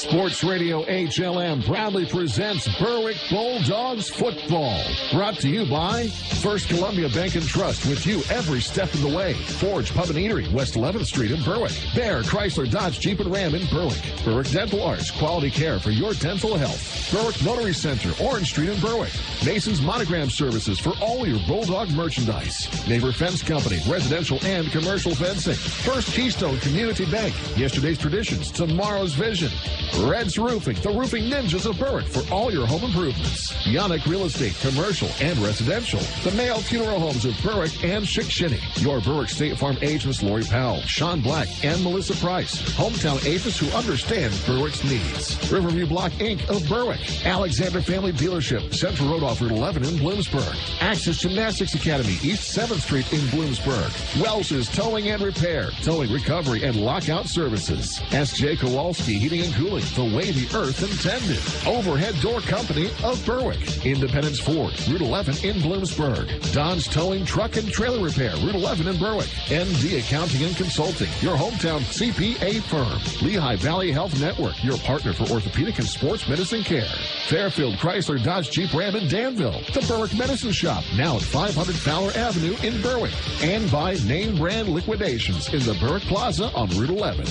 Sports Radio HLM proudly presents Berwick Bulldogs football. Brought to you by First Columbia Bank and Trust, with you every step of the way. Forge Pub and Eatery, West 11th Street in Berwick. Bear Chrysler Dodge Jeep and Ram in Berwick. Berwick Dental Arts, quality care for your dental health. Berwick Notary Center, Orange Street in Berwick. Mason's Monogram Services for all your Bulldog merchandise. Neighbor Fence Company, residential and commercial fencing. First Keystone Community Bank. Yesterday's traditions, tomorrow's vision. Red's Roofing, the roofing ninjas of Berwick for all your home improvements. Yannick Real Estate, commercial and residential. The Mayo Funeral Homes of Berwick and Chickashinny. Your Berwick State Farm agents Lori Powell, Sean Black, and Melissa Price. Hometown agents who understand Berwick's needs. Riverview Block Inc. of Berwick. Alexander Family Dealership, Central Road off Route 11 in Bloomsburg. Access Gymnastics Academy, East 7th Street in Bloomsburg. Welsh's Towing and Repair, Towing Recovery and Lockout Services. S.J. Kowalski Heating and Cooling, the way the earth intended. Overhead Door Company of Berwick. Independence Ford, Route 11 in Bloomsburg. Don's Towing Truck and Trailer Repair, Route 11 in Berwick. ND Accounting and Consulting, your hometown CPA firm. Lehigh Valley Health Network, your partner for orthopedic and sports medicine care. Fairfield Chrysler Dodge Jeep Ram in Danville. The Berwick Medicine Shop, now at 500 Fowler Avenue in Berwick. And by Name Brand Liquidations in the Berwick Plaza on Route 11.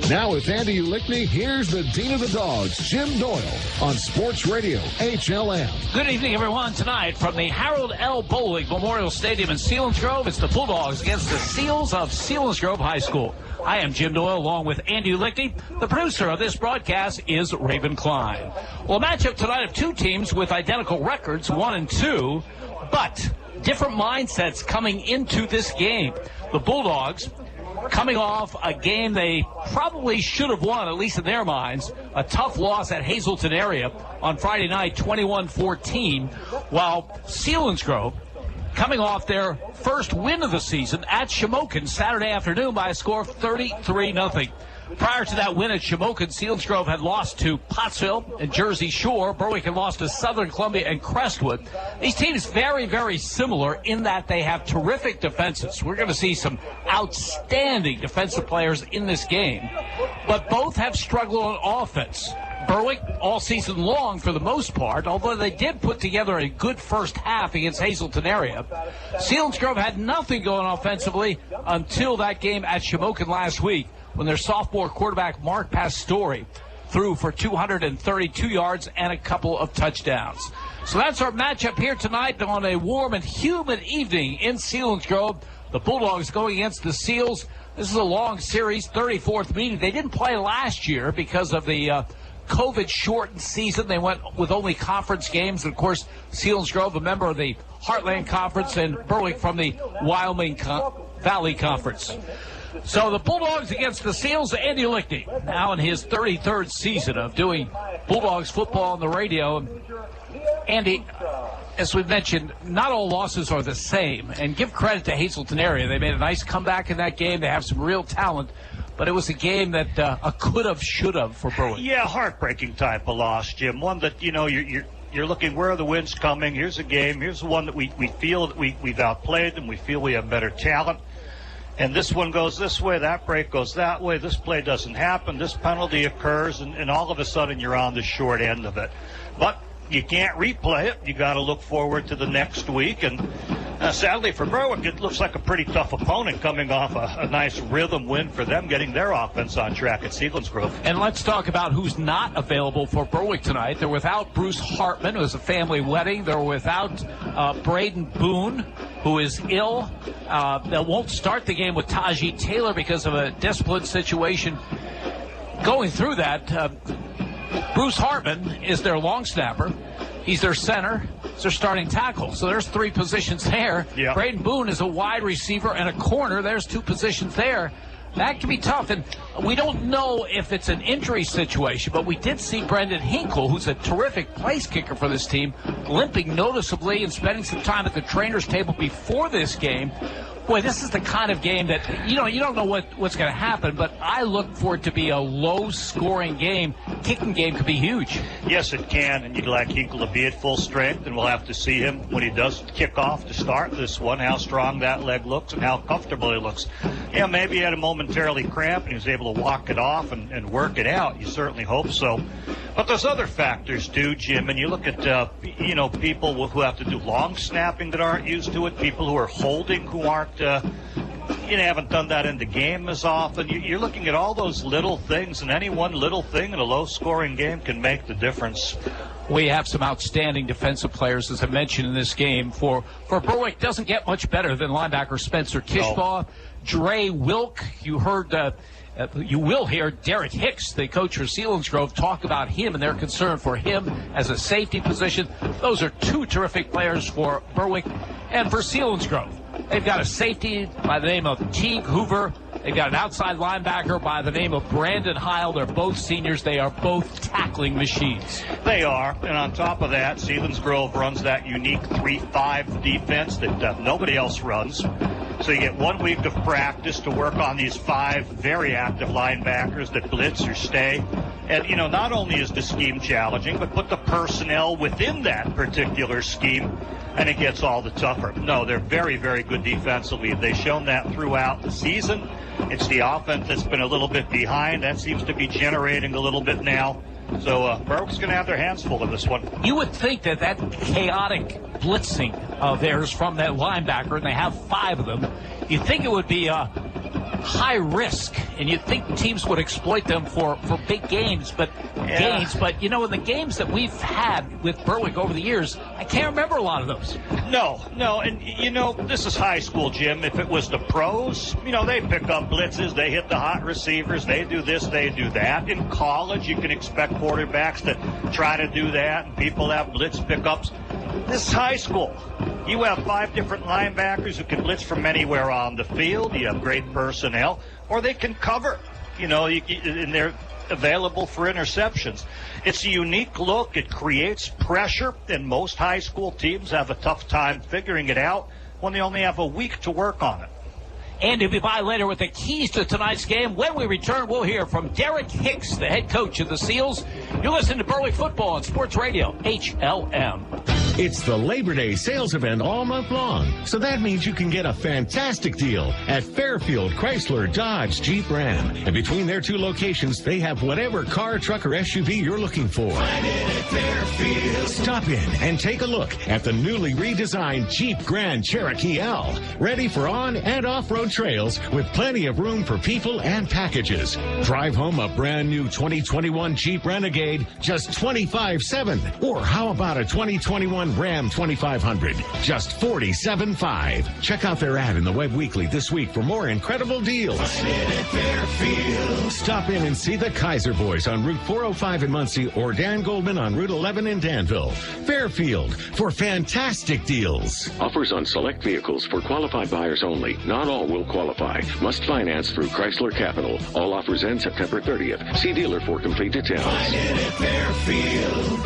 Now with Andy Ulickney, here's the Dean of the Dogs, Jim Doyle, on Sports Radio HLM. Good evening, everyone. Tonight from the Harold L. Bowling Memorial Stadium in Selinsgrove, it's the Bulldogs against the Seals of Selinsgrove High School. I am Jim Doyle, along with Andy Ulickney. The producer of this broadcast is Raven Klein. Well, a matchup tonight of two teams with identical records, 1-2, but different mindsets coming into this game. The Bulldogs coming off a game they probably should have won, at least in their minds, a tough loss at Hazleton area on Friday night, 21-14, while Selinsgrove coming off their first win of the season at Shamokin Saturday afternoon by a score of 33-0. Prior to that win at Shamokin, Selinsgrove had lost to Pottsville and Jersey Shore. Berwick had lost to Southern Columbia and Crestwood. These teams very, very similar in that they have terrific defenses. We're going to see some outstanding defensive players in this game. But both have struggled on offense. Berwick all season long for the most part, although they did put together a good first half against Hazleton area. Selinsgrove had nothing going offensively until that game at Shamokin last week, when their sophomore quarterback Mark Pastore threw for 232 yards and a couple of touchdowns. So that's our matchup here tonight on a warm and humid evening in Selinsgrove. The Bulldogs going against the Seals. This is a long series, 34th meeting. They didn't play last year because of the COVID-shortened season. They went with only conference games. And, of course, Selinsgrove, a member of the Heartland Conference, and Berwick from the Wyoming Valley Conference. So the Bulldogs against the Seals. Andy Ulickney, now in his 33rd season of doing Bulldogs football on the radio. Andy, as we've mentioned, not all losses are the same. And give credit to Hazleton area. They made a nice comeback in that game. They have some real talent. But it was a game that a could-have, should-have for Berwick. Yeah, heartbreaking type of loss, Jim. One that, you know, you're looking, where are the wins coming? Here's a game. Here's the one that we feel that we've outplayed them. We feel we have better talent. And this one goes this way, that break goes that way, this play doesn't happen, this penalty occurs, and all of a sudden you're on the short end of it. But you can't replay it. You got to look forward to the next week. And sadly for Berwick, it looks like a pretty tough opponent coming off a nice rhythm win for them, getting their offense on track at Selinsgrove. And let's talk about who's not available for Berwick tonight. They're without Bruce Hartman, who is a family wedding. They're without Braden Boone, who is ill. They won't start the game with Taji Taylor because of a discipline situation. Going through that, Bruce Hartman is their long snapper. He's their center. It's their starting tackle. So there's three positions there. Yeah. Braden Boone is a wide receiver and a corner. There's two positions there. That can be tough. And we don't know if it's an injury situation, but we did see Brendan Hinkle, who's a terrific place kicker for this team, limping noticeably and spending some time at the trainer's table before this game. Boy, this is the kind of game that, you don't know what's going to happen, but I look for it to be a low-scoring game. Kicking game could be huge. Yes, it can, and you'd like Hinkle to be at full strength, and we'll have to see him when he does kick off to start this one, how strong that leg looks and how comfortable he looks. Yeah, maybe he had a momentarily cramp, and he was able able to walk it off and work it out. You certainly hope so. But there's other factors too, Jim, and you look at, people who have to do long snapping that aren't used to it, people who are holding who aren't, haven't done that in the game as often. You're looking at all those little things, and any one little thing in a low-scoring game can make the difference. We have some outstanding defensive players, as I mentioned in this game. For Berwick, doesn't get much better than linebacker Spencer Kishbaugh. No. Dre Wilk, you will hear Derek Hicks, the coach for Selinsgrove, talk about him and their concern for him as a safety position. Those are two terrific players for Berwick and for Selinsgrove. They've got a safety by the name of Teague Hoover. They've got an outside linebacker by the name of Brandon Heil. They're both seniors. They are both tackling machines. They are. And on top of that, Selinsgrove runs that unique 3-5 defense that nobody else runs. So you get 1 week of practice to work on these 5 very active linebackers that blitz or stay. And, not only is the scheme challenging, but put the personnel within that particular scheme, and it gets all the tougher. No, they're very, very good defensively. They've shown that throughout the season. It's the offense that's been a little bit behind. That seems to be generating a little bit now. So Berwick's going to have their hands full in this one. You would think that chaotic blitzing of theirs from that linebacker, and they have 5 of them, you'd think it would be high risk, and you'd think teams would exploit them for big games, but gains. But, in the games that we've had with Berwick over the years, I can't remember a lot of those. No, and, this is high school, Jim. If it was the pros, they pick up blitzes, they hit the hot receivers, they do this, they do that. In college, you can expect quarterbacks to try to do that, and people have blitz pickups. This is high school. You have 5 different linebackers who can blitz from anywhere on the field. You have great personnel, or they can cover, and they're available for interceptions. It's a unique look. It creates pressure, and most high school teams have a tough time figuring it out when they only have a week to work on it. Andy will be by later with the keys to tonight's game. When we return, we'll hear from Derek Hicks, the head coach of the Seals. You're listening to Berwick Football on Sports Radio, HLM. It's the Labor Day sales event all month long, so that means you can get a fantastic deal at Fairfield Chrysler Dodge Jeep Ram. And between their 2 locations, they have whatever car, truck, or SUV you're looking for. Find it at Fairfield. Stop in and take a look at the newly redesigned Jeep Grand Cherokee L. Ready for on- and off-road trails with plenty of room for people and packages. Drive home a brand new 2021 Jeep Renegade, just $25,700. Or how about a 2021 Ram 2500, just $47,500. Check out their ad in the Web Weekly this week for more incredible deals. Stop in and see the Kaiser Boys on Route 405 in Muncie or Dan Goldman on Route 11 in Danville. Fairfield for fantastic deals. Offers on select vehicles for qualified buyers only. Not all will qualify. Must finance through Chrysler Capital. All offers end September 30th. See dealer for complete details. Find it at Fairfield.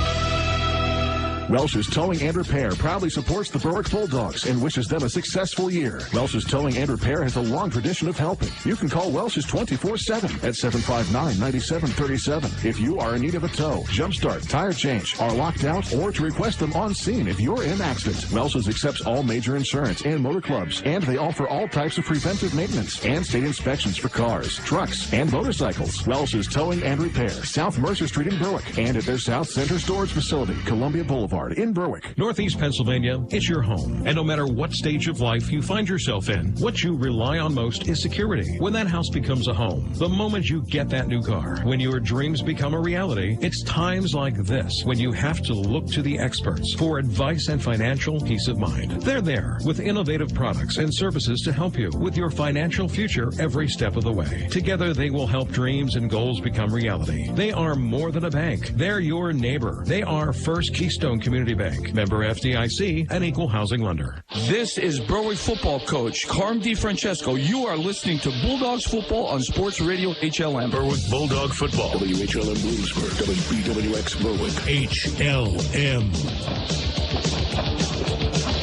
Welsh's Towing and Repair proudly supports the Berwick Bulldogs and wishes them a successful year. Welsh's Towing and Repair has a long tradition of helping. You can call Welsh's 24/7 at 759-9737 if you are in need of a tow, jumpstart, tire change, are locked out, or to request them on scene if you're in an accident. Welsh's accepts all major insurance and motor clubs, and they offer all types of preventive maintenance and state inspections for cars, trucks, and motorcycles. Welsh's Towing and Repair, South Mercer Street in Berwick, and at their South Center Storage Facility, Columbia Boulevard in Berwick. Northeast Pennsylvania, it's your home. And no matter what stage of life you find yourself in, what you rely on most is security. When that house becomes a home, the moment you get that new car, when your dreams become a reality, it's times like this when you have to look to the experts for advice and financial peace of mind. They're there with innovative products and services to help you with your financial future every step of the way. Together, they will help dreams and goals become reality. They are more than a bank. They're your neighbor. They are First Keystone Community Bank, member FDIC, and equal housing lender. This is Berwick football coach Carm DiFrancesco. You are listening to Bulldogs football on Sports Radio HLM. Berwick Bulldog football. WHLM Bloomsburg, WBWX Berwick. HLM.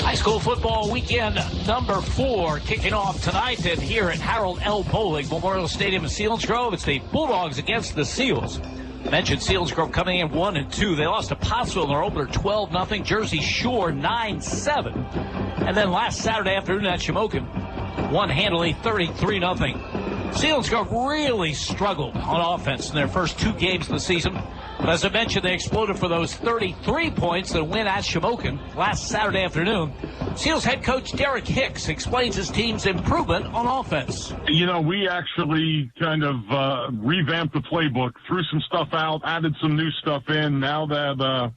High school football weekend number 4 kicking off tonight, and here at Harold L. Bowling Memorial Stadium in Selinsgrove, it's the Bulldogs against the Seals. I mentioned Selinsgrove coming in 1-2. They lost to Pottsville in their opener 12-0. Jersey Shore 9-7. And then last Saturday afternoon at Shamokin, won handily 33-0. Selinsgrove really struggled on offense in their first 2 games of the season. But as I mentioned, they exploded for those 33 points that win at Shamokin last Saturday afternoon. Seals head coach Derek Hicks explains his team's improvement on offense. You know, we actually kind of revamped the playbook, threw some stuff out, added some new stuff in. Now that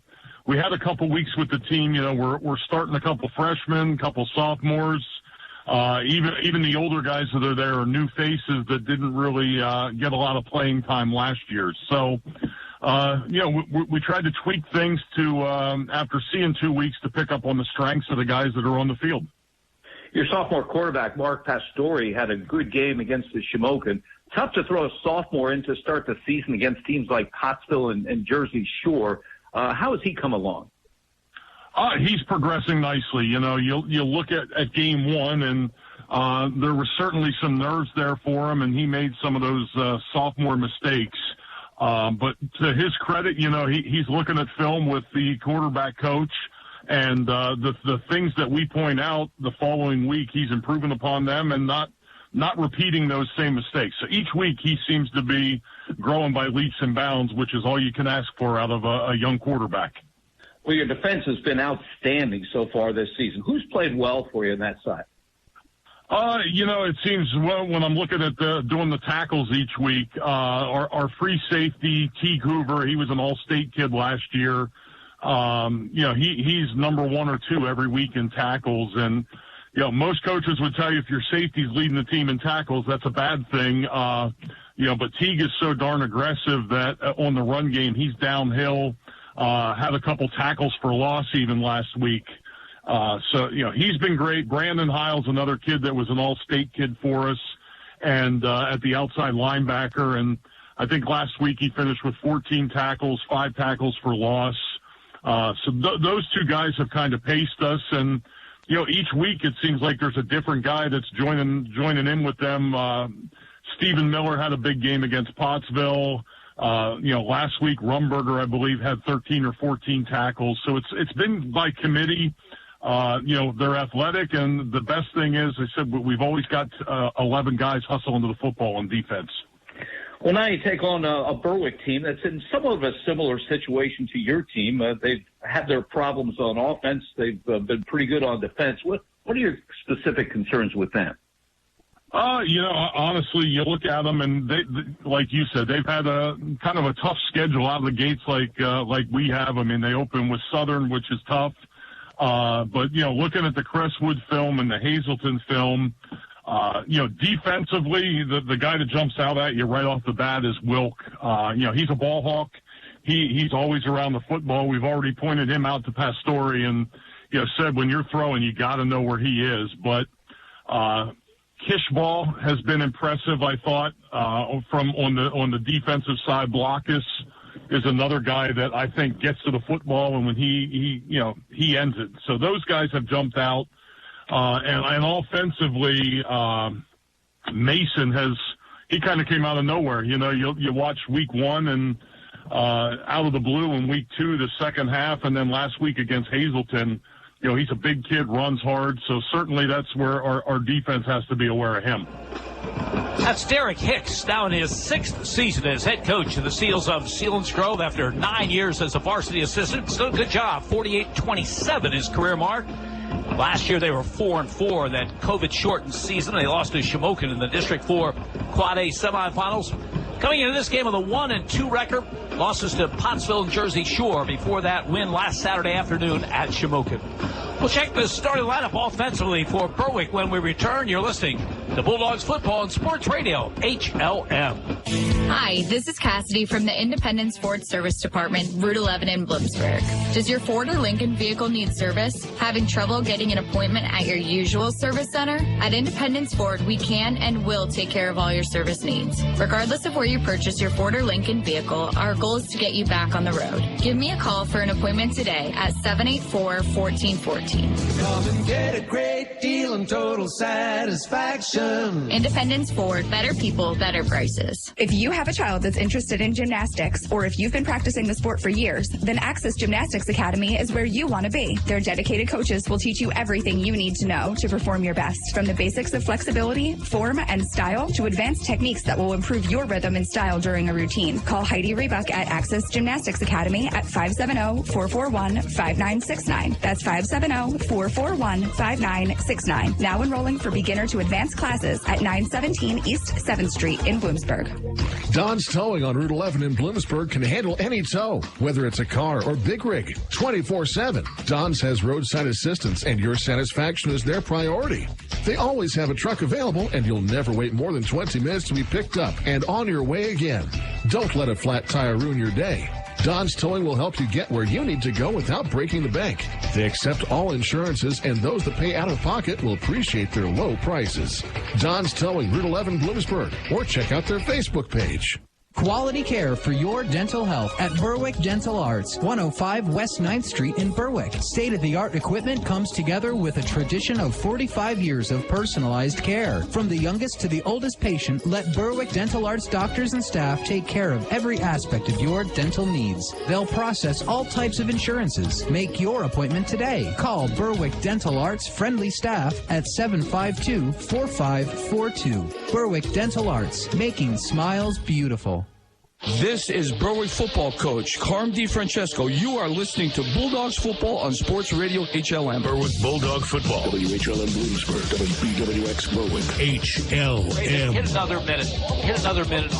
we had a couple weeks with the team, you know, we're starting a couple freshmen, a couple sophomores. Even the older guys that are there are new faces that didn't really get a lot of playing time last year. So, you know, we tried to tweak things to, after seeing 2 weeks, to pick up on the strengths of the guys that are on the field. Your sophomore quarterback, Mark Pastore, had a good game against the Shamokin. Tough to throw a sophomore in to start the season against teams like Pottsville and Jersey Shore. How has he come along? He's progressing nicely. You know, you look at game 1, and there was certainly some nerves there for him, and he made some of those sophomore mistakes. But to his credit, you know, he's looking at film with the quarterback coach, and the things that we point out the following week, he's improving upon them and not repeating those same mistakes. So each week he seems to be growing by leaps and bounds, which is all you can ask for out of a young quarterback. Well, your defense has been outstanding so far this season. Who's played well for you on that side? You know, it seems, well, when I'm looking at doing the tackles each week, our free safety, Teague Hoover, he was an all-state kid last year. You know, he's number 1 or 2 every week in tackles. And, you know, most coaches would tell you if your safety's leading the team in tackles, that's a bad thing. You know, but Teague is so darn aggressive that on the run game, he's downhill. Had a couple tackles for loss even last week. So, you know, he's been great. Brandon Hiles, another kid that was an all-state kid for us, and at the outside linebacker. And I think last week he finished with 14 tackles, 5 tackles for loss. So those 2 guys have kind of paced us. And, you know, each week it seems like there's a different guy that's joining in with them. Stephen Miller had a big game against Pottsville. You know, last week Rumberger, I believe, had 13 or 14 tackles. So it's been by committee. You know, they're athletic, and the best thing is, I said, we've always got 11 guys hustling to the football on defense. Well, now you take on a Berwick team that's in somewhat of a similar situation to your team. They've had their problems on offense. They've been pretty good on defense. What are your specific concerns with them? You know, honestly, you look at them, and they, like you said, they've had a kind of a tough schedule out of the gates, like we have. I mean, they open with Southern, which is tough. But you know, looking at the Crestwood film and the Hazleton film, you know, defensively, the guy that jumps out at you right off the bat is Wilk. You know, he's a ball hawk. He's always around the football. We've already pointed him out to Pastore, and you know, said when you're throwing, you got to know where he is. But Kishball has been impressive, I thought, from on the defensive side. Blockus is another guy that I think gets to the football, and when he ends it. So those guys have jumped out. And offensively, Mason he kind of came out of nowhere. You know, you watch week 1 and out of the blue in week 2, the second half, and then last week against Hazleton, you know, he's a big kid, runs hard. So certainly that's where our defense has to be aware of him. That's Derek Hicks, now in his 6th season as head coach of the Seals of Selinsgrove after 9 years as a varsity assistant. Still a good job, 48-27 his career mark. Last year they were 4-4, that COVID-shortened season. They lost to Shamokin in the District 4 Quad A semifinals. Coming into this game with a 1-2 record, losses to Pottsville and Jersey Shore before that win last Saturday afternoon at Shamokin. We'll check the starting lineup offensively for Berwick when we return. You're listening to Bulldogs Football and Sports Radio, HLM. Hi, this is Cassidy from the Independence Ford Service Department, Route 11 in Bloomsburg. Does your Ford or Lincoln vehicle need service? Having trouble getting an appointment at your usual service center? At Independence Ford, we can and will take care of all your service needs. Regardless of where you purchase your Ford or Lincoln vehicle, our goal is to get you back on the road. Give me a call for an appointment today at 784-1414. Come and get a great deal and total satisfaction. Independence Ford, better people, better prices. If you have have a child that's interested in gymnastics, or if you've been practicing the sport for years, then Access Gymnastics Academy is where you want to be. Their dedicated coaches will teach you everything you need to know to perform your best, from the basics of flexibility, form, and style to advanced techniques that will improve your rhythm and style during a routine. Call Heidi Rebuck at Access Gymnastics Academy at 570-441-5969. That's 570-441-5969. Now enrolling for beginner to advanced classes at 917 East 7th Street in Bloomsburg. Don's Towing on Route 11 in Bloomsburg can handle any tow, whether it's a car or big rig, 24/7. Don's has roadside assistance, and your satisfaction is their priority. They always have a truck available, and you'll never wait more than 20 minutes to be picked up and on your way again. Don't let a flat tire ruin your day. Don's Towing will help you get where you need to go without breaking the bank. They accept all insurances, and those that pay out of pocket will appreciate their low prices. Don's Towing, Route 11, Bloomsburg, or check out their Facebook page. Quality care for your dental health at Berwick Dental Arts, 105 West 9th Street in Berwick. State-of-the-art equipment comes together with a tradition of 45 years of personalized care. From the youngest to the oldest patient, let Berwick Dental Arts doctors and staff take care of every aspect of your dental needs. They'll process all types of insurances. Make your appointment today. Call Berwick Dental Arts friendly staff at 752-4542. Berwick Dental Arts, making smiles beautiful. This is Berwick football coach Carm DiFrancesco. You are listening to Bulldogs football on Sports Radio HLM. Berwick Bulldog football. WHLM Bloomsburg. WBWX Berwick. HLM. Hit another minute.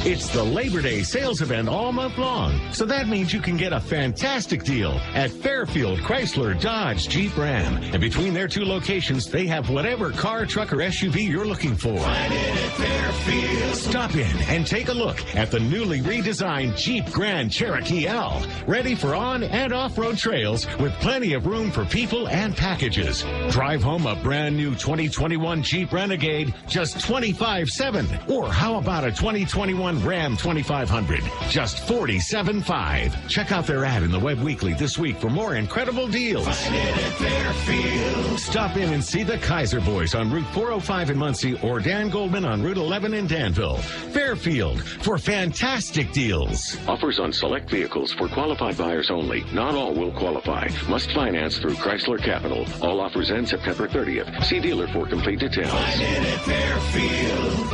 It's the Labor Day sales event all month long, so that means you can get a fantastic deal at Fairfield Chrysler Dodge Jeep Ram. And between their two locations, they have whatever car, truck, or SUV you're looking for. Find it at Fairfield. Stop in and take a look at the newly redesigned Jeep Grand Cherokee L. Ready for on and off-road trails with plenty of room for people and packages. Drive home a brand new 2021 Jeep Renegade, just $25,700. Or how about a 2021 Ram 2500, just $47,500. Check out their ad in the Web Weekly this week for more incredible deals. Find it at Fairfield. Stop in and see the Kaiser Boys on Route 405 in Muncie or Dan Goldman on Route 11 in Danville. Fairfield for fantastic deals. Offers on select vehicles for qualified buyers only. Not all will qualify. Must finance through Chrysler Capital. All offers end September 30th. See dealer for complete details. Find it at Fairfield.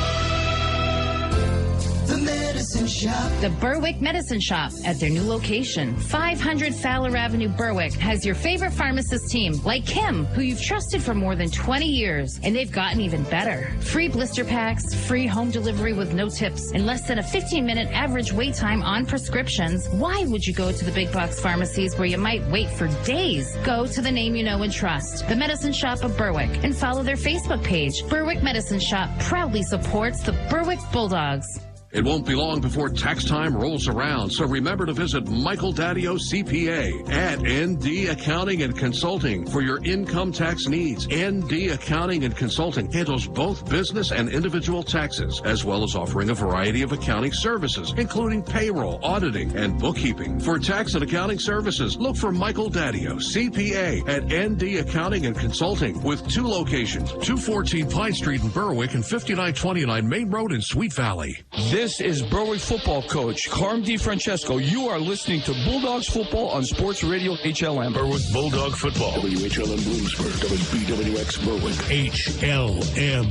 The Medicine Shop. The Berwick Medicine Shop at their new location. 500 Fowler Avenue, Berwick has your favorite pharmacist team, like Kim, who you've trusted for more than 20 years. And they've gotten even better. Free blister packs, free home delivery with no tips, and less than a 15-minute average wait time on prescriptions. Why would you go to the big box pharmacies where you might wait for days? Go to the name you know and trust, the Medicine Shop of Berwick, and follow their Facebook page. Berwick Medicine Shop proudly supports the Berwick Bulldogs. It won't be long before tax time rolls around, so remember to visit Michael Daddio CPA at ND Accounting and Consulting for your income tax needs. ND Accounting and Consulting handles both business and individual taxes, as well as offering a variety of accounting services, including payroll, auditing, and bookkeeping. For tax and accounting services, look for Michael Daddio CPA at ND Accounting and Consulting with two locations, 214 Pine Street in Berwick and 5929 Main Road in Sweet Valley. This is Berwick football coach Carm DiFrancesco. You are listening to Bulldogs football on Sports Radio HLM. Berwick Bulldog football. WHLM Bloomsburg. WBWX Berwick. HLM.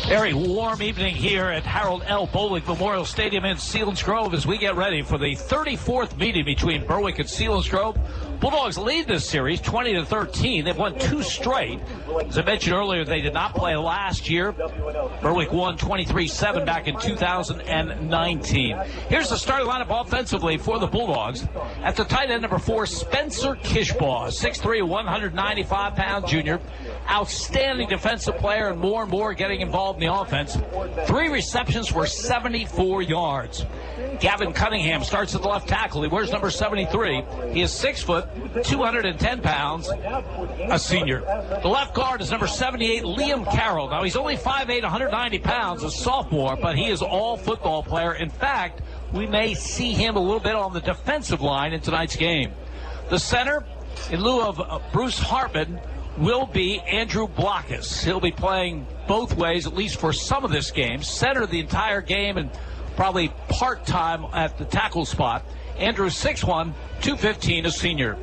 Very warm evening here at Harold L. Bowling Memorial Stadium in Selinsgrove as we get ready for the 34th meeting between Berwick and Selinsgrove. Bulldogs lead this series 20-13. They've won two straight. As I mentioned earlier, they did not play last year. Berwick won 23-7 back in 2019. Here's the starting lineup offensively for the Bulldogs. At the tight end, number 4, Spencer Kishbaugh, 6'3", 195-pound junior. Outstanding defensive player and more getting involved in the offense. 3 receptions for 74 yards. Gavin Cunningham starts at the left tackle. He wears number 73. He is 6 foot, 210 pounds, a senior. The left guard is number 78, Liam Carroll. Now, he's only 5'8", 190 pounds, a sophomore, but he is all football player. In fact, we may see him a little bit on the defensive line in tonight's game. The center, in lieu of Bruce Hartman, will be Andrew Blockus. He'll be playing both ways, at least for some of this game. Center the entire game and probably part-time at the tackle spot. Andrew 6'1", 215, a senior.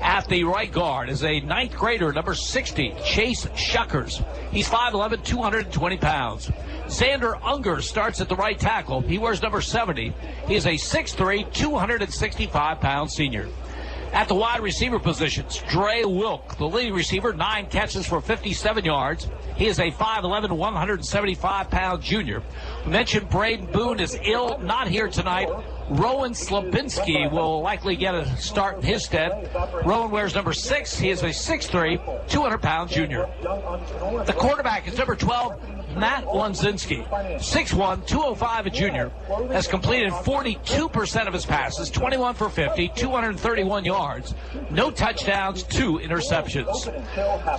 At the right guard is a ninth grader, number 60, Chase Shuckers. He's 5'11", 220 pounds. Xander Unger starts at the right tackle. He wears number 70. He is a 6'3", 265-pound senior. At the wide receiver positions, Dre Wilk, the leading receiver, 9 catches for 57 yards. He is a 5'11", 175-pound junior. We mentioned Braden Boone is ill, not here tonight. Rowan Slabinski will likely get a start in his stead. Rowan wears number 6. He is a 6'3", 200-pound junior. The quarterback is number 12, Matt Lunzinski, 6'1", 205, a junior, has completed 42% of his passes, 21 for 50, 231 yards, no touchdowns, 2 interceptions.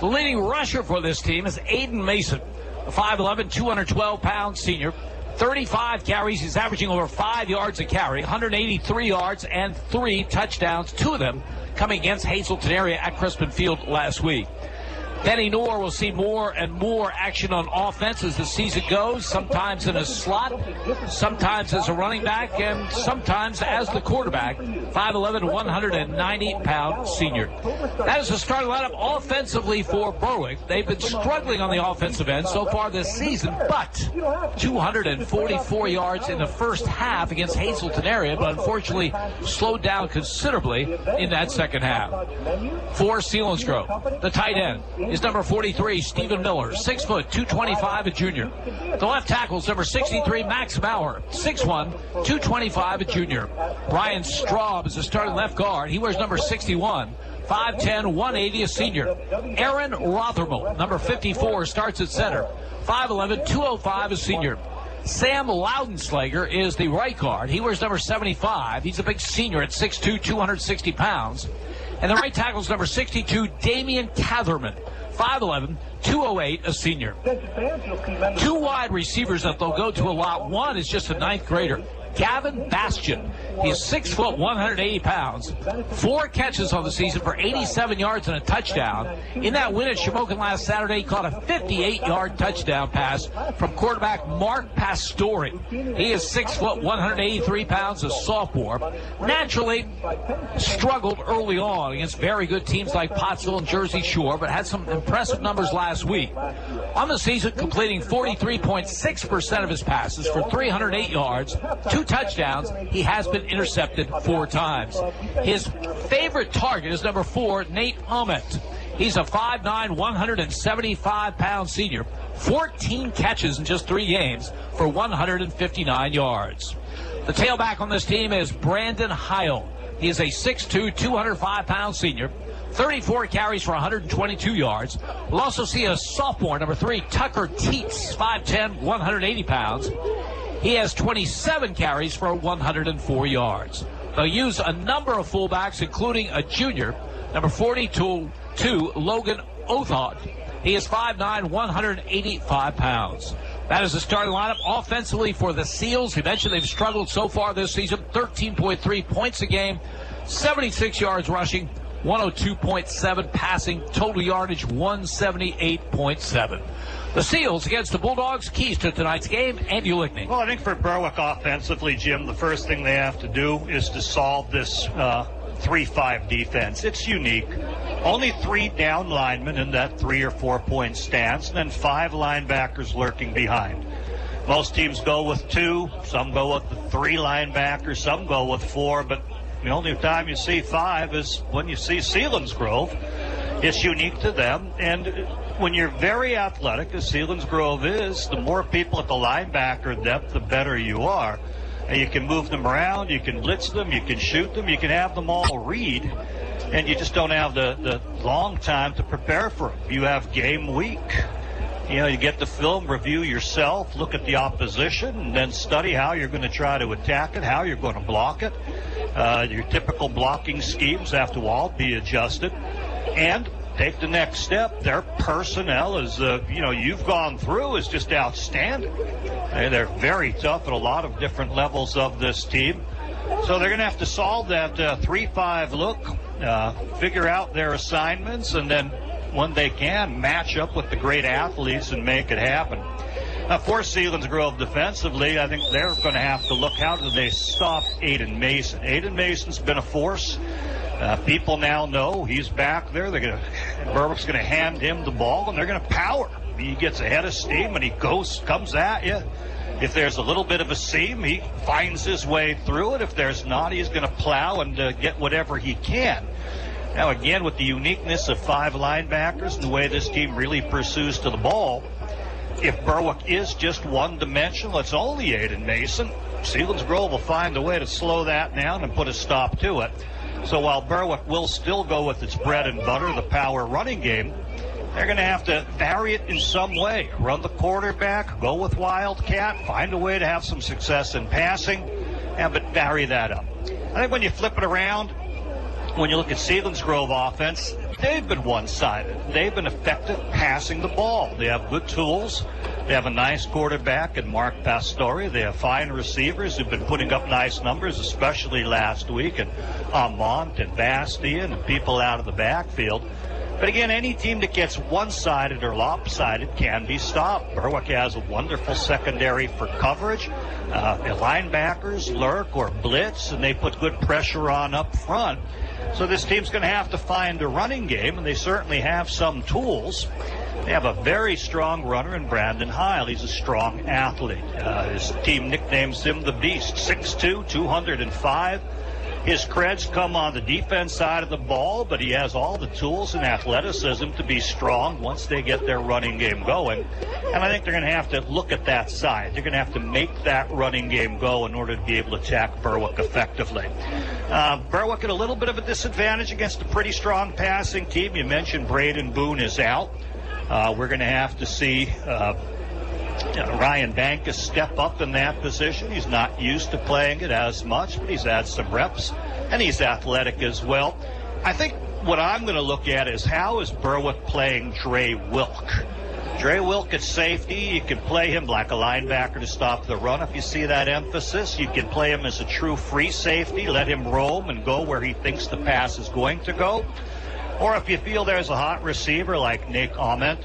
The leading rusher for this team is Aiden Mason, a 5'11", 212-pound senior. 35 carries. He's averaging over 5 yards a carry, 183 yards and 3 touchdowns, 2 of them coming against Hazleton area at Crispin Field last week. Benny Knorr will see more and more action on offense as the season goes, sometimes in a slot, sometimes as a running back, and sometimes as the quarterback. 5'11", 190-pound senior. That is the starting lineup offensively for Berwick. They've been struggling on the offensive end so far this season, but 244 yards in the first half against Hazleton area, but unfortunately slowed down considerably in that second half. For Selinsgrove, the tight end is number 43, Stephen Miller, 6 foot, 225, a junior. The left tackle is number 63, Max Bauer, 6'1", 225, a junior. Brian Straub is the starting left guard. He wears number 61, 5'10", 180, a senior. Aaron Rothermel, number 54, starts at center, 5'11", 205, a senior. Sam Loudenslager is the right guard. He wears number 75. He's a big senior at 6'2", 260 pounds. And the right tackle is number 62, Damian Catherman, 5'11", 208, a senior. 2 wide receivers that they'll go to a lot. One is just a ninth grader, Gavin Bastian. He's 6 foot, 180 pounds. 4 catches on the season for 87 yards and a touchdown. In that win at Shamokin last Saturday, he caught a 58-yard touchdown pass from quarterback Mark Pastore. He is 6 foot, 183 pounds, a sophomore. Naturally, struggled early on against very good teams like Pottsville and Jersey Shore, but had some impressive numbers last week. On the season, completing 43.6% of his passes for 308 yards, 2 touchdowns. He has been intercepted 4 times. His favorite target is number 4, Nate Ament. He's a 5'9", 175-pound senior. 14 catches in just 3 games for 159 yards. The tailback on this team is Brandon Heil. He is a 6'2", 205-pound senior. 34 carries for 122 yards. We'll also see a sophomore, number 3, Tucker Teets, 5'10", 180 pounds. He has 27 carries for 104 yards. They'll use a number of fullbacks, including a junior, number 42, Logan Othod. He is 5'9", 185 pounds. That is the starting lineup offensively for the Seals. We mentioned they've struggled so far this season, 13.3 points a game, 76 yards rushing, 102.7 passing, total yardage 178.7. The Seals against the Bulldogs. Keys to tonight's game, Andy Lickney. Well, I think for Berwick offensively, Jim, the first thing they have to do is to solve this 3-5 defense. It's unique. Only 3 down linemen in that 3 or 4 point stance, and then 5 linebackers lurking behind. Most teams go with 2, some go with the 3 linebackers, some go with 4, but the only time you see 5 is when you see Selinsgrove. It's unique to them, and when you're very athletic, as Selinsgrove is, the more people at the linebacker depth, the better you are. And you can move them around, you can blitz them, you can shoot them, you can have them all read, and you just don't have the long time to prepare for them. You have game week. You know, you get the film, review yourself, look at the opposition, and then study how you're going to try to attack it, how you're going to block it. Your typical blocking schemes have to all be adjusted. And take the next step. Their personnel is, you've gone through is just outstanding. They're very tough at a lot of different levels of this team. So they're going to have to solve that 3-5 look, figure out their assignments, and then when they can, match up with the great athletes and make it happen. For Selinsgrove defensively, I think they're going to have to look, how do they stop Aiden Mason? Aiden Mason's been a force. People now know he's back there. Berwick's going to hand him the ball, and they're going to power. He gets ahead of steam, and he comes at you. If there's a little bit of a seam, he finds his way through it. If there's not, he's going to plow and get whatever he can. Now, again, with the uniqueness of 5 linebackers and the way this team really pursues to the ball, if Berwick is just one-dimensional, it's only Aiden Mason. Selinsgrove will find a way to slow that down and put a stop to it. So while Berwick will still go with its bread and butter, the power running game, they're going to have to vary it in some way. Run the quarterback, go with Wildcat, find a way to have some success in passing, but vary that up. I think when you flip it around, when you look at Selinsgrove offense, they've been one-sided. They've been effective passing the ball. They have good tools. They have a nice quarterback in Mark Pastore. They have fine receivers who've been putting up nice numbers, especially last week, and Amont and Bastian and people out of the backfield. But again, any team that gets one-sided or lopsided can be stopped. Berwick has a wonderful secondary for coverage. The linebackers lurk or blitz, and they put good pressure on up front. So this team's going to have to find a running game, and they certainly have some tools. They have a very strong runner in Brandon Heil. He's a strong athlete. His team nicknames him the Beast, 6'2", 205. His creds come on the defense side of the ball, but he has all the tools and athleticism to be strong once they get their running game going. And I think they're going to have to look at that side. They're going to have to make that running game go in order to be able to attack Berwick effectively. Berwick at a little bit of a disadvantage against a pretty strong passing team. You mentioned Braden Boone is out. We're going to have to see Ryan Bankus step up in that position. He's not used to playing it as much, but he's had some reps, and he's athletic as well. I think what I'm going to look at is, how is Berwick playing Dre Wilk? Dre Wilk at safety, you can play him like a linebacker to stop the run if you see that emphasis. You can play him as a true free safety, let him roam and go where he thinks the pass is going to go. Or if you feel there's a hot receiver like Nick Ament,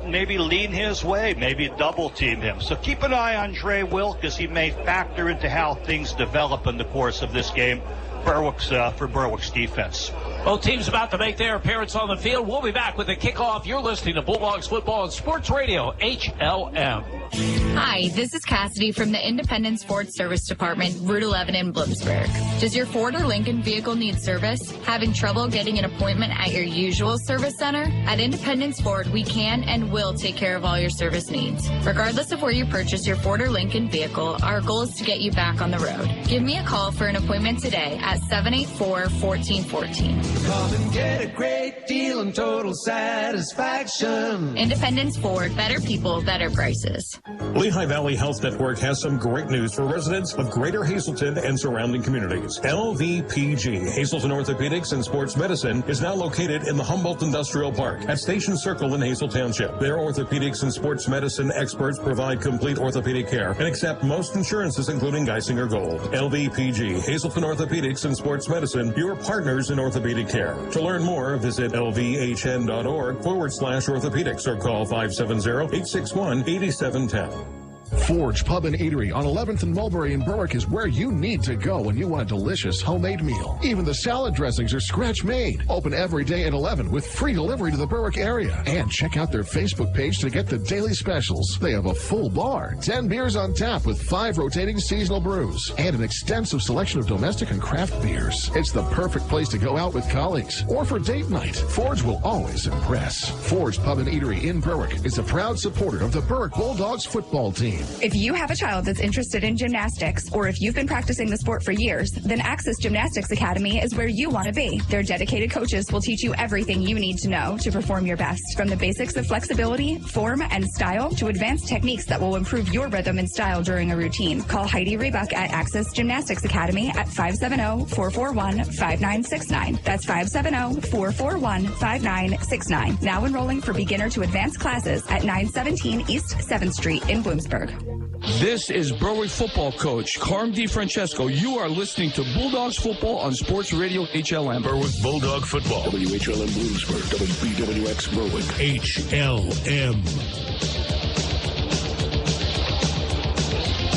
maybe lean his way, maybe double team him. So keep an eye on Dre Wilk, as he may factor into how things develop in the course of this game for Berwick's defense. Both teams about to make their appearance on the field. We'll be back with the kickoff. You're listening to Bulldogs Football and Sports Radio, HLM. Hi, this is Cassidy from the Independence Ford Service Department, Route 11 in Bloomsburg. Does your Ford or Lincoln vehicle need service? Having trouble getting an appointment at your usual service center? At Independence Ford, we can and will take care of all your service needs. Regardless of where you purchase your Ford or Lincoln vehicle, our goal is to get you back on the road. Give me a call for an appointment today at 784-1414. Come and get a great deal and total satisfaction. Independence Ford, better people, better prices. Lehigh Valley Health Network has some great news for residents of Greater Hazelton and surrounding communities. LVPG, Hazelton Orthopedics and Sports Medicine, is now located in the Humboldt Industrial Park at Station Circle in Hazel Township. Their orthopedics and sports medicine experts provide complete orthopedic care and accept most insurances, including Geisinger Gold. LVPG, Hazelton Orthopedics and Sports Medicine, your partners in orthopedic care. To learn more, visit lvhn.org/orthopedics or call 570-861-8710. Forge Pub and Eatery on 11th and Mulberry in Berwick is where you need to go when you want a delicious homemade meal. Even the salad dressings are scratch-made. Open every day at 11 with free delivery to the Berwick area. And check out their Facebook page to get the daily specials. They have a full bar, 10 beers on tap with 5 rotating seasonal brews, and an extensive selection of domestic and craft beers. It's the perfect place to go out with colleagues or for date night. Forge will always impress. Forge Pub and Eatery in Berwick is a proud supporter of the Berwick Bulldogs football team. team. If you have a child that's interested in gymnastics, or if you've been practicing the sport for years, then Access Gymnastics Academy is where you want to be. Their dedicated coaches will teach you everything you need to know to perform your best, from the basics of flexibility, form, and style to advanced techniques that will improve your rhythm and style during a routine. Call Heidi Rebuck at Access Gymnastics Academy at 570-441-5969. That's 570-441-5969. Now enrolling for beginner to advanced classes at 917 East 7th Street in Bloomsburg. This is Berwick football coach Carm DiFrancesco. You are listening to Bulldogs football on Sports Radio HLM. Berwick Bulldog football. WHLM Bloomsburg. WBWX Berwick. HLM.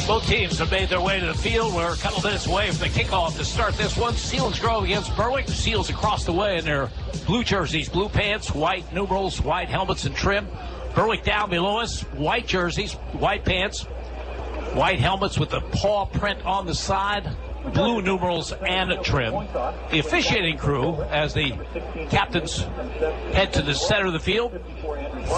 Both teams have made their way to the field. We're a couple minutes away from the kickoff to start this one. Selinsgrove against Berwick. The Seals across the way in their blue jerseys, blue pants, white numerals, white helmets and trim. Berwick down below us, white jerseys, white pants, white helmets with the paw print on the side, blue numerals and trim. The officiating crew, as the captains head to the center of the field,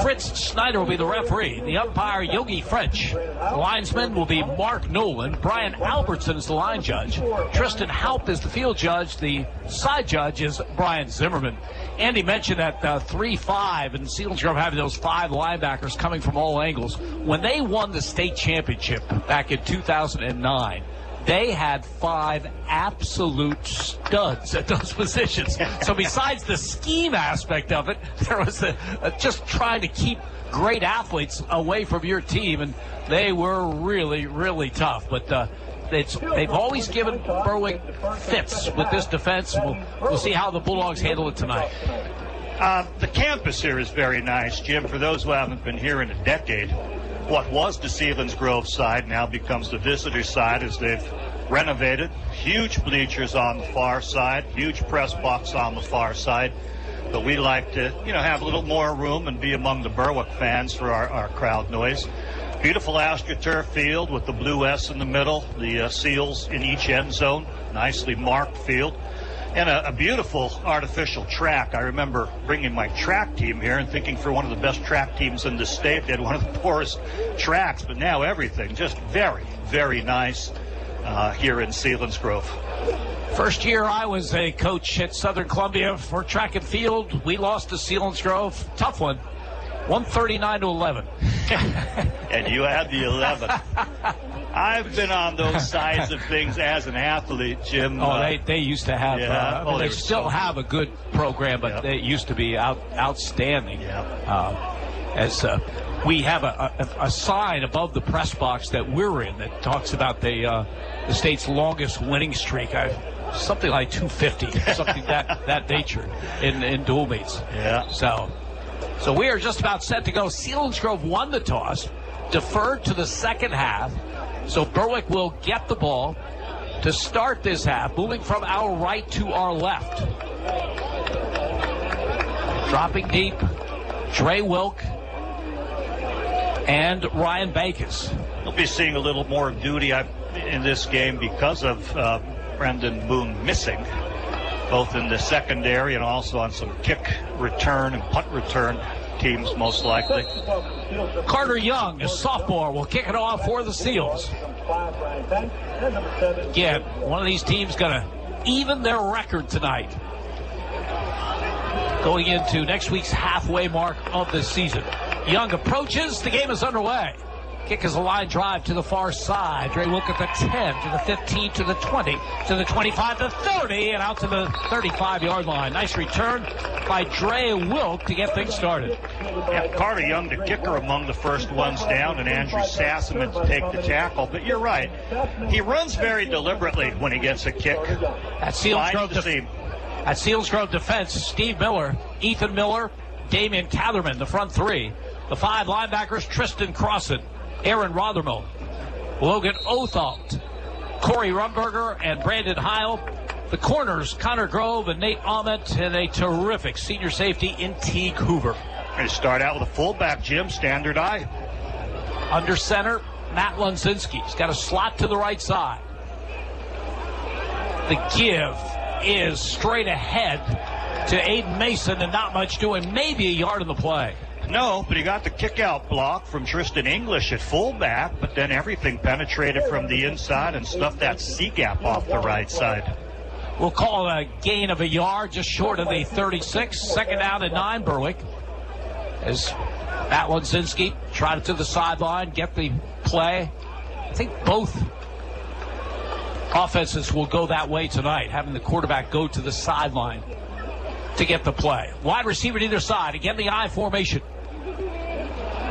Fritz Snyder will be the referee. The umpire, Yogi French. The linesman will be Mark Nolan. Brian Albertson is the line judge. Tristan Haupt is the field judge. The side judge is Brian Zimmerman. Andy mentioned that 3-5 and Selinsgrove having those 5 linebackers coming from all angles. When they won the state championship back in 2009, they had 5 absolute studs at those positions. So besides the scheme aspect of it, there was just trying to keep great athletes away from your team, and they were really, really tough. But they've always given Berwick fits with this defense. We'll see how the Bulldogs handle it tonight. The campus here is very nice, Jim. For those who haven't been here in a decade, what was the Selinsgrove side now becomes the visitor side as they've renovated. Huge bleachers on the far side, huge press box on the far side. But we like to, have a little more room and be among the Berwick fans for our crowd noise. Beautiful AstroTurf field with the blue S in the middle, the seals in each end zone, nicely marked field. And a beautiful artificial track. I remember bringing my track team here and thinking for one of the best track teams in the state, they had one of the poorest tracks, but now everything just very, very nice here in Selinsgrove. First year I was a coach at Southern Columbia for track and field. We lost to Selinsgrove. Tough one. 139-11. And you had the 11. I've been on those sides of things as an athlete, Jim. They used to have. Yeah. They still have a good program, but they used to be outstanding. Yeah. We have a sign above the press box that we're in that talks about the state's longest winning streak. Something like 250, something that nature in dual meets. Yeah. So we are just about set to go. Selinsgrove won the toss, deferred to the second half. So Berwick will get the ball to start this half, moving from our right to our left. Dropping deep, Dre Wilk and Ryan Bacus. We'll be seeing a little more duty in this game because of Brendan Boone missing, both in the secondary and also on some kick return and punt return teams, most likely. Carter Young, a sophomore, will kick it off for the Seals. Again, one of these teams going to even their record tonight, going into next week's halfway mark of the season. Young approaches. The game is underway. Kick is a line drive to the far side. Dre Wilk at the 10, to the 15, to the 20, to the 25, to the 30, and out to the 35-yard line. Nice return by Dre Wilk to get things started. Yeah, Carter Young, the kicker, among the first ones down, and Andrew Sassaman to take the tackle. But you're right. He runs very deliberately when he gets a kick. At Selinsgrove defense, Steve Miller, Ethan Miller, Damian Catherman, the front three. The 5 linebackers, Tristan Crossan, Aaron Rothermill, Logan Othalt, Corey Rumberger, and Brandon Heil. The corners, Connor Grove and Nate Ahmet, and a terrific senior safety in Teague Hoover. Going to start out with a fullback, Jim, standard eye. Under center, Matt Lunzinski. He's got a slot to the right side. The give is straight ahead to Aiden Mason, and not much doing, maybe a yard in the play. No, but he got the kick-out block from Tristan English at fullback, but then everything penetrated from the inside and stuffed that C-gap off the right side. We'll call a gain of a yard, just short of the 36. Second down and 9, Berwick. As Matt Lonzinski tried it to the sideline, get the play. I think both offenses will go that way tonight, having the quarterback go to the sideline to get the play. Wide receiver to either side. Again, the I formation.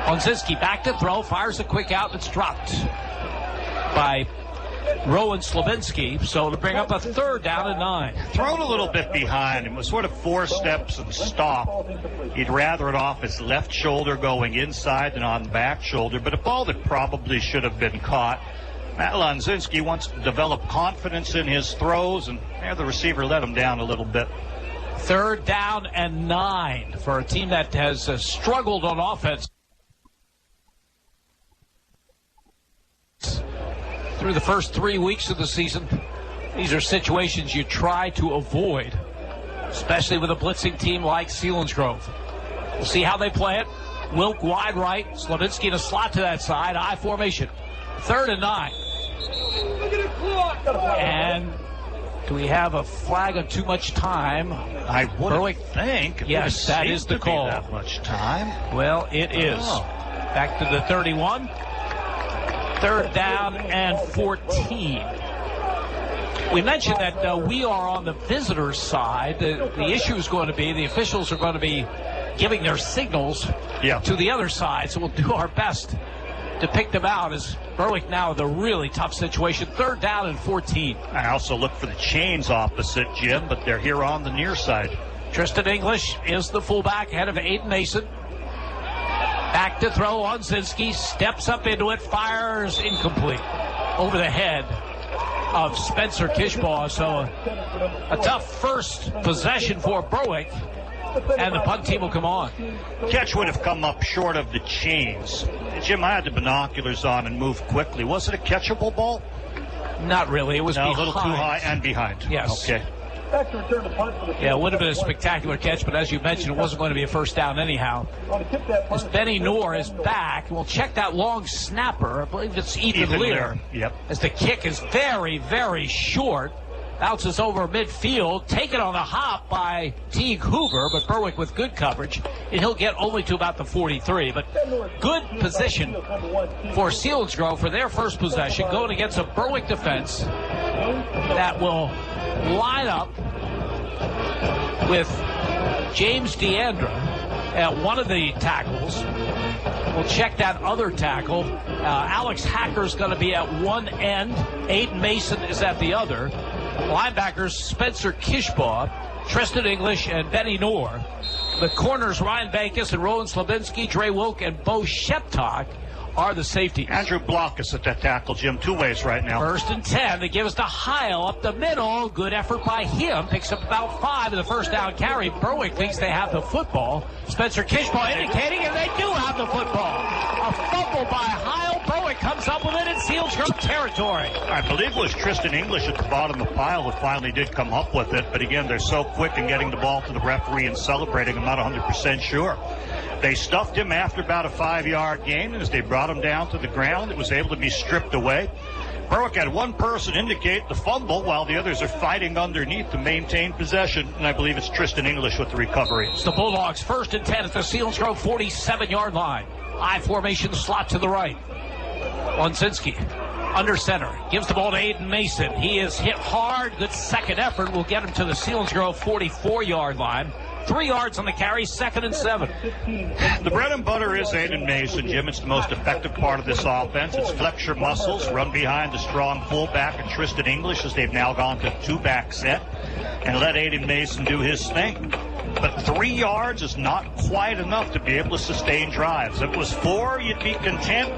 Lonzinski back to throw, fires a quick out, and it's dropped by Rowan Slavinsky. So to bring up a third down and 9. Thrown a little bit behind him. It was sort of 4 steps and stop. He'd rather it off his left shoulder going inside than on the back shoulder, but a ball that probably should have been caught. Matt Lonzinski wants to develop confidence in his throws, and the receiver let him down a little bit. Third down and 9 for a team that has struggled on offense through the first 3 weeks of the season. These are situations you try to avoid, especially with a blitzing team like Selinsgrove. We'll see how they play it. Wilk wide right, Slavinsky in a slot to that side, I formation. Third and 9. And do we have a flag of too much time? I would think. Yes, that is the call. That much time? Well, it is. Back to the 31. Third down and 14. We mentioned that we are on the visitors' side. The issue is going to be the officials are going to be giving their signals to the other side. So we'll do our best to pick them out as Berwick now with a really tough situation. Third down and 14. I also look for the chains opposite, Jim, but they're here on the near side. Tristan English is the fullback ahead of Aiden Mason. Back to throw on Zinski, steps up into it, fires incomplete over the head of Spencer Kishbaugh. So a tough first possession for Berwick, and the punt team will come on. Catch would have come up short of the chains. Jim, I had the binoculars on and moved quickly. Was it a catchable ball? Not really. It was behind. A little too high and behind. Yes. Okay. Yeah, it would have been a spectacular catch, but as you mentioned, it wasn't going to be a first down anyhow. As Benny Noor is back, we'll check that long snapper. I believe it's Ethan Lear. Yep. As the kick is very, very short. Bounces over midfield, taken on the hop by Teague Hoover, but Berwick with good coverage, and he'll get only to about the 43. But good position for Selinsgrove for their first possession, going against a Berwick defense that will line up with James DeAndra at one of the tackles. We'll check that other tackle. Alex Hacker's going to be at one end. Aiden Mason is at the other. Linebackers Spencer Kishbaugh, Tristan English, and Benny Noor. The corners Ryan Bankus and Rowan Slavinsky, Dre Wilk, and Bo Sheptock are the safeties. Andrew Block is at that tackle, Jim. 2 ways right now. First and 10. They give us to Heil up the middle. Good effort by him. Picks up about 5 in the first down carry. Berwick thinks they have the football. Spencer Kishbaugh indicating, and they do have the football. A fumble by Heil. Berwick comes up with it in Selinsgrove territory. I believe it was Tristan English at the bottom of the pile who finally did come up with it. But again, they're so quick in getting the ball to the referee and celebrating. I'm not 100% sure. They stuffed him after about a 5-yard gain, and as they brought him down to the ground, it was able to be stripped away. Berwick had one person indicate the fumble while the others are fighting underneath to maintain possession, and I believe it's Tristan English with the recovery. It's the Bulldogs first and 10 at the Selinsgrove 47-yard line. I formation slot to the right. Lonzinski under center. Gives the ball to Aiden Mason. He is hit hard. Good second effort. Will get him to the Selinsgrove 44-yard line. 3 yards on the carry, 2nd and 7. The bread and butter is Aiden Mason, Jim. It's the most effective part of this offense. It's flex your muscles, run behind the strong fullback and Tristan English as they've now gone to 2-back set, and let Aiden Mason do his thing. But 3 yards is not quite enough to be able to sustain drives. If it was 4, you'd be content.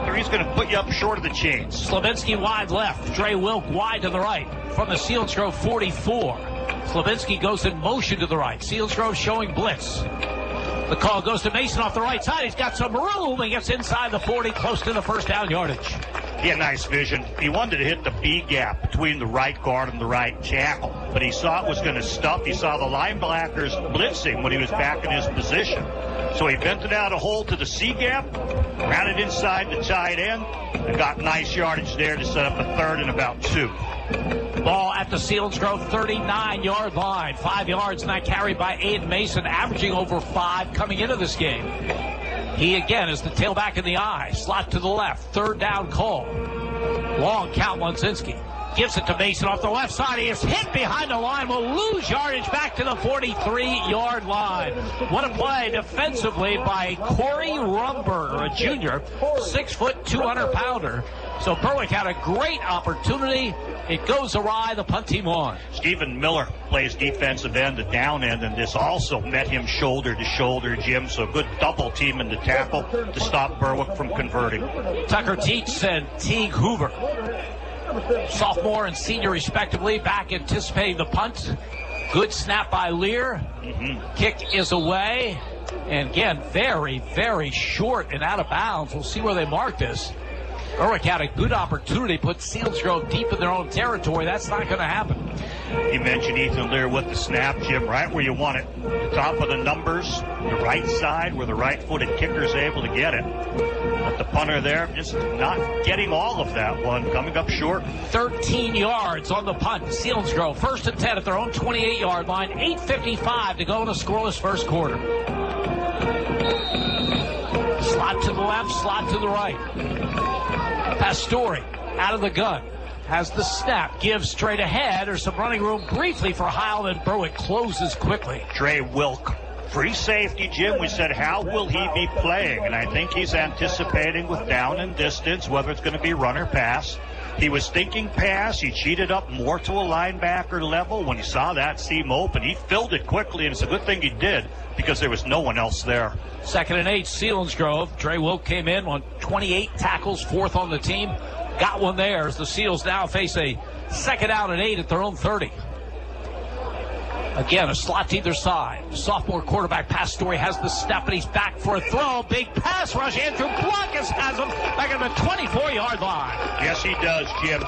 3's going to put you up short of the chains. Slavinsky wide left. Dre Wilk wide to the right from the Selinsgrove 44. Slavinsky goes in motion to the right. Selinsgrove showing blitz. The call goes to Mason off the right side. He's got some room. He gets inside the 40, close to the first down yardage. He had nice vision. He wanted to hit the B gap between the right guard and the right tackle. but he saw it was going to stuff. He saw the linebackers blitzing when he was back in his position. So he bent it out a hole to the C gap, ran it inside the tight end, and got nice yardage there to set up a third and about 2. Ball at the Selinsgrove 39-yard line. 5 yards, and that carried by Aiden Mason, averaging over 5 coming into this game. He, again, is the tailback in the eye. Slot to the left. 3rd down call. Long count, Lunzinski. Gives it to Mason off the left side. He is hit behind the line. Will lose yardage back to the 43-yard line. What a play defensively by Corey Rumberger, a junior, 6 foot, 200-pounder. So Berwick had a great opportunity. It goes awry. The punt team on. Stephen Miller plays defensive end to down end, and this also met him shoulder to shoulder, Jim. So good double team in the tackle to stop Berwick from converting. Tucker Teets and Teague Hoover, sophomore and senior respectively, back anticipating the punt. Good snap by Lear. Kick is away. And again, very, very short and out of bounds. We'll see where they mark this. Berwick had a good opportunity to put Selinsgrove deep in their own territory. That's not going to happen. You mentioned Ethan Lear with the snap, Jim, right where you want it. The top of the numbers, the right side where the right-footed kicker is able to get it. But the punter there just not getting all of that one, coming up short. 13 yards on the punt. Selinsgrove 1st and 10 at their own 28-yard line. 8:55 to go in a scoreless first quarter. Slot to the left, slot to the right. Pastore out of the gun. Has the snap, gives straight ahead. There's some running room briefly for Heil, and Berwick closes quickly. Trey Wilk, free safety, Jim. We said, how will he be playing? And I think he's anticipating with down and distance, whether it's going to be run or pass. He was thinking pass. He cheated up more to a linebacker level. When he saw that seam open, he filled it quickly, and it's a good thing he did because there was no one else there. 2nd and 8, Selinsgrove. Trey Wilk came in on 28 tackles, 4th on the team. Got one there as the Seals now face a 2nd out and 8 at their own 30. Again, a slot to either side. Sophomore quarterback Pastore has the snap, and he's back for a throw. Big pass rush. Andrew Blockus has him back at the 24-yard line. Yes, he does, Jim.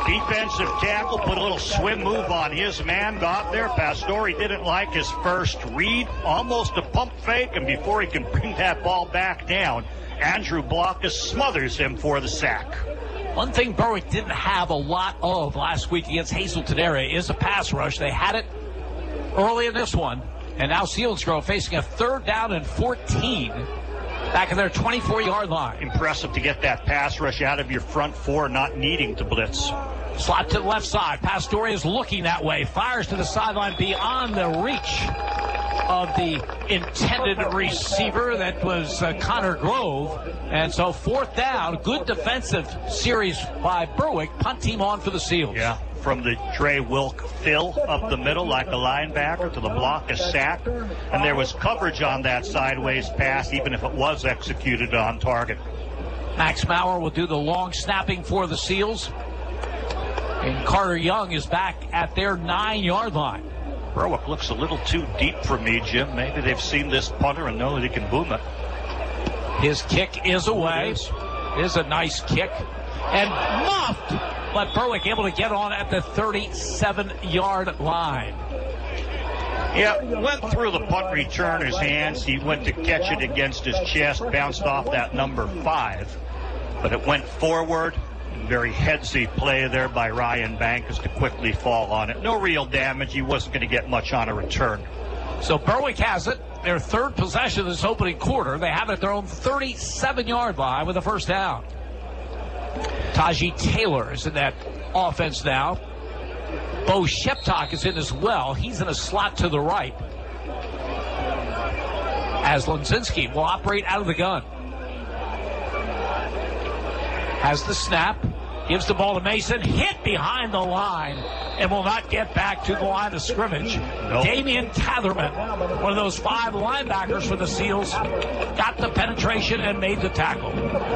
Defensive tackle, put a little swim move on his man, got there. Pastore didn't like his first read, almost a pump fake, and before he can bring that ball back down, Andrew Blockus smothers him for the sack. One thing Berwick didn't have a lot of last week against Hazelton area is a pass rush. They had it early in this one, and now Selinsgrove facing a 3rd down and 14 back in their 24-yard line. Impressive to get that pass rush out of your front 4, not needing to blitz. Slot to the left side. Pastore is looking that way. Fires to the sideline beyond the reach of the intended receiver. That was Connor Grove. And so 4th down. Good defensive series by Berwick. Punt team on for the Seals. Yeah. From the Trey Wilk fill up the middle like a linebacker to the block, a sack. And there was coverage on that sideways pass, even if it was executed on target. Max Maurer will do the long snapping for the Seals. And Carter Young is back at their 9-yard line. Berwick looks a little too deep for me, Jim. Maybe they've seen this punter and know that he can boom it. His kick is away. It is a nice kick. And muffed, but Berwick able to get on at the 37-yard line. Yeah, went through the punt returner's hands. He went to catch it against his chest, bounced off that number 5. But it went forward. Very headsy play there by Ryan Bankus to quickly fall on it. No real damage. He wasn't going to get much on a return. So Berwick has it. Their 3rd possession of this opening quarter. They have it at their own 37-yard line with a 1st down. Taji Taylor is in that offense now. Bo Sheptok is in as well. He's in a slot to the right. As Lunzinski will operate out of the gun. Has the snap. Gives the ball to Mason. Hit behind the line. And will not get back to the line of scrimmage. Nope. Damian Catherman, one of those 5 linebackers for the Seals, got the penetration and made the tackle.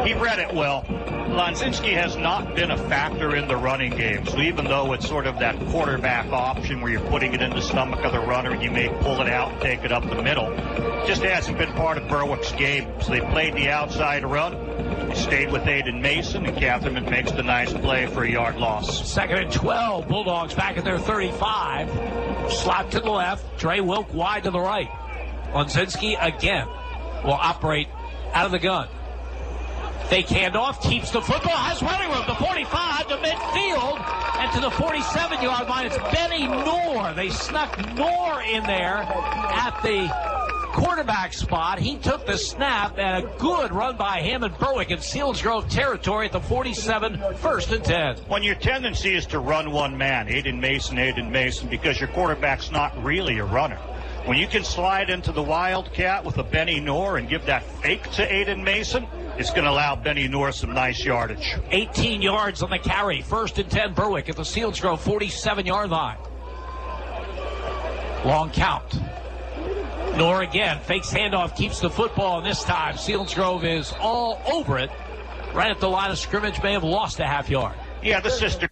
He read it well. Lunzinski has not been a factor in the running game. So even though it's sort of that quarterback option where you're putting it in the stomach of the runner and you may pull it out and take it up the middle, just hasn't been part of Berwick's game. So they played the outside run. Stayed with Aiden Mason, and Catherman makes the nice play for a yard loss. 2nd and 12. Bulldogs Bulldogs back at their 35. Slot to the left. Trey Wilk wide to the right. Lonzinski again will operate out of the gun. Fake handoff, keeps the football, has running room. The 45 to midfield and to the 47-yard line. It's Benny Knorr. They snuck Knorr in there at the quarterback spot. He took the snap, and a good run by him and Berwick in Selinsgrove territory at the 47, 1st and 10. When your tendency is to run one man, Aiden Mason, because your quarterback's not really a runner. When you can slide into the Wildcat with a Benny Knorr and give that fake to Aiden Mason, it's going to allow Benny Knorr some nice yardage. 18 yards on the carry. 1st and 10, Berwick at the Selinsgrove 47-yard line. Long count. Knorr again fakes handoff, keeps the football, and this time Selinsgrove is all over it. Right at the line of scrimmage, may have lost a half yard. Yeah, the sister.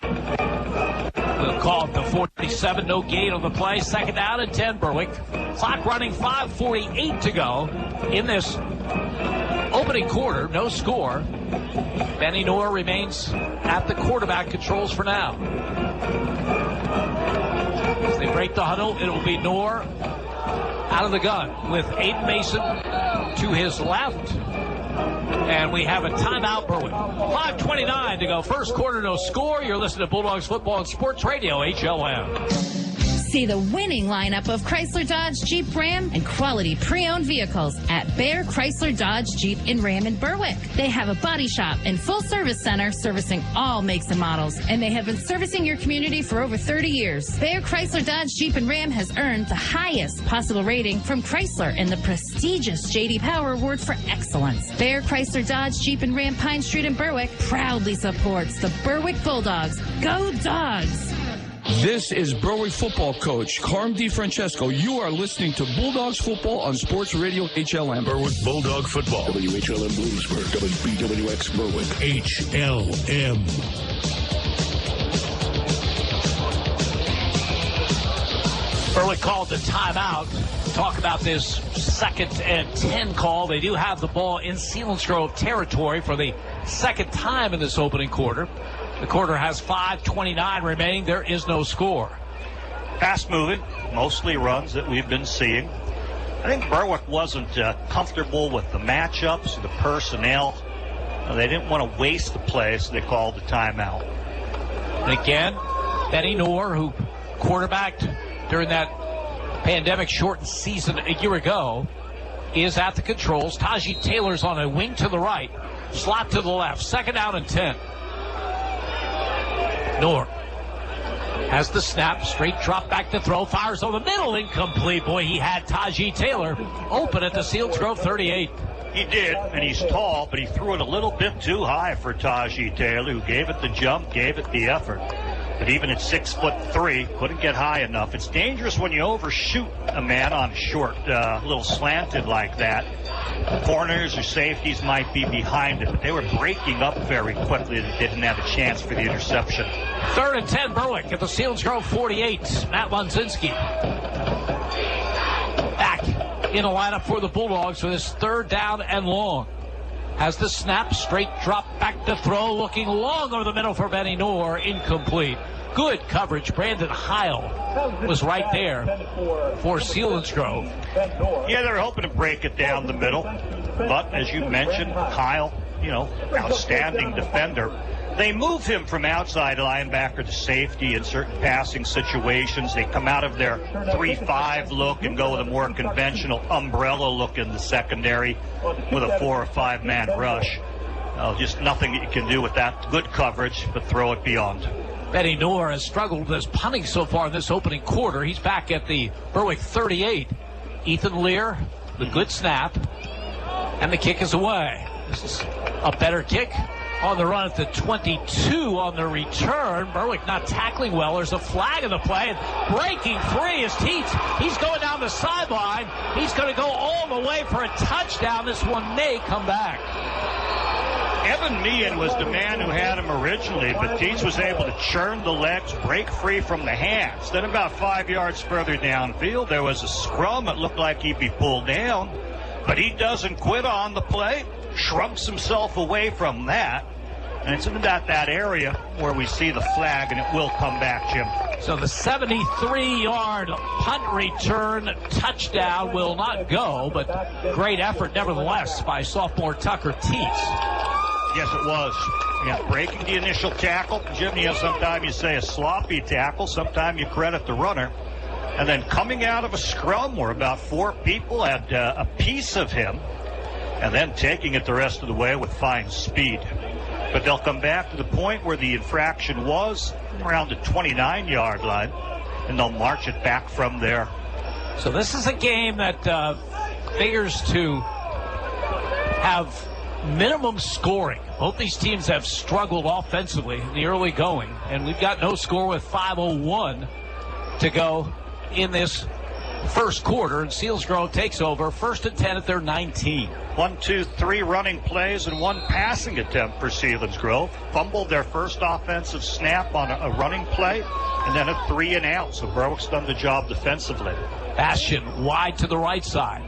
We'll call it the 47, no gain on the play. 2nd down and 10, Berwick. Clock running, 5:48 to go in this opening quarter. No score. Benny Knorr remains at the quarterback controls for now. As they break the huddle, it will be Knorr out of the gun with Aiden Mason to his left. And we have a timeout, Berwick. 5:29 to go. First quarter, no score. You're listening to Bulldogs Football and Sports Radio, HLM. See the winning lineup of Chrysler, Dodge, Jeep, Ram, and quality pre-owned vehicles at Bear Chrysler, Dodge, Jeep, and Ram in Berwick. They have a body shop and full service center servicing all makes and models, and they have been servicing your community for over 30 years. Bear Chrysler, Dodge, Jeep, and Ram has earned the highest possible rating from Chrysler and the prestigious J.D. Power Award for excellence. Bear Chrysler, Dodge, Jeep, and Ram Pine Street in Berwick proudly supports the Berwick Bulldogs. Go Dogs! This is Berwick football coach Carm DiFrancesco. You are listening to Bulldogs football on Sports Radio HLM. Berwick Bulldog football. WHLM Bloomsburg. WBWX Berwick. HLM. Berwick called the timeout. Talk about this 2nd and 10 call. They do have the ball in Selinsgrove territory for the second time in this opening quarter. The quarter has 5:29 remaining. There is no score. Fast moving, mostly runs that we've been seeing. I think Berwick wasn't comfortable with the matchups, the personnel. They didn't want to waste the play, so they called the timeout. And again, Benny Knorr, who quarterbacked during that pandemic-shortened season a year ago, is at the controls. Taji Taylor's on a wing to the right, slot to the left. 2nd down and 10. Knorr has the snap, straight drop back to throw, fires on the middle, incomplete. Boy, he had Taji Taylor open at the Selinsgrove 38. He did, and he's tall, but he threw it a little bit too high for Taji Taylor, who gave it the jump, gave it the effort. But even at 6'3", couldn't get high enough. It's dangerous when you overshoot a man on short, little slanted like that. Corners or safeties might be behind it, but they were breaking up very quickly. They didn't have a chance for the interception. 3rd and 10, Berwick at the Selinsgrove 48. Matt Lonzinski back in the lineup for the Bulldogs for this 3rd down and long. Has the snap, straight drop back to throw, looking long over the middle for Benny Knorr, incomplete. Good coverage. Brandon Heil was right there for Selinsgrove. Yeah, they're hoping to break it down the middle. But as you mentioned, Heil, outstanding defender. They move him from outside linebacker to safety in certain passing situations. They come out of their 3-5 look and go with a more conventional umbrella look in the secondary with a 4 or 5 man rush. Just nothing that you can do with that. Good coverage, but throw it beyond. Benny Knorr has struggled with his punting so far in this opening quarter. He's back at the Berwick 38. Ethan Lear, the good snap, and the kick is away. This is a better kick. On the run at the 22 on the return. Berwick not tackling well. There's a flag in the play. And breaking free is Teets. He's going down the sideline. He's going to go all the way for a touchdown. This one may come back. Evan Meehan was the man who had him originally, but Teets was able to churn the legs, break free from the hands. Then about 5 yards further downfield, there was a scrum. It looked like he'd be pulled down, but he doesn't quit on the play. Shrugs himself away from that And it's in that area where we see the flag, and it will come back, Jim. So the 73-yard punt return touchdown will not go, but great effort nevertheless by sophomore Tucker Teets. Yes, it was. Yeah, breaking the initial tackle. Jim, sometimes you say a sloppy tackle. Sometimes you credit the runner. And then coming out of a scrum where about 4 people had a piece of him, and then taking it the rest of the way with fine speed. But they'll come back to the point where the infraction was around the 29-yard line, and they'll march it back from there. So this is a game that figures to have minimum scoring. Both these teams have struggled offensively in the early going, and we've got no score with 5:01 to go in this first quarter, and Selinsgrove takes over 1st and 10 at their 19. 1, 2, 3 running plays and 1 passing attempt for Selinsgrove. Fumbled their first offensive snap on a running play, and then a 3-and-out. So Berwick's done the job defensively. Bastian wide to the right side.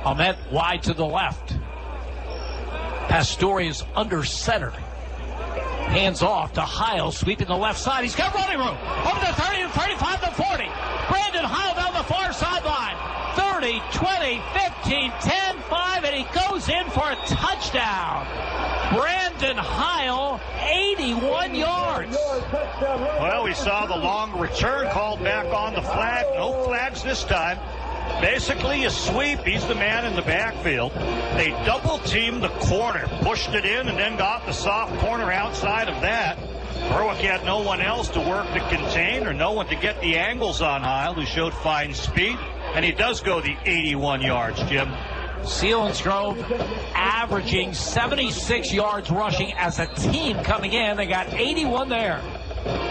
Ahmet wide to the left. Pastore is under center. Hands off to Heil, sweeping the left side. He's got running room. Over the 30, 35 to 40. Brandon Heil down the far sideline. 30, 20, 15, 10, 5, and he goes in for a touchdown. Brandon Heil, 81 yards. Well, we saw the long return called back on the flag. No flags this time. Basically a sweep. He's the man in the backfield. They double-teamed the corner, pushed it in, and then got the soft corner outside of that. Berwick had no one else to work to contain or no one to get the angles on Heil, who showed fine speed. And he does go the 81 yards, Jim. Selinsgrove averaging 76 yards rushing as a team coming in. They got 81 there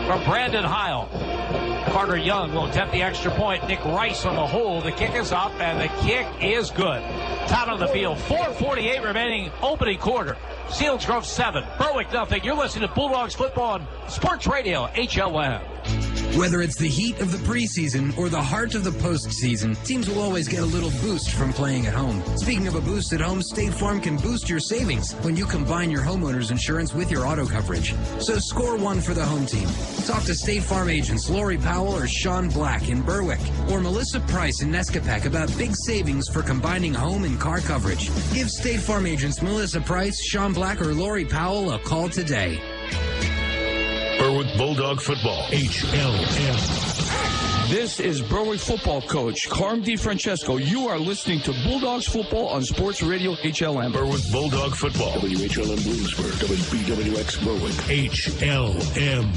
from Brandon Heil. Carter Young will attempt the extra point. Nick Rice on the hole. The kick is up, and the kick is good. Top of the field. 4:48 remaining opening quarter. Selinsgrove 7, Berwick nothing. You're listening to Bulldogs football on Sports Radio HLM. Whether it's the heat of the preseason or the heart of the postseason, teams will always get a little boost from playing at home. Speaking of a boost at home, State Farm can boost your savings when you combine your homeowner's insurance with your auto coverage. So score one for the home team. Talk to State Farm agents Lori Powell or Sean Black in Berwick, or Melissa Price in Nescapac about big savings for combining home and car coverage. Give State Farm agents Melissa Price, Sean Black, or Lori Powell a call today. Berwick Bulldog Football, HLM. This is Berwick football coach Carm DiFrancesco. You are listening to Bulldogs football on Sports Radio HLM. Berwick Bulldog Football, WHLM Bloomsburg, WBWX Berwick, HLM.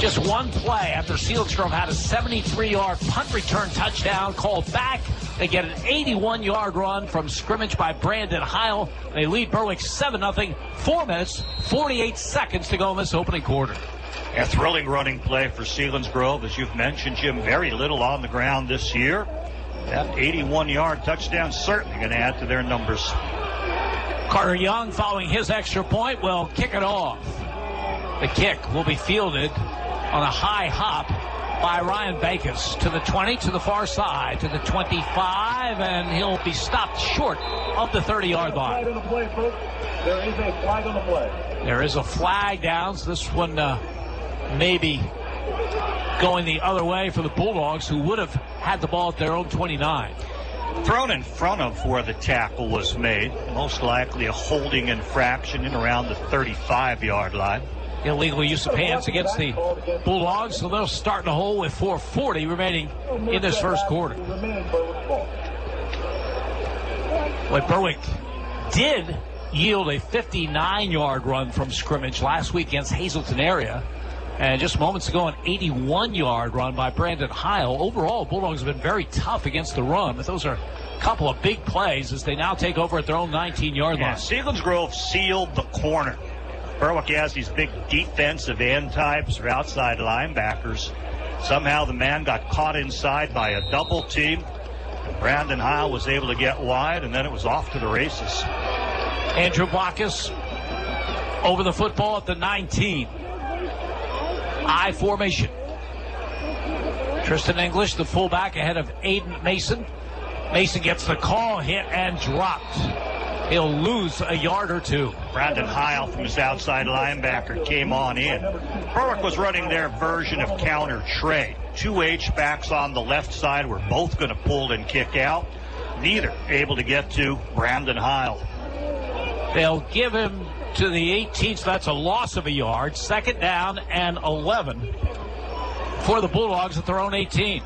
Just one play after Selinsgrove had a 73-yard punt return touchdown called back. They get an 81-yard run from scrimmage by Brandon Heil. They lead Berwick 7-0. 4 minutes, 48 seconds to go in this opening quarter. A thrilling running play for Selinsgrove. As you've mentioned, Jim, very little on the ground this year. That 81-yard touchdown certainly going to add to their numbers. Carter Young, following his extra point, will kick it off. The kick will be fielded on a high hop by Ryan Backus to the 20, to the far side, to the 25, and he'll be stopped short of the 30-yard line. There is a flag on the play. There is a flag down, so this one maybe going the other way for the Bulldogs, who would have had the ball at their own 29. Thrown in front of where the tackle was made, most likely a holding infraction in around the 35-yard line. Illegal use of hands against the Bulldogs, so they'll start in the hole with 4:40 remaining in this first quarter. But Berwick did yield a 59-yard run from scrimmage last week against Hazleton area. And just moments ago, an 81-yard run by Brandon Heil. Overall, Bulldogs have been very tough against the run, but those are a couple of big plays as they now take over at their own 19-yard line. Selinsgrove sealed the corner. Berwick has these big defensive end types or outside linebackers. Somehow the man got caught inside by a double team. And Brandon Heil was able to get wide, and then it was off to the races. Andrew Backus over the football at the 19. I formation. Tristan English, the fullback, ahead of Aiden Mason. Mason gets the call, hit, and dropped. He'll lose a yard or two. Brandon Heil from his outside linebacker came on in. Berwick was running their version of counter trade. 2 H-backs on the left side were both going to pull and kick out. Neither able to get to Brandon Heil. They'll give him to the 18, so that's a loss of a yard. 2nd down and 11 for the Bulldogs at their own 18.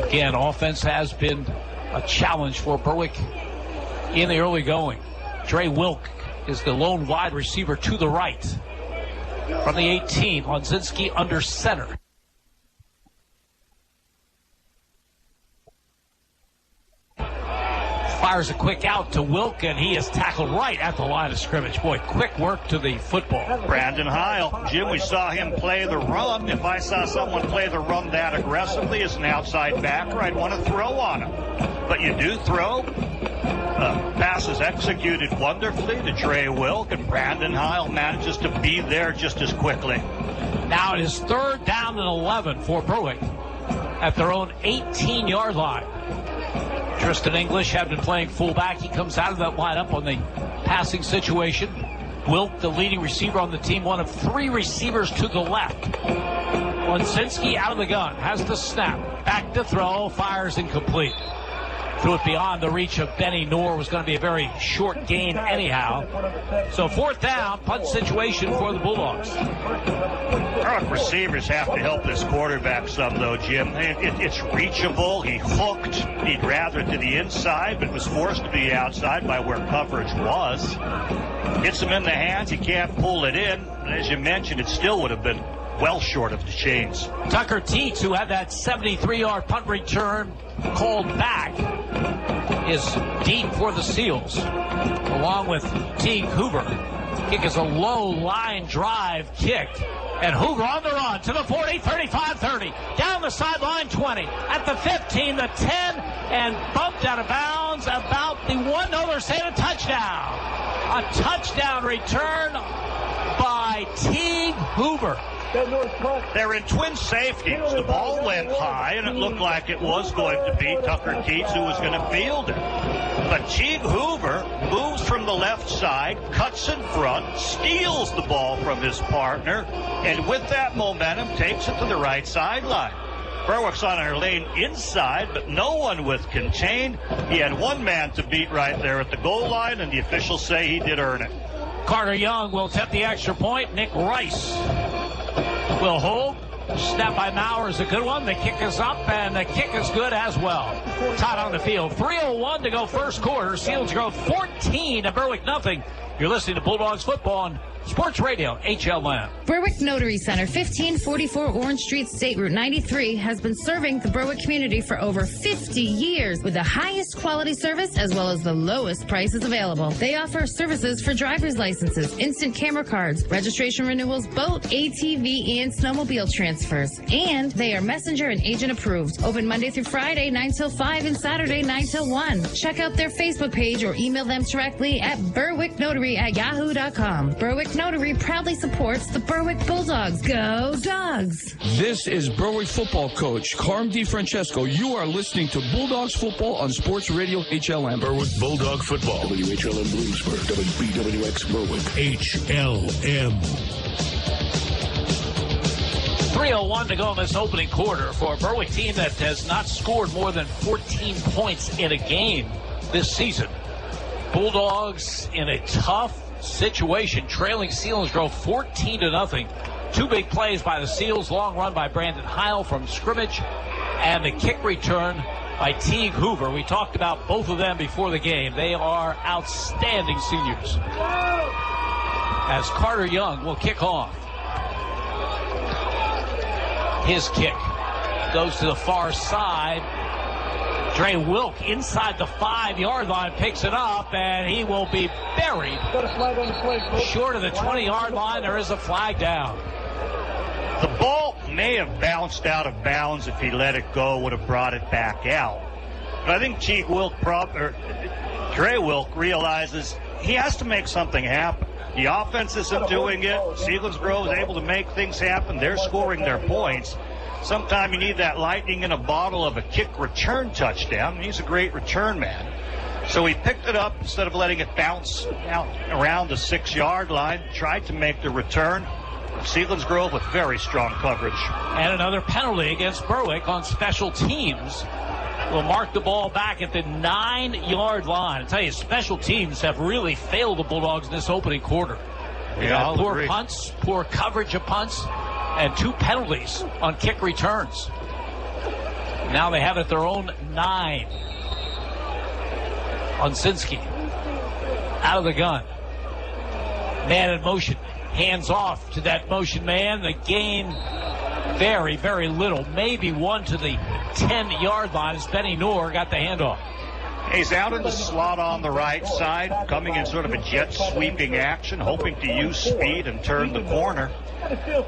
Again, offense has been a challenge for Berwick in the early going. Dre Wilk is the lone wide receiver to the right. From the 18, Lonzinski under center. Fires a quick out to Wilk, and he is tackled right at the line of scrimmage. Boy, quick work to the football. Brandon Heil. Jim, we saw him play the run. If I saw someone play the run that aggressively as an outside backer, I'd want to throw on him. But you do throw. Pass is executed wonderfully to Dre Wilk, and Brandon Heil manages to be there just as quickly. Now it is 3rd down and 11 for Berwick at their own 18-yard line. Tristan English had been playing fullback. He comes out of that lineup on the passing situation. Wilk, the leading receiver on the team, one of 3 receivers to the left. Lonzinski out of the gun, has the snap. Back to throw, fires incomplete. Threw it beyond the reach of Benny Noor. Was going to be a very short gain anyhow. So 4th down, punt situation for the Bulldogs. Berwick receivers have to help this quarterback some, though, Jim. It's reachable. He hooked. He'd rather to the inside, but was forced to be outside by where coverage was. Hits him in the hands. He can't pull it in. And as you mentioned, it still would have been well short of the chains. Tucker Teets, who had that 73-yard punt return called back, is deep for the Seals, along with Teague Hoover. Kick is a low line drive kick. And Hoover on the run to the 40, 35, 30. Down the sideline, 20. At the 15, the 10, and bumped out of bounds about the 1. No, they're saying a touchdown. A touchdown return by Teague Hoover. They're in twin safeties. The ball went high, and it looked like it was going to be Tucker Teets who was going to field it. But Teague Hoover moves from the left side, cuts in front, steals the ball from his partner, and with that momentum takes it to the right sideline. Berwick's on our lane inside, but no one with contain. He had one man to beat right there at the goal line, and the officials say he did earn it. Carter Young will attempt the extra point. Nick Rice will hold. Snap by Maurer is a good one. The kick is up, and the kick is good as well. Tied on the field. 3:01 to go first quarter. Selinsgrove 14 to Berwick nothing. You're listening to Bulldogs football on Sports Radio, HLM. Berwick Notary Center, 1544 Orange Street, State Route 93, has been serving the Berwick community for over 50 years with the highest quality service as well as the lowest prices available. They offer services for driver's licenses, instant camera cards, registration renewals, boat, ATV, and snowmobile transfers. And they are messenger and agent approved. Open Monday through Friday, 9 till 5, and Saturday, 9 till 1. Check out their Facebook page or email them directly at berwicknotary@yahoo.com. Berwick Notary proudly supports the Berwick Bulldogs. Go Dogs! This is Berwick football coach Carm DiFrancesco. You are listening to Bulldogs football on Sports Radio HLM. Berwick Bulldog football. WHLM Bloomsburg. WBWX Berwick. HLM. 3:01 to go in this opening quarter for a Berwick team that has not scored more than 14 points in a game this season. Bulldogs in a tough situation, trailing Selinsgrove 14-0. 2 big plays by the Seals, long run by Brandon Heil from scrimmage, and the kick return by Teague Hoover. We talked about both of them before the game. They are outstanding seniors. As Carter Young will kick off. His kick goes to the far side. Dre Wilk inside the 5-yard line picks it up, and he will be buried short of the 20-yard line. There is a flag down. The ball may have bounced out of bounds if he let it go, would have brought it back out. But I think Dre Wilk realizes he has to make something happen. The offense isn't doing it. Selinsgrove is able to make things happen. They're scoring their points. Sometime you need that lightning in a bottle of a kick return touchdown. He's a great return man. So he picked it up instead of letting it bounce out around the 6-yard line, tried to make the return. Selinsgrove with very strong coverage. And another penalty against Berwick on special teams will mark the ball back at the 9-yard line. I tell you, special teams have really failed the Bulldogs in this opening quarter. Yeah, poor agree. punts, poor coverage of punts, and 2 penalties on kick returns. Now they have it at their own 9. Unsinski out of the gun. Man in motion. Hands off to that motion man. The gain very, very little. Maybe 1 to the 10-yard line as Benny Noor got the handoff. He's out in the slot on the right side, coming in sort of a jet sweeping action, hoping to use speed and turn the corner.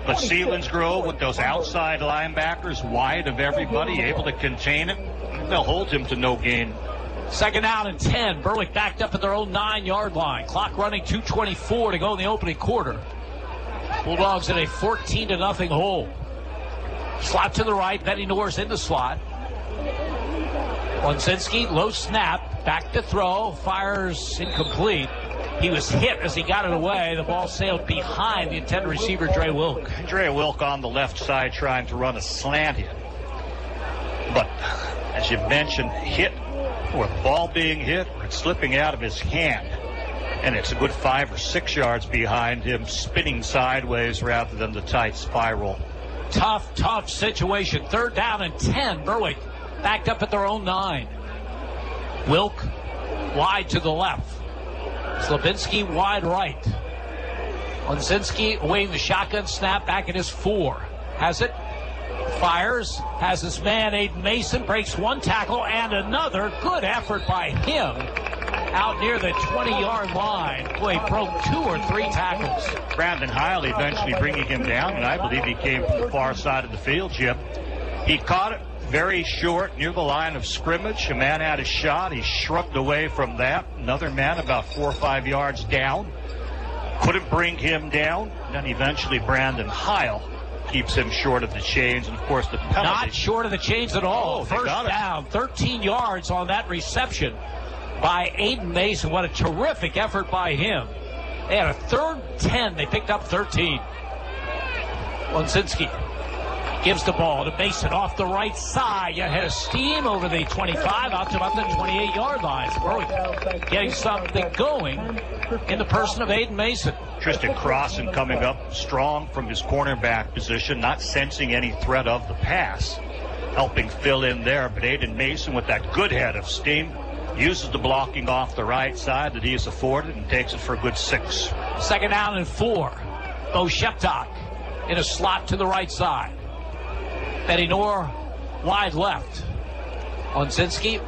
But Selinsgrove, with those outside linebackers wide of everybody, able to contain it, they'll hold him to no gain. 2nd down and 10. Berwick backed up at their own 9-yard line. Clock running, 2:24 to go in the opening quarter. Bulldogs in a 14-0 hole. Slot to the right. Benny Noor's in the slot. Unsinski, low snap, back to throw, fires incomplete. He was hit as he got it away. The ball sailed behind the intended receiver, Dre Wilk. Dre Wilk on the left side trying to run a slant in. But as you mentioned, hit, or the ball being hit, or it's slipping out of his hand. And it's a good 5 or 6 yards behind him, spinning sideways rather than the tight spiral. Tough situation. 3rd down and 10. Berwick backed up at their own 9. Wilk wide to the left. Slabinski wide right. Unsinski awaiting the shotgun snap back at his 4. Has it. Fires. Has his man Aiden Mason. Breaks 1 tackle and another. Good effort by him. Out near the 20-yard line. Boy, he broke 2 or 3 tackles. Brandon Heil eventually bringing him down, and I believe he came from the far side of the field, Jim. He caught it very short near the line of scrimmage. A man had a shot. He shrugged away from that. Another man about 4 or 5 yards down. Couldn't bring him down. Then eventually Brandon Heil keeps him short of the chains. And, of course, the penalty. Not short of the chains at all. Oh, First down, 13 yards on that reception by Aiden Mason. What a terrific effort by him. They had a 3rd 10. They picked up 13. Unsinski gives the ball to Mason off the right side. Yet had a steam over the 25 out to about the 28-yard line. Berwick getting something going in the person of Aiden Mason. Tristan Crossan coming up strong from his cornerback position, not sensing any threat of the pass, helping fill in there. But Aiden Mason with that good head of steam uses the blocking off the right side that he has afforded and takes it for a good 6. 2nd down and 4. Bo Sheptock in a slot to the right side. Benny Noor wide left. Unsinski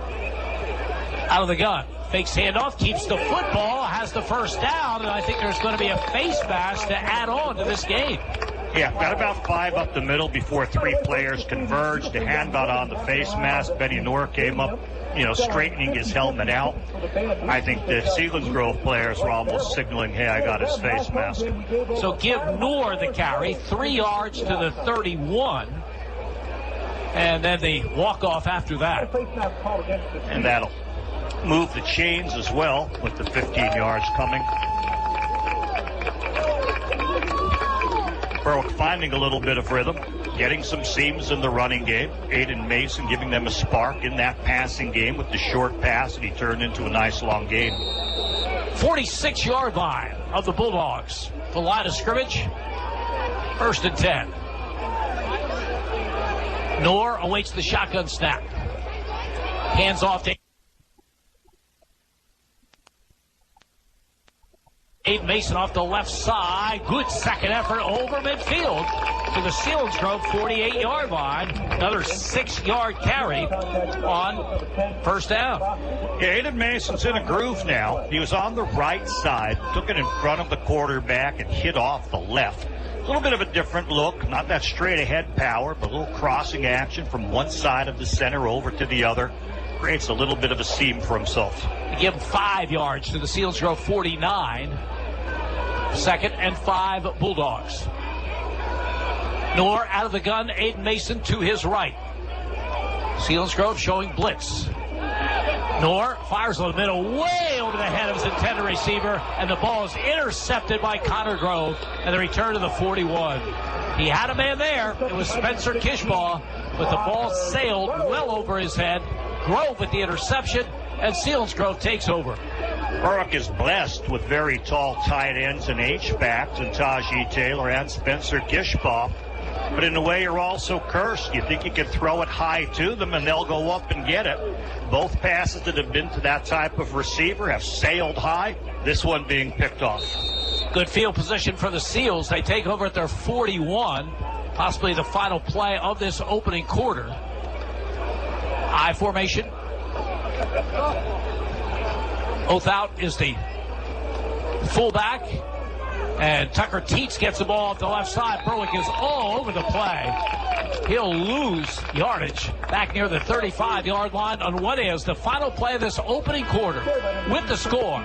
out of the gun. Fakes handoff, keeps the football, has the first down, and I think there's going to be a face mask to add on to this game. Yeah, got about 5 up the middle before 3 players converged. The hand got on the face mask. Benny Noor came up, straightening his helmet out. I think the Selinsgrove players were almost signaling, hey, I got his face mask. So give Noor the carry, 3 yards to the 31. And then the walk-off after that. And that'll move the chains as well with the 15 yards coming. Berwick finding a little bit of rhythm, getting some seams in the running game. Aiden Mason giving them a spark in that passing game with the short pass, and he turned into a nice long gain. 46-yard line of the Bulldogs. The line of scrimmage, 1st and 10. Noor awaits the shotgun snap. Hands off to Aiden Mason off the left side. Good second effort over midfield to the Selinsgrove 48-yard line. Another 6-yard carry on 1st down. Yeah, Aiden Mason's in a groove now. He was on the right side, took it in front of the quarterback and hit off the left. A little bit of a different look, not that straight ahead power, but a little crossing action from one side of the center over to the other. Creates a little bit of a seam for himself. They give him 5 yards to the Selinsgrove 49. 2nd and 5 Bulldogs. Noor out of the gun, Aiden Mason to his right. Selinsgrove showing blitz. Nor fires on the middle, way over the head of his intended receiver, and the ball is intercepted by Connor Grove, and the return to the 41. He had a man there. It was Spencer Kishbaugh, but the ball sailed well over his head. Grove with the interception, and Selinsgrove takes over. Berwick is blessed with very tall tight ends and H-backs in Tajee Taylor and Spencer Kishbaugh. But in a way, you're also cursed. You think you can throw it high to them, and they'll go up and get it. Both passes that have been to that type of receiver have sailed high, this one being picked off. Good field position for the Seals. They take over at their 41, possibly the final play of this opening quarter. I formation. Oath out is the fullback. And Tucker Teets gets the ball off the left side. Berwick is all over the play. He'll lose yardage back near the 35-yard line on what is the final play of this opening quarter. With the score,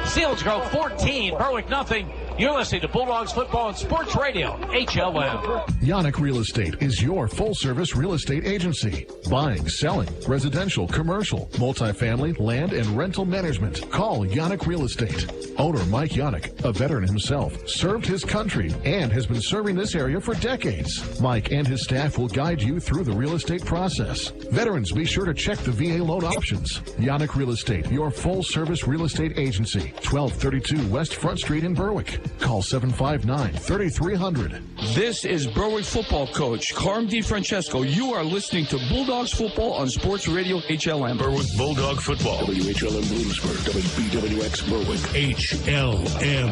Selinsgrove 14, Berwick nothing. You're listening to Bulldogs Football and Sports Radio, HLM. Yannick Real Estate is your full-service real estate agency. Buying, selling, residential, commercial, multifamily, land, and rental management. Call Yannick Real Estate. Owner Mike Yannick, a veteran himself, served his country and has been serving this area for decades. Mike and his staff will guide you through the real estate process. Veterans, be sure to check the VA loan options. Yannick Real Estate, your full-service real estate agency. 1232 West Front Street in Berwick. Call 759-3300. This is Berwick football coach Carm DiFrancesco. You are listening to Bulldogs football on Sports Radio HLM. Berwick Bulldog football. WHLM Bloomsburg. WBWX Berwick. HLM.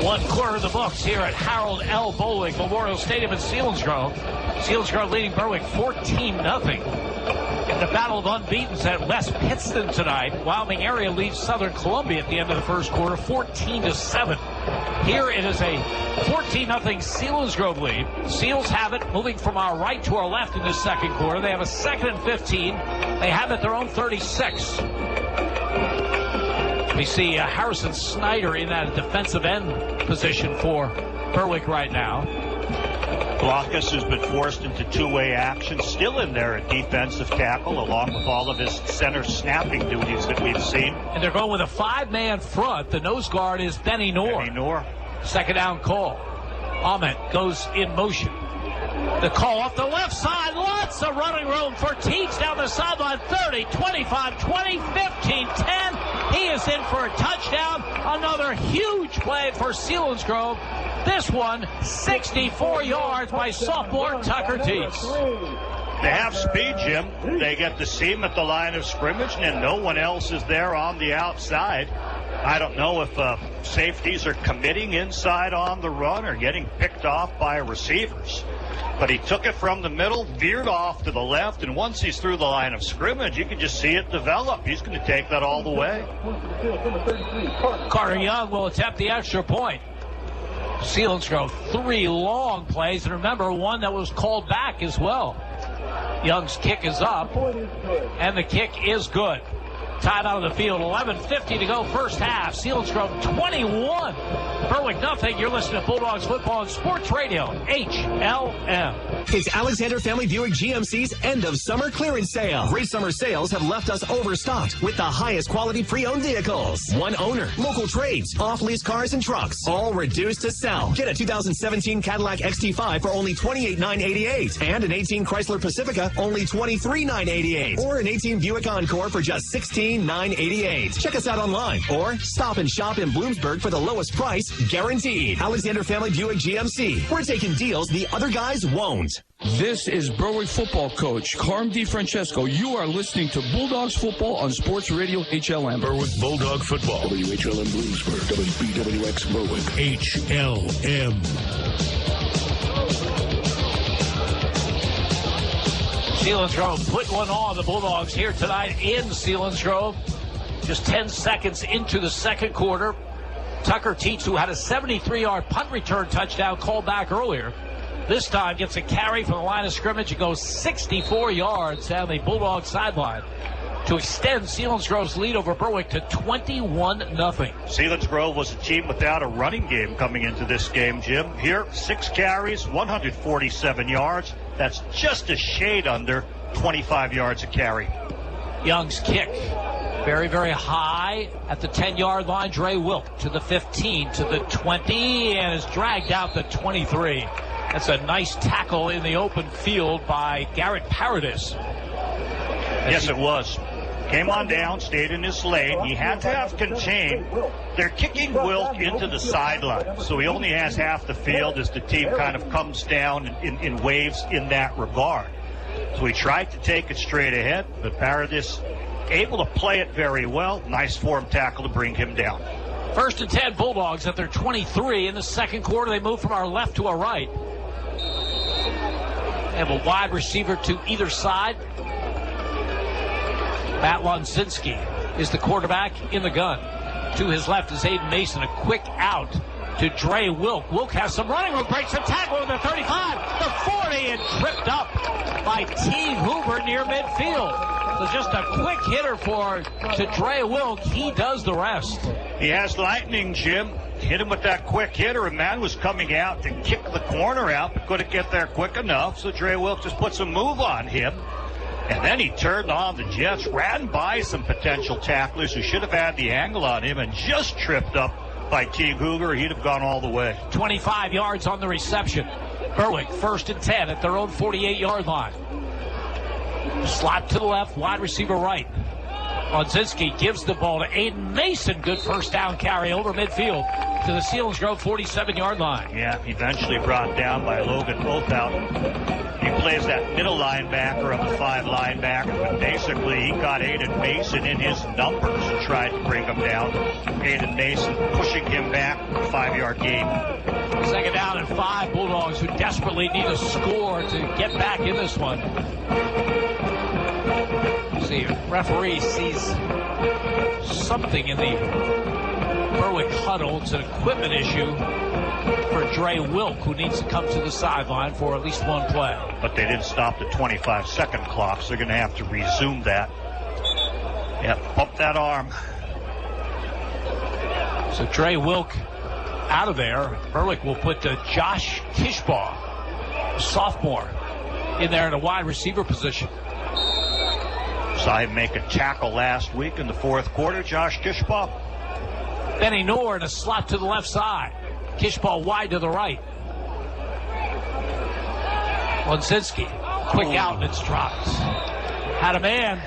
One quarter of the books here at Harold L. Bowling Memorial Stadium in Selinsgrove. Selinsgrove leading Berwick 14-0. In the battle of unbeatens at West Pittston tonight, Wyoming area leads Southern Columbia at the end of the first quarter, 14-7. Here it is a 14-0 Selinsgrove lead. Seals have it, moving from our right to our left in this second quarter. They have a 2nd and 15. They have it their own 36. We see Harrison Snyder in that defensive end position for Berwick right now. Blockus has been forced into two-way action, still in there at defensive tackle, along with all of his center snapping duties that we've seen. And they're going with a 5-man front. The nose guard is Benny Knorr. Second down call. Ahmed goes in motion. The call off the left side. Lots of running room for Teets down the sideline. 30, 25, 20, 15, 10. He is in for a touchdown. Another huge play for Selinsgrove. This one, 64 yards by sophomore Tucker Teets. They have speed, Jim. They get to see him at the line of scrimmage, and no one else is there on the outside. I don't know if safeties are committing inside on the run or getting picked off by receivers. But he took it from the middle, veered off to the left, and once he's through the line of scrimmage, you can just see it develop. He's going to take that all the way. Carter Young will attempt the extra point. Selinsgrove, 3 long plays, and remember, one that was called back as well. Young's kick is up, and the kick is good. Time out of the field, 11:50 to go first half. Selinsgrove 21, Berwick nothing. You're listening to Bulldogs Football and Sports Radio, HLM. It's Alexander Family Buick GMC's end of summer clearance sale. Great summer sales have left us overstocked with the highest quality pre-owned vehicles. One owner, local trades, off-lease cars and trucks, all reduced to sell. Get a 2017 Cadillac XT5 for only $28,988 and an 18 Chrysler Pacifica only $23,988, or an 18 Buick Encore for just $16,988. Check us out online or stop and shop in Bloomsburg for the lowest price guaranteed. Alexander Family Buick GMC. We're taking deals the other guys won't. This is Berwick football coach Carm DiFrancesco. You are listening to Bulldogs football on Sports Radio HLM. Berwick Bulldog football. WHLM Bloomsburg. WBWX Berwick. HLM. Selinsgrove put one on the Bulldogs here tonight in Selinsgrove. Just 10 seconds into the second quarter. Tucker Teets, who had a 73-yard punt return touchdown called back earlier, this time gets a carry from the line of scrimmage and goes 64 yards down the Bulldog sideline. to extend Selinsgrove's lead over Berwick to 21-0. Selinsgrove was a team without a running game coming into this game, Jim. Here, 6 carries, 147 yards. That's just a shade under 25 yards a carry. Young's kick, very, very high at the 10-yard line. Dre Wilk to the 15, to the 20, and is dragged out the 23. That's a nice tackle in the open field by Garrett Paradis. Yes, it was. Came on down, stayed in his lane. He had to have contained. They're kicking Wilk into the sideline, so he only has half the field as the team kind of comes down in waves in that regard. So he tried to take it straight ahead, but Paradis able to play it very well. Nice form tackle to bring him down. 1st and 10 Bulldogs at their 23. In the second quarter, they move from our left to our right. They have a wide receiver to either side. Matt Lonsinski is the quarterback in the gun. To his left is Aiden Mason. A quick out to Dre Wilk. Wilk has some running room, breaks a tackle to the 35, the 40, and tripped up by T. Hoover near midfield. So just a quick hitter to Dre Wilk. He does the rest. He has lightning, Jim. Hit him with that quick hitter, and man was coming out to kick the corner out, but couldn't get there quick enough, so Dre Wilk just put some move on him. And then he turned on the Jets, ran by some potential tacklers who should have had the angle on him, and just tripped up by Teague Hoover. He'd have gone all the way. 25 yards on the reception. Berwick, 1st and 10 at their own 48-yard line. Slot to the left, wide receiver right. Lonsinski gives the ball to Aiden Mason. Good first down carry over midfield to the Selinsgrove 47-yard line. Yeah, eventually brought down by Logan Oathout. He plays that middle linebacker of the 5 linebackers, but basically he got Aiden Mason in his numbers and tried to bring him down. Aiden Mason pushing him back, 5-yard gain. 2nd down and 5, Bulldogs who desperately need a score to get back in this one. See, referee sees something in the Berwick huddle. It's an equipment issue for Dre Wilk, who needs to come to the sideline for at least one play. But they didn't stop the 25-second clock, so they're going to have to resume that. Yep, pump that arm. So Dre Wilk out of there. Berwick will put Josh Kishbaugh, sophomore, in there in a wide receiver position. Saw him make a tackle last week in the 4th quarter, Josh Kishbaugh. Benny Noor in a slot to the left side. Kishbaugh wide to the right. Lonsinski, quick out, and it's dropped. Had a man.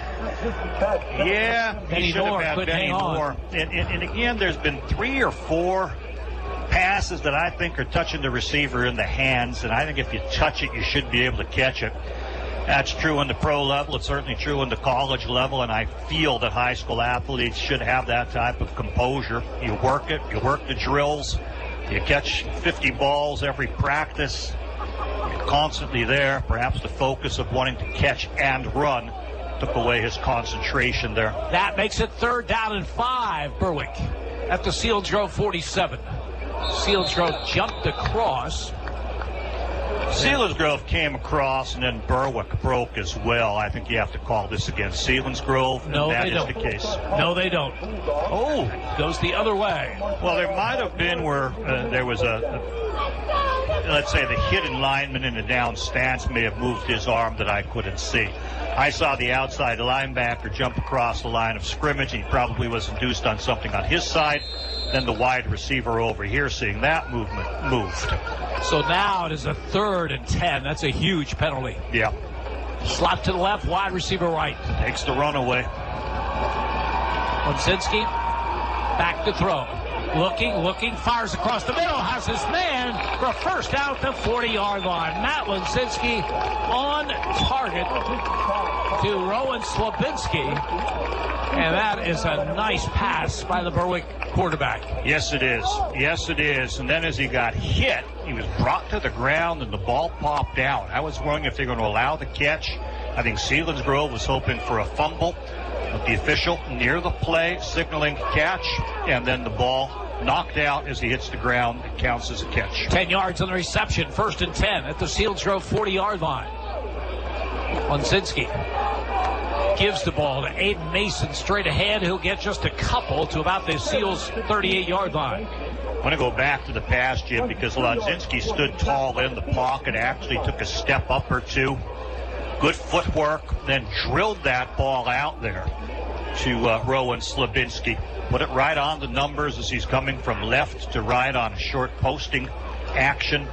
Yeah, Benny he should Noor have had Benny Noor. And again, there's been 3 or 4 passes that I think are touching the receiver in the hands, and I think if you touch it, you should be able to catch it. That's true on the pro level. It's certainly true on the college level, and I feel that high school athletes should have that type of composure. You work it, you work the drills, you catch 50 balls every practice. You're constantly there. Perhaps the focus of wanting to catch and run took away his concentration there. That makes it 3rd down and 5, Berwick, at the Selinsgrove 47. Selinsgrove jumped across. Selinsgrove came across, and then Berwick broke as well. I think you have to call this against Selinsgrove. No, that they is don't. The case. No, they don't. Oh, goes the other way. Well, there might have been where there was let's say the hidden lineman in the down stance may have moved his arm that I couldn't see. I saw the outside linebacker jump across the line of scrimmage. He probably was induced on something on his side. Then the wide receiver over here, seeing that movement, moved. So now it is a 3rd and 10. That's a huge penalty. Yeah. Slot to the left, wide receiver right. Takes the runaway. Lonsinski back to throw. Looking, fires across the middle, has his man for a first down at the 40-yard line. Matt Lonsinski on target to Rowan Slabinski. And that is a nice pass by the Berwick quarterback. Yes, it is. Yes, it is. And then as he got hit, he was brought to the ground and the ball popped out. I was wondering if they're going to allow the catch. I think Selinsgrove was hoping for a fumble, with the official near the play signaling catch, and then the ball knocked out as he hits the ground. It counts as a catch. 10 yards on the reception, 1st and 10 at the Selinsgrove 40-yard line. Lonsinski gives the ball to Aiden Mason straight ahead. He'll get just a couple to about the Seals' 38-yard line. I want to go back to the pass, Jim, because Lonzinski stood tall in the pocket, actually took a step up or two. Good footwork, then drilled that ball out there to Rowan Slabinski. Put it right on the numbers as he's coming from left to right on a short posting action.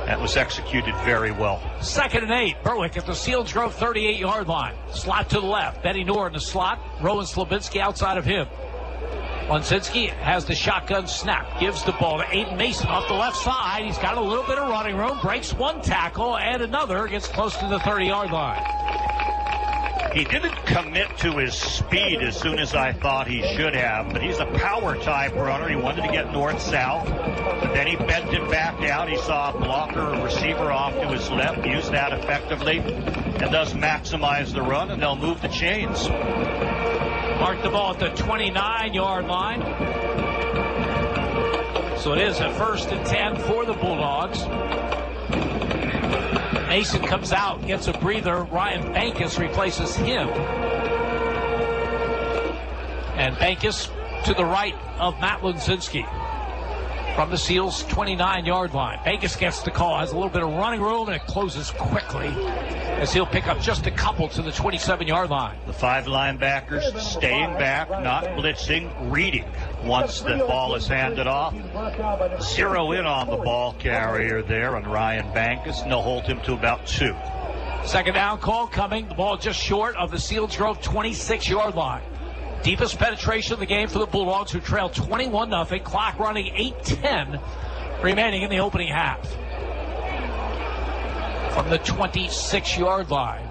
That was executed very well. 2nd and 8. Berwick at the Selinsgrove 38-yard line. Slot to the left. Benny Noor in the slot. Rowan Slabinski outside of him. Lonzinski has the shotgun snap. Gives the ball to Aiden Mason off the left side. He's got a little bit of running room. Breaks one tackle and another. Gets close to the 30-yard line. He didn't commit to his speed as soon as I thought he should have, but he's a power type runner. He wanted to get north-south, but then he bent it back down. He saw a blocker or receiver off to his left, used that effectively, and does maximize the run, and they'll move the chains. Mark the ball at the 29-yard line. So it is a 1st and 10 for the Bulldogs. Mason comes out, gets a breather. Ryan Bankus replaces him. And Bankus to the right of Matt Lonzinski from the Seals' 29-yard line. Bankus gets the call, has a little bit of running room, and it closes quickly as he'll pick up just a couple to the 27-yard line. The 5 linebackers staying back, not blitzing, reading once the ball is handed off. Zero in on the ball carrier there on Ryan Bankus, and they'll hold him to about 2. 2nd down call coming. The ball just short of the Selinsgrove 26-yard line. Deepest penetration of the game for the Bulldogs, who trail 21-0. Clock running 8:10 remaining in the opening half. From the 26-yard line.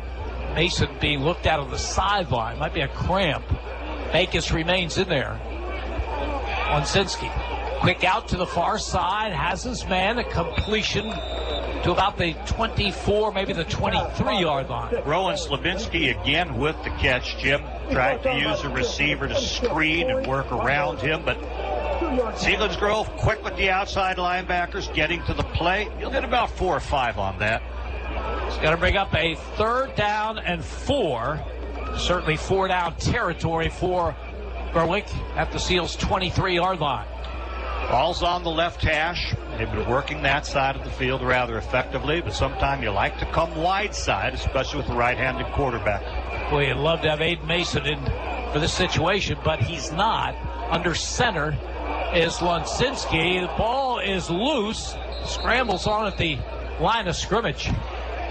Mason being looked at on the sideline. Might be a cramp. Bankus remains in there. Lonzinski. Quick out to the far side. Has his man. A completion to about the 24, maybe the 23-yard line. Rowan Slabinski again with the catch, Jim. Tried to use a receiver to screen and work around him, but Selinsgrove quick with the outside linebackers getting to the play. You'll get about 4 or 5 on that. He's got to bring up a 3rd down and 4. Certainly 4-down territory for Berwick at the Seals' 23-yard line. Ball's on the left hash. They've been working that side of the field rather effectively, but sometimes you like to come wide side, especially with the right-handed quarterback. Boy, you'd love to have Aiden Mason in for this situation, but he's not. Under center is Lonzinski. The ball is loose. Scrambles on at the line of scrimmage.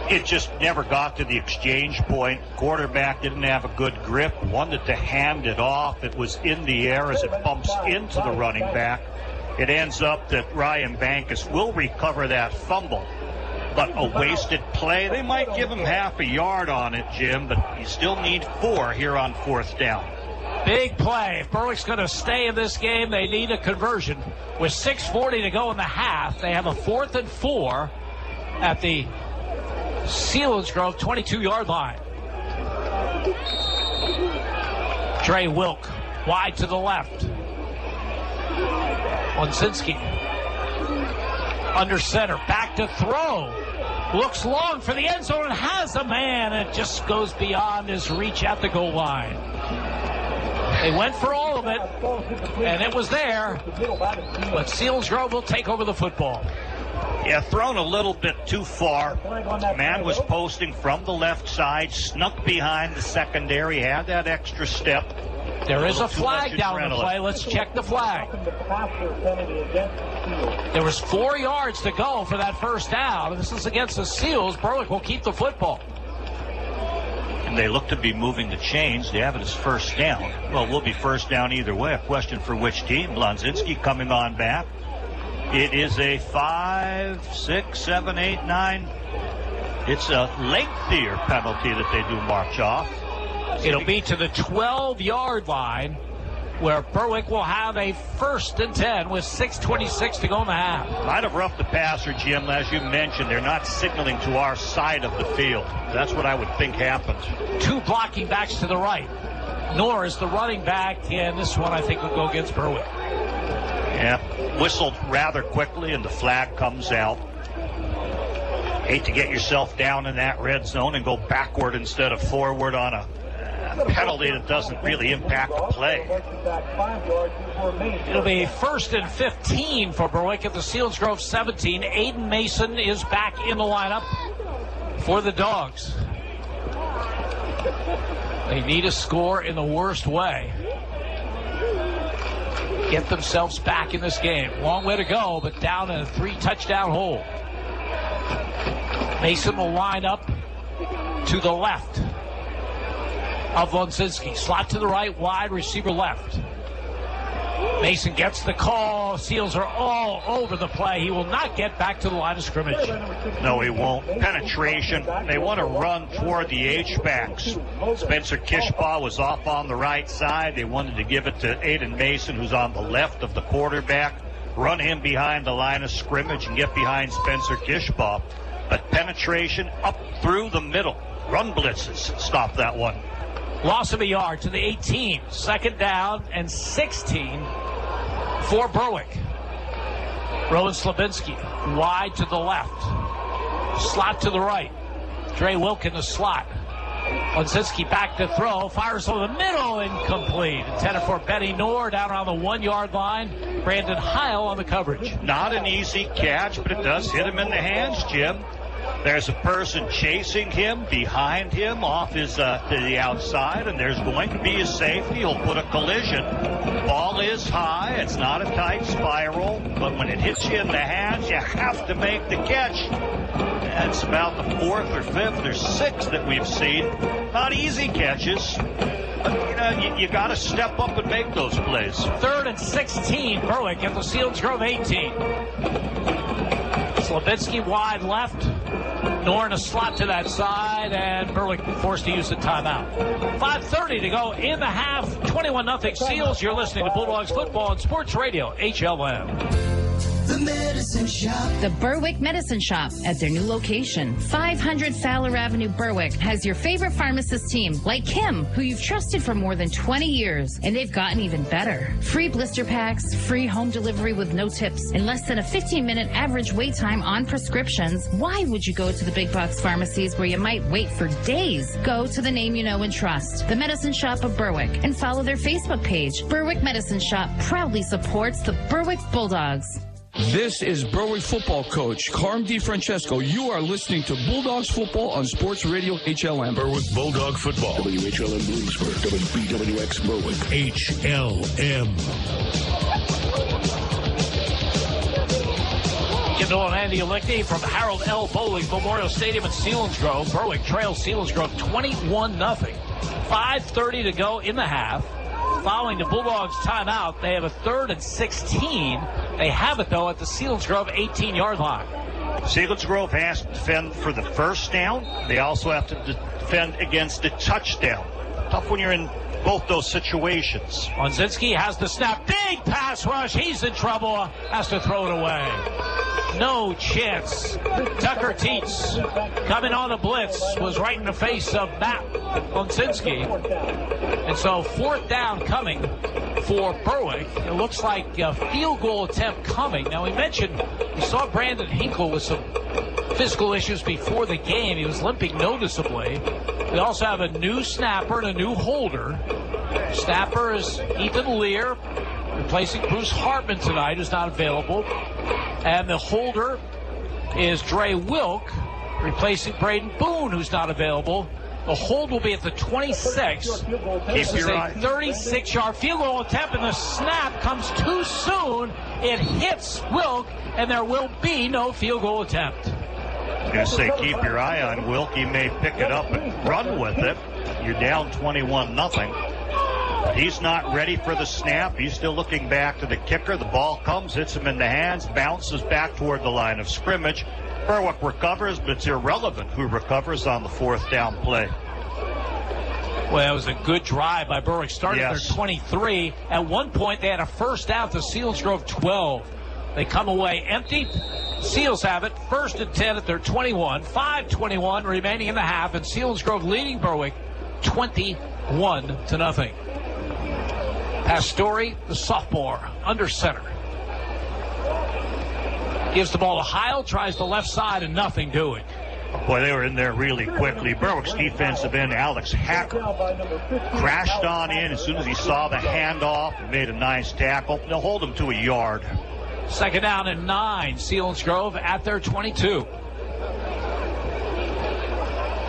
It just never got to the exchange point. Quarterback didn't have a good grip, wanted to hand it off. It was in the air as it bumps into the running back. It ends up that Ryan Bankus will recover that fumble. But a wasted play. They might give him half a yard on it, Jim, but you still need 4 here on 4th down. Big play. If Berwick's going to stay in this game, they need a conversion. With 6:40 to go in the half, they have a 4th and 4 at the Selinsgrove 22-yard line. Trey Wilk wide to the left. Lonzinski under center, back to throw. Looks long for the end zone and has a man. It just goes beyond his reach at the goal line. They went for all of it, and it was there. But Selinsgrove will take over the football. Yeah, thrown a little bit too far. Man was posting from the left side, snuck behind the secondary, had that extra step. There is a flag down the play. Let's check the flag. There was 4 yards to go for that 1st down. This is against the Seals. Berwick will keep the football. And they look to be moving the chains. They have it as 1st down. Well, we'll be 1st down either way. A question for which team? Lonzinski coming on back. It is a 5, 6, 7, 8, 9. It's a lengthier penalty that they do march off. It'll be to the 12-yard line, where Berwick will have a 1st and 10 with 6:26 to go in the half. Might have roughed the passer, Jim. As you mentioned, they're not signaling to our side of the field. That's what I would think happened. 2 blocking backs to the right. Nor is the running back, and this one I think will go against Berwick. Yeah, whistled rather quickly, and the flag comes out. Hate to get yourself down in that red zone and go backward instead of forward on a penalty that doesn't really impact the play. It'll be 1st and 15 for Berwick at the Selinsgrove 17. Aiden Mason is back in the lineup for the Dogs. They need a score in the worst way. Get themselves back in this game. Long way to go, but down in a 3-touchdown hole. Mason will line up to the left of Lonsinski. Slot to the right, wide receiver left. Mason gets the call. Seals are all over the play. He will not get back to the line of scrimmage. No, he won't. Penetration. They want to run toward the H-backs. Spencer Kishbaugh was off on the right side. They wanted to give it to Aiden Mason, who's on the left of the quarterback. Run him behind the line of scrimmage and get behind Spencer Kishbaugh. But penetration up through the middle. Run blitzes. Stop that one. Loss of a yard to the 18. 2nd down and 16 for Berwick. Rowan Slabinski wide to the left. Slot to the right. Dre Wilk in the slot. Lonsinski back to throw. Fires over the middle. Incomplete. Intended for Benny Knorr down around the 1-yard line. Brandon Heil on the coverage. Not an easy catch, but it does hit him in the hands, Jim. There's a person chasing him, behind him, off his to the outside, and there's going to be a safety. He'll put a collision. Ball is high. It's not a tight spiral, but when it hits you in the hands, you have to make the catch. That's about the 4th or 5th or 6th that we've seen. Not easy catches. But, you got to step up and make those plays. 3rd and 16, Berwick at the Selinsgrove 18. Slabinski wide left. Knorr in a slot to that side, and Berwick forced to use the timeout. 5:30 to go in the half. 21-0 Seals. You're listening to Bulldogs football on Sports Radio HLM. The Medicine Shop. The Berwick Medicine Shop at their new location. 500 Fowler Avenue, Berwick has your favorite pharmacist team, like Kim, who you've trusted for more than 20 years. And they've gotten even better. Free blister packs, free home delivery with no tips, and less than a 15-minute average wait time on prescriptions. Why would you go to the big box pharmacies where you might wait for days? Go to the name you know and trust, the Medicine Shop of Berwick, and follow their Facebook page. Berwick Medicine Shop proudly supports the Berwick Bulldogs. This is Berwick football coach Carm DiFrancesco. You are listening to Bulldogs football on Sports Radio HLM. Berwick Bulldog football. WHLM Bloomsburg. WBWX Berwick. HLM. Kendall and Andy Lickney from Harold L. Bowling Memorial Stadium at Selinsgrove. Berwick trails Selinsgrove 21-0. 5:30 to go in the half. Following the Bulldogs timeout, they have a 3rd and 16. They have it, though, at the Selinsgrove 18-yard line. Selinsgrove has to defend for the first down. They also have to defend against a touchdown. Tough when you're in both those situations. Lonsinski has the snap. Big pass rush. He's in trouble. Has to throw it away. No chance. Tucker Teets coming on the blitz was right in the face of Matt Lonsinski. And so 4th down coming for Berwick. It looks like a field goal attempt coming. Now, we saw Brandon Hinkle with some physical issues before the game. He was limping noticeably. We also have a new snapper and a new holder. Snapper is Ethan Lear, replacing Bruce Hartman tonight, who's not available. And the holder is Dre Wilk, replacing Braden Boone, who's not available. The hold will be at the 26. This is a 36-yard field goal attempt, and the snap comes too soon. It hits Wilk, and there will be no field goal attempt. I was going to say, keep your eye on Wilk. He may pick it up and run with it. You're down 21-0. He's not ready for the snap. He's still looking back to the kicker. The ball comes, hits him in the hands, bounces back toward the line of scrimmage. Berwick recovers, but it's irrelevant who recovers on the 4th down play. Well, that was a good drive by Berwick. Started at their 23. At one point, they had a first down to Selinsgrove 12. They come away empty. Seals have it. 1st and 10 at their 21. 5:21 remaining in the half, and Selinsgrove leading Berwick 21-0. Pastore, the sophomore, under center. Gives the ball to Heil, tries the left side, and nothing doing. Boy, they were in there really quickly. Berwick's defensive end, Alex Hacker, crashed on in as soon as he saw the handoff and made a nice tackle. They'll hold him to a yard. 2nd down and 9. Selinsgrove at their 22.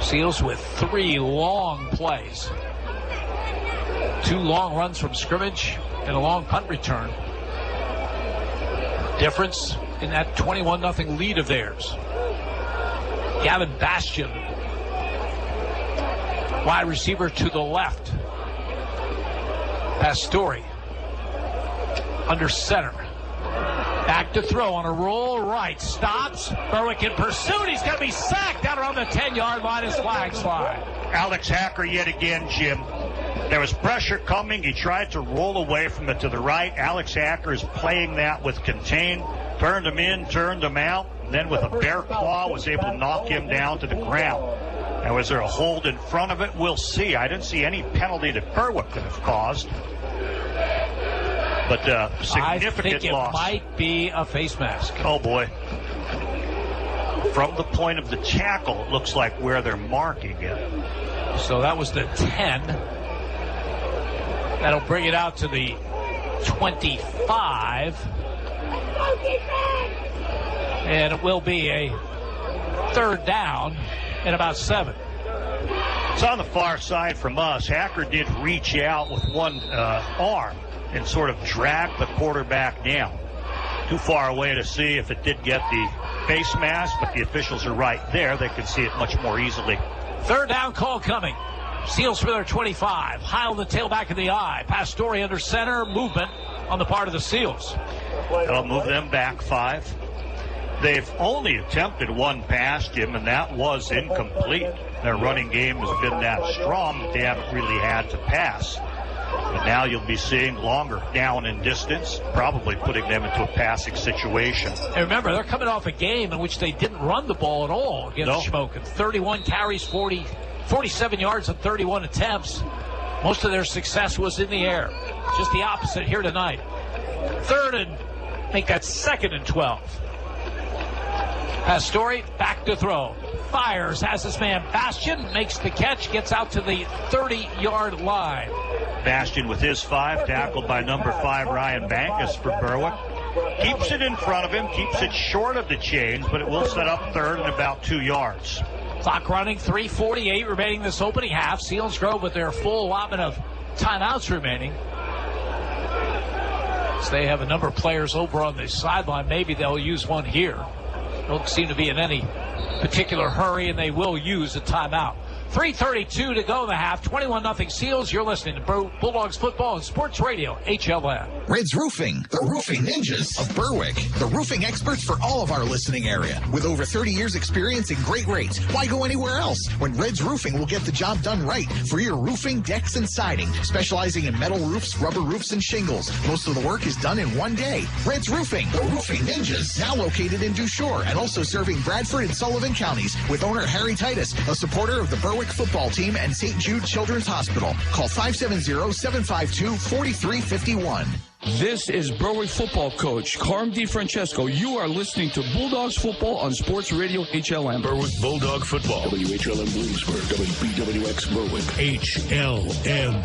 Seals with 3 long plays. 2 long runs from scrimmage and a long punt return. Difference in that 21-0 lead of theirs. Gavin Bastian, wide receiver to the left. Pastore under center. Back to throw on a roll right. Stops. Berwick in pursuit. He's going to be sacked down around the 10-yard line as flags fly. Alex Hacker yet again, Jim. There was pressure coming. He tried to roll away from it to the right. Alex Hacker is playing that with contain. Turned him in, turned him out. Then with a bear claw was able to knock him down to the ground. Now, was there a hold in front of it? We'll see. I didn't see any penalty that Berwick could have caused. But significant loss. I think it might be a face mask. Oh, boy. From the point of the tackle, it looks like where they're marking it. So that was the 10. That'll bring it out to the 25. And it will be a 3rd down and about 7. It's on the far side from us. Hacker did reach out with one arm and sort of drag the quarterback down. Too far away to see if it did get the face mask, but the officials are right there. They can see it much more easily. 3rd down call coming. Seals for their 25. Heil the tailback of the eye. Pastore under center. Movement on the part of the Seals. That'll move them back 5. They've only attempted 1 pass, Jim, and that was incomplete. Their running game has been that strong that they haven't really had to pass. But now you'll be seeing longer down in distance, probably putting them into a passing situation. And remember, they're coming off a game in which they didn't run the ball at all against Schmoken. 31 carries, 47 yards and 31 attempts. Most of their success was in the air. Just the opposite here tonight. 3rd and, I think that's 2nd and 12. Pastore back to throw. Fires, has his man Bastian, makes the catch, gets out to the 30-yard line. Bastian with his 5, tackled by number 5, Ryan Bankus for Berwick. Keeps it in front of him, keeps it short of the chains, but it will set up 3rd and about 2 yards. Clock running, 3:48 remaining this opening half. Selinsgrove with their full allotment of timeouts remaining. So they have a number of players over on the sideline. Maybe they'll use one here. Don't seem to be in any particular hurry, and they will use a timeout. 3:32 to go in the half. 21-0 Seals. You're listening to Bulldogs football and sports radio, HLN. Red's Roofing, the roofing ninjas of Berwick. The roofing experts for all of our listening area. With over 30 years experience and great rates. Why go anywhere else when Red's Roofing will get the job done right for your roofing, decks, and siding. Specializing in metal roofs, rubber roofs, and shingles. Most of the work is done in one day. Red's Roofing, the roofing ninjas. Now located in Dushore and also serving Bradford and Sullivan counties with owner Harry Titus, a supporter of the Berwick football team and St. Jude Children's Hospital. Call 570-752-4351. This is Berwick football coach Carm DiFrancesco. You are listening to Bulldogs football on Sports Radio HLM. Berwick Bulldog football. WHLM Bloomsburg. WBWX Berwick. HLM.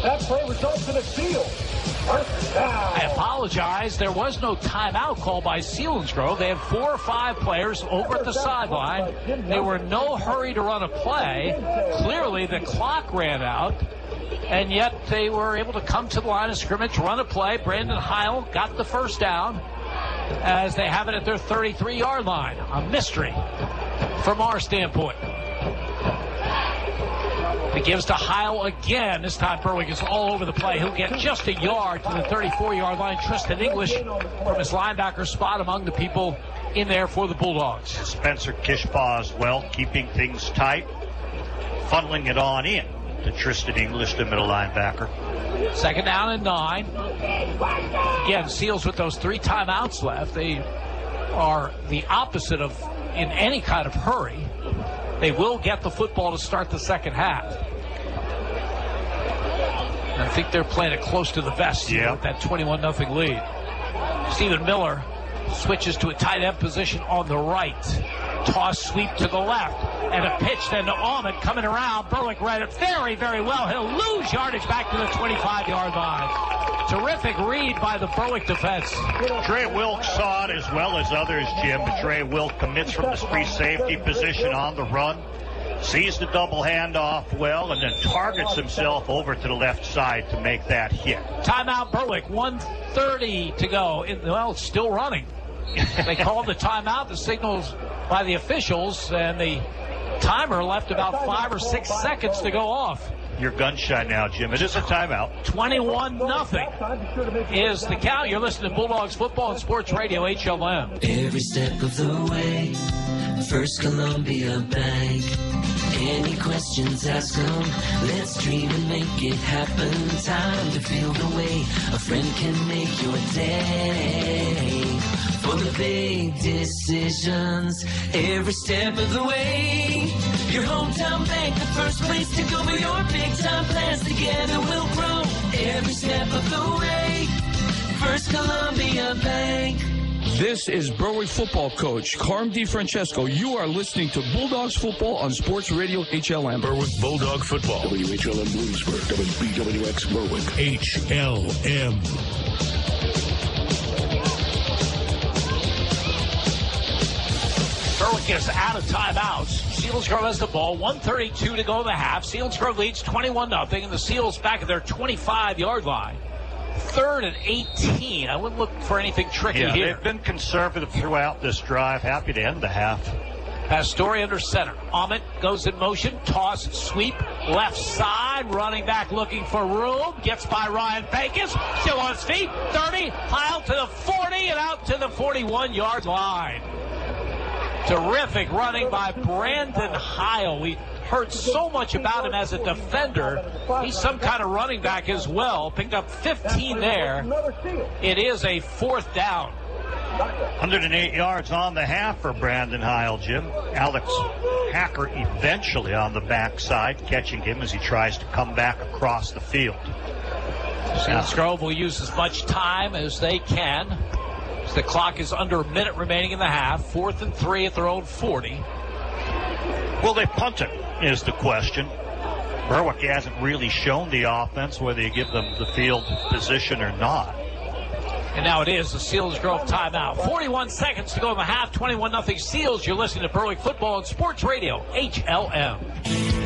That play results in a steal. I apologize. There was no timeout called by Selinsgrove. They had 4 or 5 players over at the sideline. They were in no hurry to run a play. Clearly, the clock ran out, and yet they were able to come to the line of scrimmage, run a play. Brandon Heil got the 1st down as they have it at their 33-yard line. A mystery from our standpoint. It gives to Heil again. This time Berwick is all over the play. He'll get just a yard to the 34-yard line. Tristan English from his linebacker spot among the people in there for the Bulldogs. Spencer Kishpaw as well, keeping things tight, funneling it on in to Tristan English, the middle linebacker. 2nd down and 9. Again, Seals with those 3 timeouts left. They are the opposite of in any kind of hurry. They will get the football to start the second half. And I think they're playing it close to the vest with that 21-0 lead. Stephen Miller switches to a tight end position on the right. Toss sweep to the left. And a pitch then to Almond coming around. Berwick read it very, very well. He'll lose yardage back to the 25-yard line. Terrific read by the Berwick defense. Trey Wilk saw it as well as others, Jim. Trey Wilk commits from the free safety position on the run. Sees the double handoff well, and then targets himself over to the left side to make that hit. Timeout Berwick, 1:30 to go. It's still running. They called the timeout, the signals by the officials, and the timer left about 5 or 6 seconds to go off. You're gun shy now, Jim. It is a timeout. 21-0 is the count. You're listening to Bulldogs Football and Sports Radio, HLM. Every step of the way, First Columbia Bank. Any questions, ask them. Let's dream and make it happen. Time to feel the way a friend can make your day. For the big decisions, every step of the way. Your hometown bank, the first place to go for your big time plans. Together we'll grow every step of the way. First Columbia Bank. This is Berwick football coach Carm DiFrancesco. You are listening to Bulldogs football on Sports Radio HLM. Berwick Bulldog football. WHLM Bloomsburg. WBWX Berwick. HLM. Berwick is out of timeouts. Selinsgrove has the ball. 1:32 to go in the half. Selinsgrove leads 21-0, and the Seals back at their 25-yard line. 3rd and 18. I wouldn't look for anything tricky here. They've been conservative throughout this drive. Happy to end the half. Pastore under center. Ahmed goes in motion. Toss, sweep, left side. Running back looking for room. Gets by Ryan Bacon. Still on his feet. 30. High out to the 40 and out to the 41-yard line. Terrific running by Brandon Heil. We heard so much about him as a defender. He's some kind of running back as well. Picked up 15 there. It is a 4th down. 108 yards on the half for Brandon Heil, Jim. Alex Hacker eventually on the backside, catching him as he tries to come back across the field. Selinsgrove will use as much time as they can. The clock is under a minute remaining in the half. 4th and 3 at their own 40. Will they punt it, is the question. Berwick hasn't really shown the offense whether you give them the field position or not. And now it is the Selinsgrove timeout. 41 seconds to go in the half. 21-0 Seals. You're listening to Berwick Football and Sports Radio, HLM.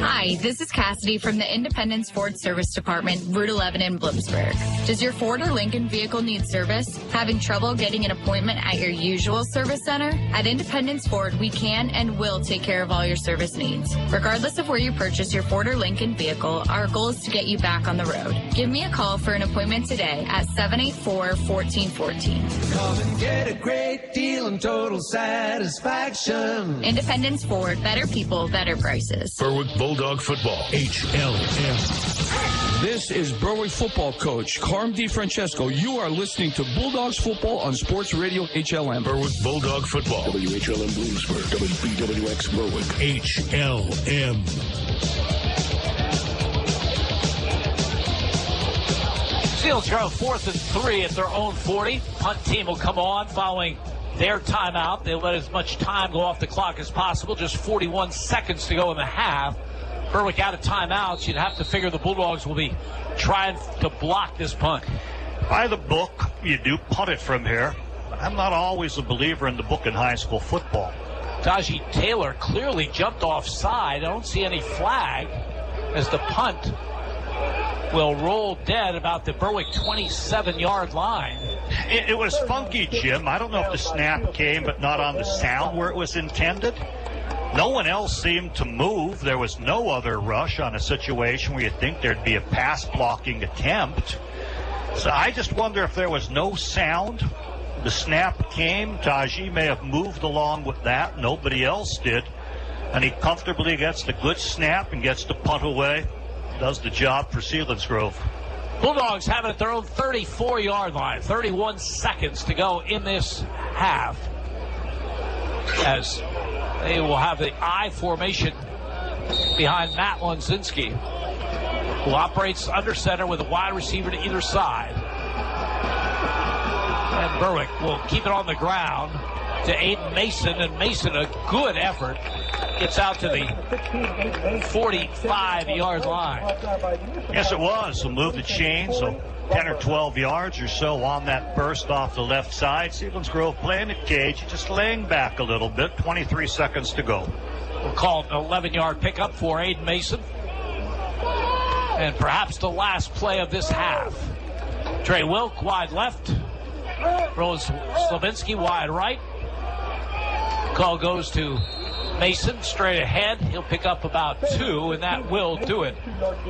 Hi, this is Cassidy from the Independence Ford Service Department, Route 11 in Bloomsburg. Does your Ford or Lincoln vehicle need service? Having trouble getting an appointment at your usual service center? At Independence Ford, we can and will take care of all your service needs. Regardless of where you purchase your Ford or Lincoln vehicle, our goal is to get you back on the road. Give me a call for an appointment today at 784-1414. Come and get a great deal and total satisfaction. Independence Ford, better people, better prices. Berwick Bulldog football, HLM. This is Berwick football coach Carm DiFrancesco. You are listening to Bulldogs football on Sports Radio HLM. Berwick Bulldog football, WHLM Bloomsburg, WBWX Berwick, HLM. Selinsgrove 4th and 3 at their own 40. Punt team will come on following their timeout. They let as much time go off the clock as possible. Just 41 seconds to go in the half. Berwick out of timeouts. You'd have to figure the Bulldogs will be trying to block this punt. By the book, you do punt it from here. But I'm not always a believer in the book in high school football. Taji Taylor clearly jumped offside. I don't see any flag as the punt will roll dead about the Berwick 27-yard line. It was funky, Jim. I don't know if the snap came, but not on the sound where it was intended. No one else seemed to move. There was no other rush on a situation where you'd think there'd be a pass blocking attempt. So I just wonder if there was no sound. The snap came. Taji may have moved along with that. Nobody else did. And he comfortably gets the good snap and gets the punt away. Does the job for Selinsgrove. Bulldogs have it at their own 34-yard line. 31 seconds to go in this half. As they will have the I formation behind Matt Lonzinski, who operates under center with a wide receiver to either side. And Berwick will keep it on the ground to Aiden Mason, and Mason, a good effort, gets out to the 45-yard line. Yes, it was. So move the chain, so 10 or 12 yards or so on that burst off the left side. Selinsgrove playing it cage, just laying back a little bit. 23 seconds to go. We'll call it an 11-yard pickup for Aiden Mason. And perhaps the last play of this half. Trey Wilk wide left. Rose Slavinsky wide right. Call goes to Mason straight ahead. He'll pick up about 2, and that will do it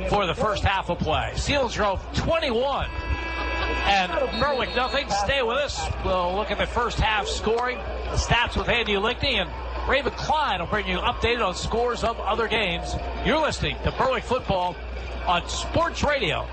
for the first half of play. Selinsgrove 21 and Berwick nothing. Stay with us. We'll look at the first half scoring, the stats with Andy Lickney, and Raven Klein will bring you updated on scores of other games. You're listening to Berwick Football on Sports Radio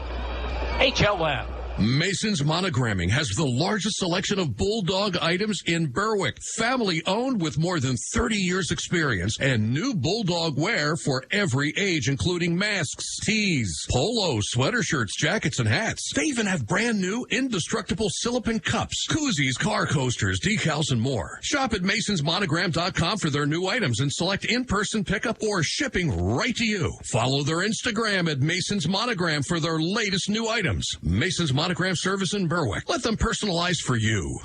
HLN. Mason's Monogramming has the largest selection of Bulldog items in Berwick. Family owned with more than 30 years experience and new Bulldog wear for every age, including masks, tees, polos, sweater shirts, jackets, and hats. They even have brand new indestructible silicone cups, koozies, car coasters, decals, and more. Shop at masonsmonogram.com for their new items and select in-person pickup or shipping right to you. Follow their Instagram at Mason's Monogram for their latest new items. Mason's Monogram service in Berwick. Let them personalize for you.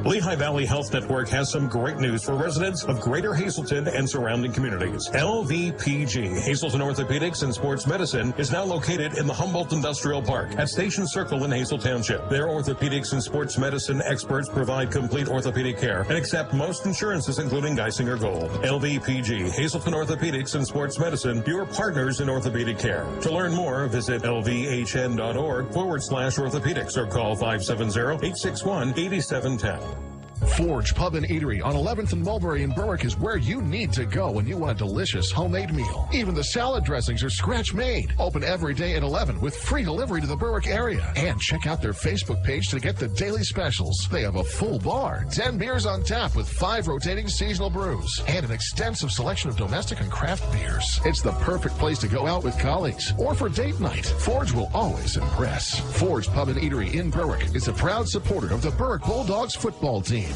Lehigh Valley Health Network has some great news for residents of Greater Hazelton and surrounding communities. LVPG, Hazelton Orthopedics and Sports Medicine, is now located in the Humboldt Industrial Park at Station Circle in Hazel Township. Their orthopedics and sports medicine experts provide complete orthopedic care and accept most insurances, including Geisinger Gold. LVPG, Hazelton Orthopedics and Sports Medicine, your partners in orthopedic care. To learn more, visit lvhn.org/orthopedics or call 570-861-8710. Forge Pub and Eatery on 11th and Mulberry in Berwick is where you need to go when you want a delicious homemade meal. Even the salad dressings are scratch-made. Open every day at 11 with free delivery to the Berwick area. And check out their Facebook page to get the daily specials. They have a full bar, 10 beers on tap with 5 rotating seasonal brews, and an extensive selection of domestic and craft beers. It's the perfect place to go out with colleagues or for date night. Forge will always impress. Forge Pub and Eatery in Berwick is a proud supporter of the Berwick Bulldogs football team.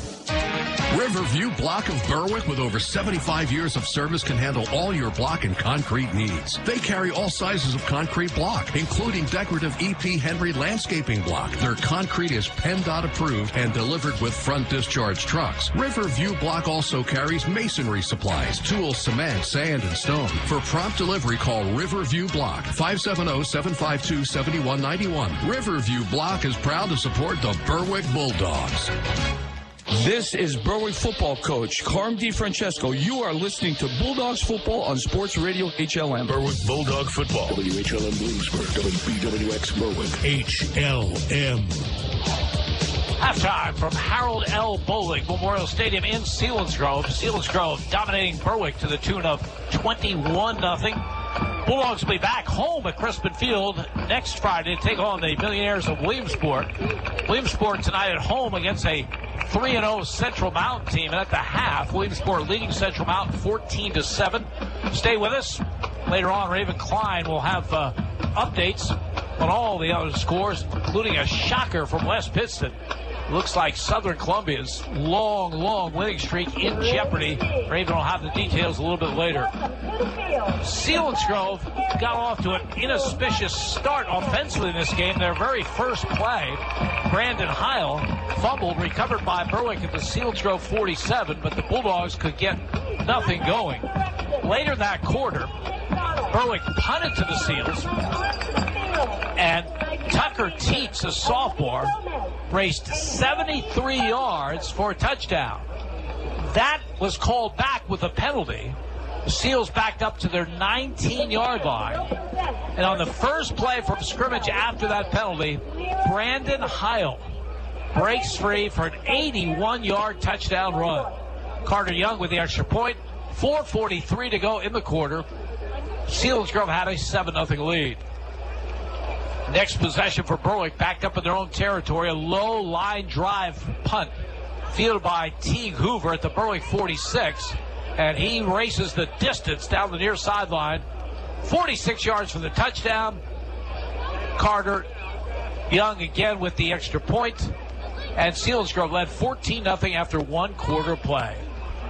Riverview Block of Berwick, with over 75 years of service, can handle all your block and concrete needs. They carry all sizes of concrete block, including decorative E.P. Henry landscaping block. Their concrete is PennDOT approved and delivered with front discharge trucks. Riverview Block also carries masonry supplies, tools, cement, sand, and stone. For prompt delivery, call Riverview Block, 570-752-7191. Riverview Block is proud to support the Berwick Bulldogs. This is Berwick football coach Carm DiFrancesco. You are listening to Bulldogs football on Sports Radio HLM. Berwick Bulldog football. WHLM Bloomsburg. WBWX Berwick. HLM. Halftime from Harold L. Bowling Memorial Stadium in Selinsgrove. Selinsgrove dominating Berwick to the tune of 21-0. Bulldogs will be back home at Crispin Field next Friday to take on the Millionaires of Williamsport. Williamsport tonight at home against a 3-0 Central Mountain team. And at the half, Williamsport leading Central Mountain 14-7. Stay with us. Later on, Raven Klein will have updates on all the other scores, including a shocker from West Pittston. Looks like Southern Columbia's long winning streak in jeopardy. Raven will have the details a little bit later. Selinsgrove got off to an inauspicious start offensively in this game. Their very first play, Brandon Heil fumbled, recovered by Berwick at the Selinsgrove 47, but the Bulldogs could get nothing going. Later in that quarter, Berwick punted to the Seals, and Tucker Teets, a sophomore, raced 73 yards for a touchdown. That was called back with a penalty. The Seals backed up to their 19-yard line. And on the first play from scrimmage after that penalty, Brandon Heil breaks free for an 81-yard touchdown run. Carter Young with the extra point. 4:43 to go in the quarter. Selinsgrove had a 7-0 lead. Next possession for Berwick, backed up in their own territory, a low line drive punt fielded by Teague Hoover at the Berwick 46, and he races the distance down the near sideline. 46 yards for the touchdown. Carter Young again with the extra point. and Selinsgrove led 14-0 after one quarter play.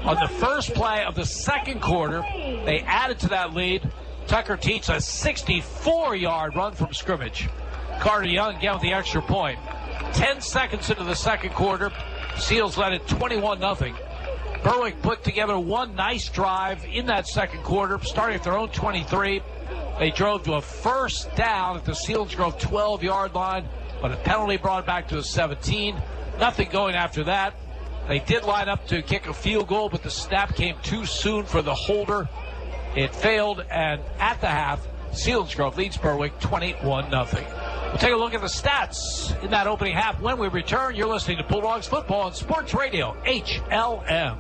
On the first play of the second quarter, they added to that lead. Tucker Teets a 64-yard run from scrimmage. Carter Young again with the extra point. 10 seconds into the second quarter, Seals led it 21-0. Berwick put together one nice drive in that second quarter, starting at their own 23. They drove to a first down at the Selinsgrove 12-yard line, but a penalty brought it back to a 17. Nothing going after that. They did line up to kick a field goal, but the snap came too soon for the holder. It failed, and at the half, Selinsgrove leads Berwick 21-0. We'll take a look at the stats in that opening half. When we return, you're listening to Bulldogs Football on Sports Radio, HLM.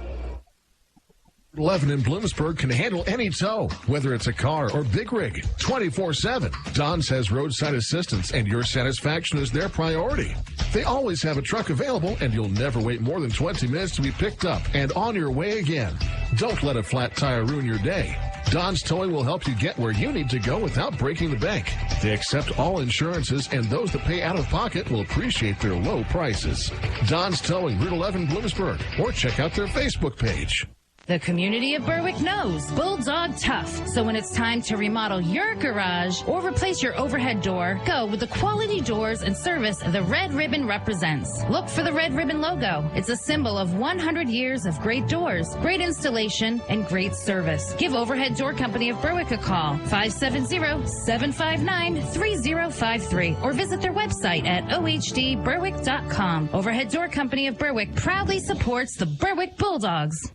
11 in Bloomsburg can handle any tow, whether it's a car or big rig, 24/7. Don's has roadside assistance, and your satisfaction is their priority. They always have a truck available, and you'll never wait more than 20 minutes to be picked up and on your way again. Don't let a flat tire ruin your day. Don's Towing will help you get where you need to go without breaking the bank. They accept all insurances, and those that pay out of pocket will appreciate their low prices. Don's Towing, Route 11, Bloomsburg, or check out their Facebook page. The community of Berwick knows Bulldog tough. So when it's time to remodel your garage or replace your overhead door, go with the quality doors and service the Red Ribbon represents. Look for the Red Ribbon logo. It's a symbol of 100 years of great doors, great installation, and great service. Give Overhead Door Company of Berwick a call, 570-759-3053, or visit their website at ohdberwick.com. Overhead Door Company of Berwick proudly supports the Berwick Bulldogs.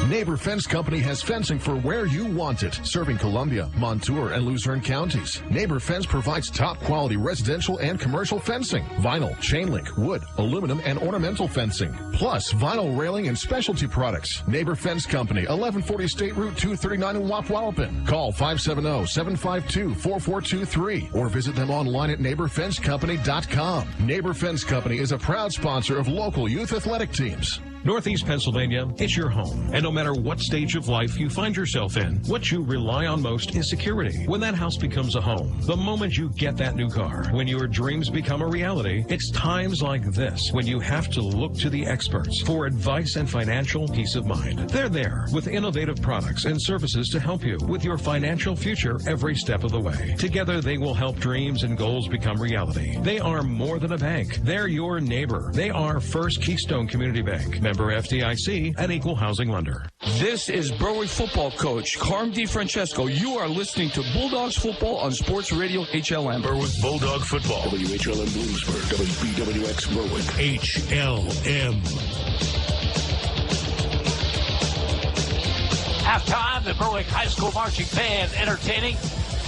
Neighbor Fence Company has fencing for where you want it, serving Columbia, Montour, and Luzerne counties. Neighbor Fence provides top-quality residential and commercial fencing, vinyl, chain link, wood, aluminum, and ornamental fencing, plus vinyl railing and specialty products. Neighbor Fence Company, 1140 State Route 239 in Wapwallopen. Call 570-752-4423 or visit them online at neighborfencecompany.com. Neighbor Fence Company is a proud sponsor of local youth athletic teams. Northeast Pennsylvania, it's your home. And no matter what stage of life you find yourself in, what you rely on most is security. When that house becomes a home, the moment you get that new car, when your dreams become a reality, it's times like this when you have to look to the experts for advice and financial peace of mind. They're there with innovative products and services to help you with your financial future every step of the way. Together, they will help dreams and goals become reality. They are more than a bank. They're your neighbor. They are First Keystone Community Bank. Member FDIC, an equal housing lender. This is Berwick football coach Carm DiFrancesco. You are listening to Bulldogs football on Sports Radio HLM. Berwick Bulldog football. WHLM Bloomsburg. WBWX Berwick. HLM. Halftime, the Berwick High School Marching Band entertaining.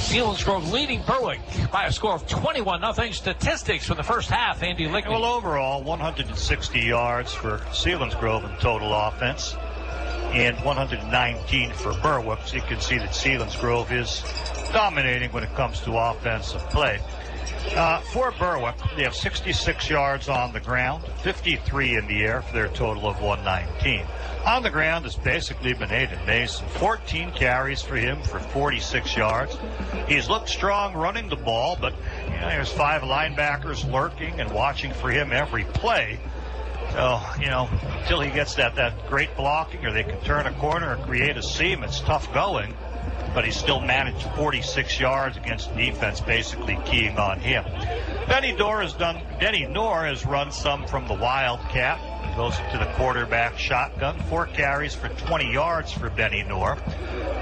Selinsgrove leading Berwick by a score of 21-0. Statistics for the first half, Andy Lickney. Well, overall, 160 yards for Selinsgrove in total offense and 119 for Berwick. So you can see that Selinsgrove is dominating when it comes to offensive play. For Berwick, they have 66 yards on the ground, 53 in the air for their total of 119. On the ground has basically been Aiden Mason. 14 carries for him for 46 yards. He's looked strong running the ball, but there's 5 linebackers lurking and watching for him every play. So, until he gets that great blocking or they can turn a corner or create a seam, it's tough going. But he still managed 46 yards against defense, basically keying on him. Benny Noor has run some from the Wildcat. Goes to the quarterback shotgun. 4 carries for 20 yards for Benny Noor.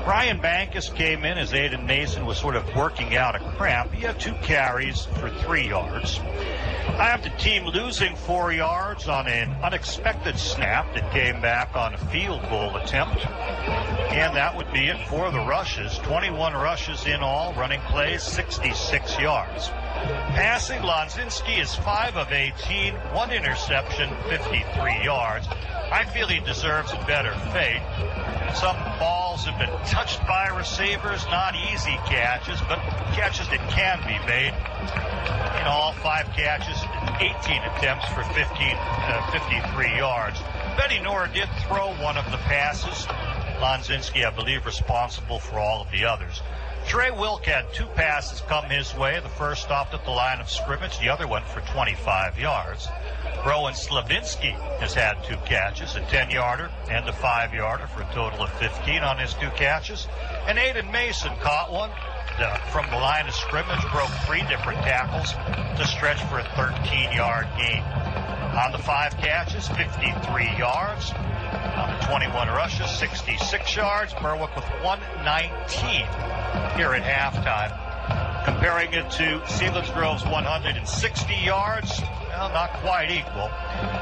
Ryan Bankus came in as Aiden Mason was sort of working out a cramp. He had 2 carries for 3 yards. I have the team losing 4 yards on an unexpected snap that came back on a field goal attempt. And that would be it for the rushes. 21 rushes in all, running plays, 66 yards. Passing, Lonzinski is 5 of 18, 1 interception, 53 yards. I feel he deserves a better fate. Some balls have been touched by receivers, not easy catches, but catches that can be made. In all, 5 catches, 18 attempts for 53 yards. Benny Noor did throw one of the passes. Lonzinski, I believe, responsible for all of the others. Trey Wilk had 2 passes come his way. The first stopped at the line of scrimmage, the other one for 25 yards. Rowan Slavinsky has had 2 catches, a 10-yarder and a 5-yarder for a total of 15 on his 2 catches. And Aiden Mason caught one from the line of scrimmage, broke 3 different tackles to stretch for a 13-yard gain. On the 5 catches, 53 yards. On the 21 rushes, 66 yards. Berwick with 119 here at halftime. Comparing it to Selinsgrove's 160 yards, well, not quite equal.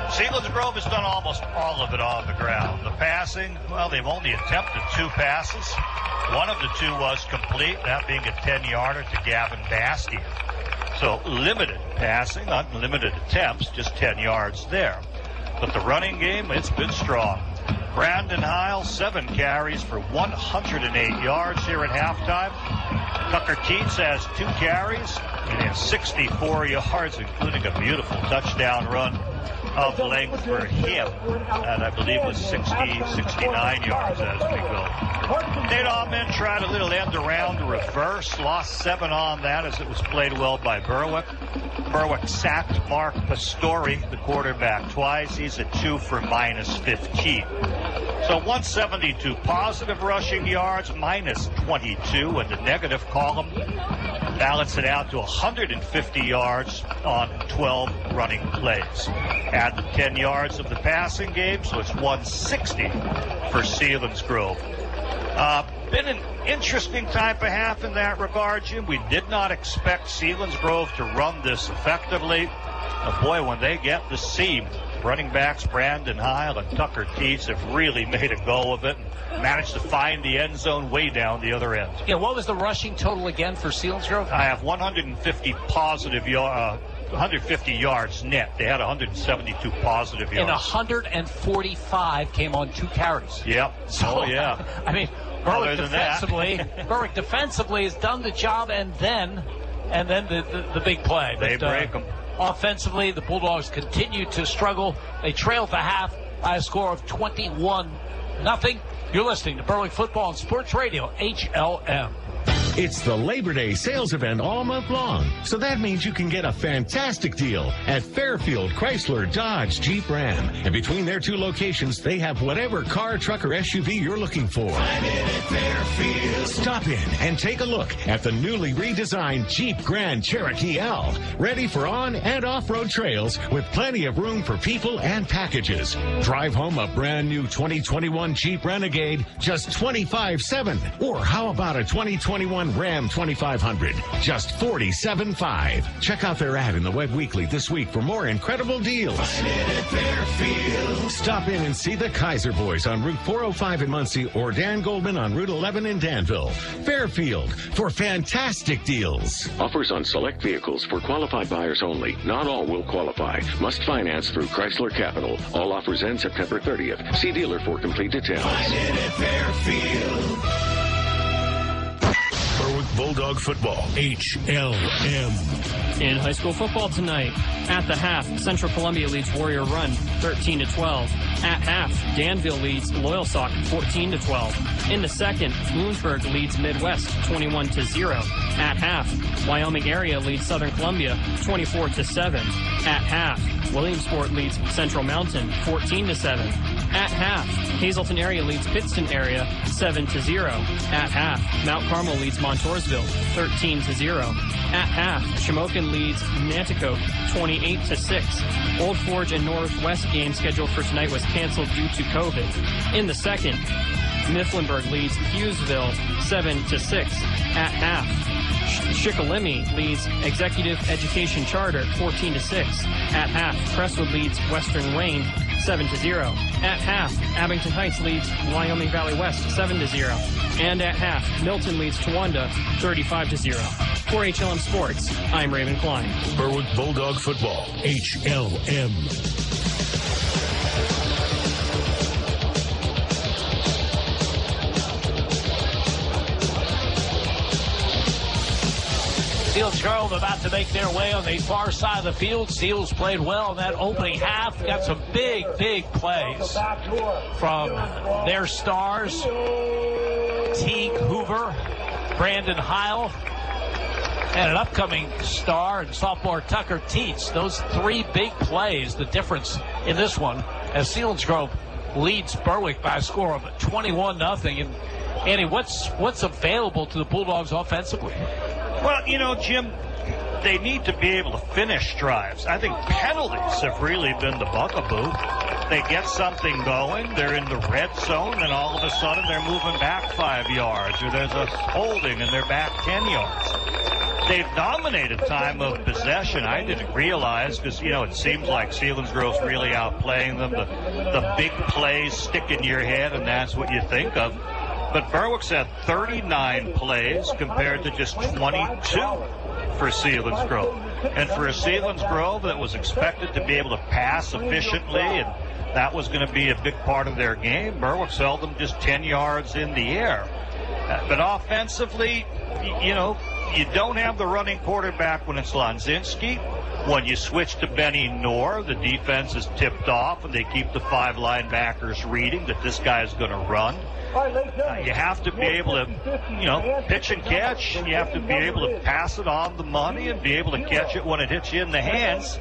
Selinsgrove has done almost all of it on the ground. The passing, well, they've only attempted 2 passes. One of the 2 was complete, that being a 10-yarder to Gavin Bastian. So limited passing, unlimited attempts, just 10 yards there. But the running game, it's been strong. Brandon Heil, 7 carries for 108 yards here at halftime. Tucker Teets has 2 carries and has 64 yards, including a beautiful touchdown run of length for him. And I believe was 69 yards as we go. Nate Allman tried a little end around reverse, lost 7 on that as it was played well by Berwick. Berwick sacked Mark Pastore, the quarterback, twice. He's at 2 for minus 15. So 172 positive rushing yards, minus 22 in the negative column. Balance it out to 150 yards on 12 running plays. Add the 10 yards of the passing game, so it's 160 for Selinsgrove. Been an interesting type of half in that regard, Jim. We did not expect Selinsgrove to run this effectively. But boy, when they get the seam, running backs Brandon Heil and Tucker Teets have really made a go of it and managed to find the end zone way down the other end. Yeah, what was the rushing total again for Selinsgrove? I have 150 positive yards. 150 yards net. They had 172 positive yards. And 145 came on 2 carries. Yep. So, yeah. I mean, Berwick defensively has done the job, and then the big play. They break them. Offensively, the Bulldogs continue to struggle. They trailed the half by a score of 21-0. You're listening to Berwick Football and Sports Radio, HLM. It's the Labor Day sales event all month long, so that means you can get a fantastic deal at Fairfield Chrysler Dodge Jeep Ram. And between their 2 locations, they have whatever car, truck, or SUV you're looking for. Find it at Fairfield. Stop in and take a look at the newly redesigned Jeep Grand Cherokee L. Ready for on- and off-road trails with plenty of room for people and packages. Drive home a brand new 2021 Jeep Renegade, just $25,700. Or how about a 2021 Ram 2500, just $47,500. Check out their ad in the Web Weekly this week for more incredible deals. Find it at Fairfield. Stop in and see the Kaiser Boys on Route 405 in Muncie or Dan Goldman on Route 11 in Danville. Fairfield for fantastic deals. Offers on select vehicles for qualified buyers only. Not all will qualify. Must finance through Chrysler Capital. All offers end September 30th. See dealer for complete details. Find it at Fairfield. Berwick Bulldog Football, HLM. In high school football tonight, at the half, Central Columbia leads Warrior Run 13-12. At half, Danville leads Loyalsock 14-12. In the second, Bloomsburg leads Midwest 21-0. At half, Wyoming area leads Southern Columbia 24-7. At half, Williamsport leads Central Mountain 14-7. At half, Hazleton area leads Pittston area 7-0. At half, Mount Carmel leads Montoursville 13-0. At half, Shamokin leads Nanticoke 28-6. Old Forge and Northwest game scheduled for tonight was canceled due to COVID. In the second, Mifflinburg leads Hughesville 7-6. At half, Shikellamy leads Executive Education Charter 14-6. At half, Crestwood leads Western Wayne 7-0. At half, Abington Heights leads Wyoming Valley West 7-0. And at half, Milton leads Towanda 35-0. For HLM Sports, I'm Raven Klein. Berwick Bulldog Football, HLM. Selinsgrove about to make their way on the far side of the field. Seals played well in that opening half. Got some big plays from their stars. Teague Hoover Brandon Heil, and an upcoming star and sophomore Tucker Teets. Those three big plays, the difference in this one, as Selinsgrove leads Berwick by a score of 21-0. And Andy, what's available to the Bulldogs offensively? Well, Jim, they need to be able to finish drives. I think penalties have really been the bugaboo. They get something going, they're in the red zone, and all of a sudden they're moving back 5 yards, or there's a holding and they're back 10 yards. They've dominated time of possession. I didn't realize, because, it seems like Selinsgrove's really outplaying them. The big plays stick in your head, and that's what you think of. But Berwick's had 39 plays compared to just 22 for Selinsgrove. And for a Selinsgrove that was expected to be able to pass efficiently, and that was going to be a big part of their game, Berwick's held them just 10 yards in the air. But offensively, you don't have the running quarterback when it's Lonzinski. When you switch to Benny Knorr, the defense is tipped off, and they keep the 5 linebackers reading that this guy is going to run. You have to be able to, pitch and catch. You have to be able to pass it on the money and be able to catch it when it hits you in the hands.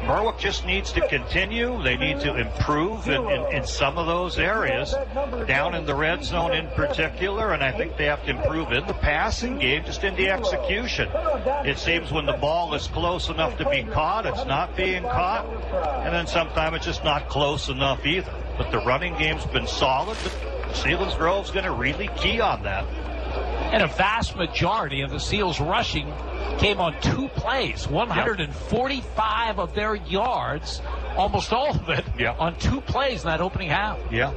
Berwick just needs to continue. They need to improve in some of those areas, down in the red zone in particular, and I think they have to improve in the passing game, just in the execution. It seems when the ball is close enough to be caught, it's not being caught, and then sometimes it's just not close enough either. But the running game's been solid, but Selinsgrove's going to really key on that. And a vast majority of the Seals rushing came on 2 plays. 145 of their yards, almost all of it, on 2 plays in that opening half. Yeah.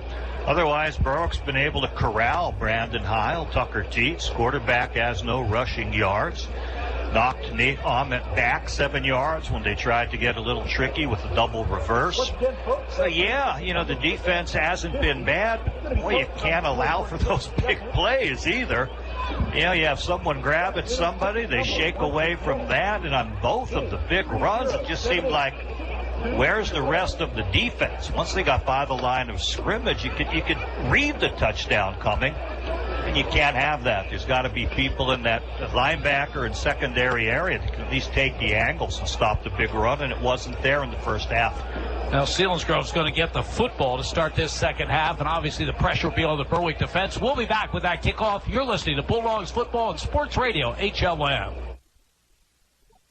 Otherwise, Berwick's been able to corral Brandon Heil, Tucker Teets. Quarterback has no rushing yards. Knocked Nate Ahmet back 7 yards when they tried to get a little tricky with a double reverse. So, the defense hasn't been bad. But boy, you can't allow for those big plays either. You have someone grabbing somebody, they shake away from that, and on both of the big runs, it just seemed like, where's the rest of the defense? Once they got by the line of scrimmage, you could read the touchdown coming. And you can't have that. There's got to be people in that linebacker and secondary area that can at least take the angles and stop the big run, and it wasn't there in the first half. Now, Selinsgrove's going to get the football to start this second half, and obviously the pressure will be on the Berwick defense. We'll be back with that kickoff. You're listening to Bulldogs Football and Sports Radio, HLM.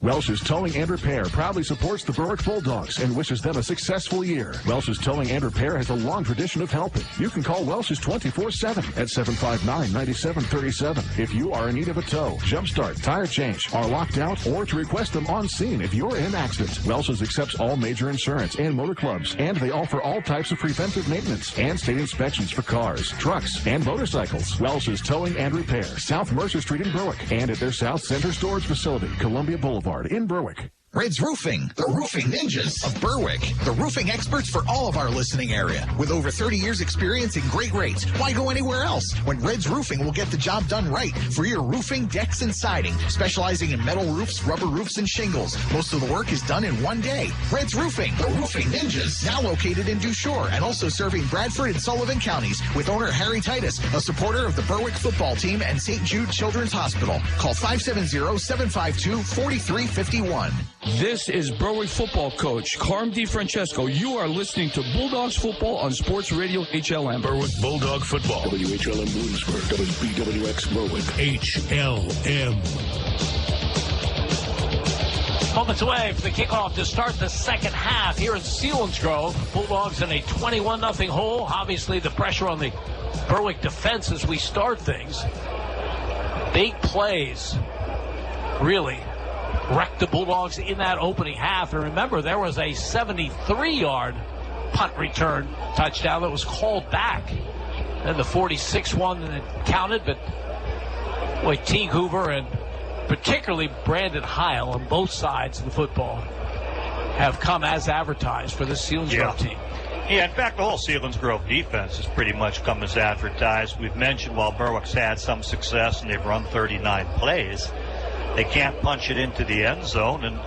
Welsh's Towing and Repair proudly supports the Berwick Bulldogs and wishes them a successful year. Welsh's Towing and Repair has a long tradition of helping. You can call Welsh's 24/7 at 759-9737 if you are in need of a tow, jump start, tire change, are locked out, or to request them on scene if you're in an accident. Welsh's accepts all major insurance and motor clubs, and they offer all types of preventive maintenance and state inspections for cars, trucks, and motorcycles. Welsh's Towing and Repair, South Mercer Street in Berwick, and at their South Center Storage Facility, Columbia Boulevard in Berwick. Red's Roofing, the roofing ninjas of Berwick. The roofing experts for all of our listening area. With over 30 years experience and great rates. Why go anywhere else when Red's Roofing will get the job done right for your roofing, decks, and siding. Specializing in metal roofs, rubber roofs, and shingles. Most of the work is done in one day. Red's Roofing, the roofing ninjas. Now located in Dushore and also serving Bradford and Sullivan counties with owner Harry Titus, a supporter of the Berwick football team and St. Jude Children's Hospital. Call 570-752-4351. This is Berwick football coach Carm DiFrancesco. You are listening to Bulldogs Football on Sports Radio HLM. Berwick Bulldog Football. WHLM Bloomsburg. WBWX Berwick. HLM. Moments away for the kickoff to start the second half here in Selinsgrove. Bulldogs in a 21-0 hole. Obviously the pressure on the Berwick defense as we start things. Big plays really wrecked the Bulldogs in that opening half. And remember, there was a 73-yard punt return touchdown that was called back. Then the 46 one that counted, but boy, Teague Hoover and particularly Brandon Heil on both sides of the football have come as advertised for the Selinsgrove team. Yeah, in fact, the whole Selinsgrove defense has pretty much come as advertised. We've mentioned while Berwick's had some success and they've run 39 plays, they can't punch it into the end zone, and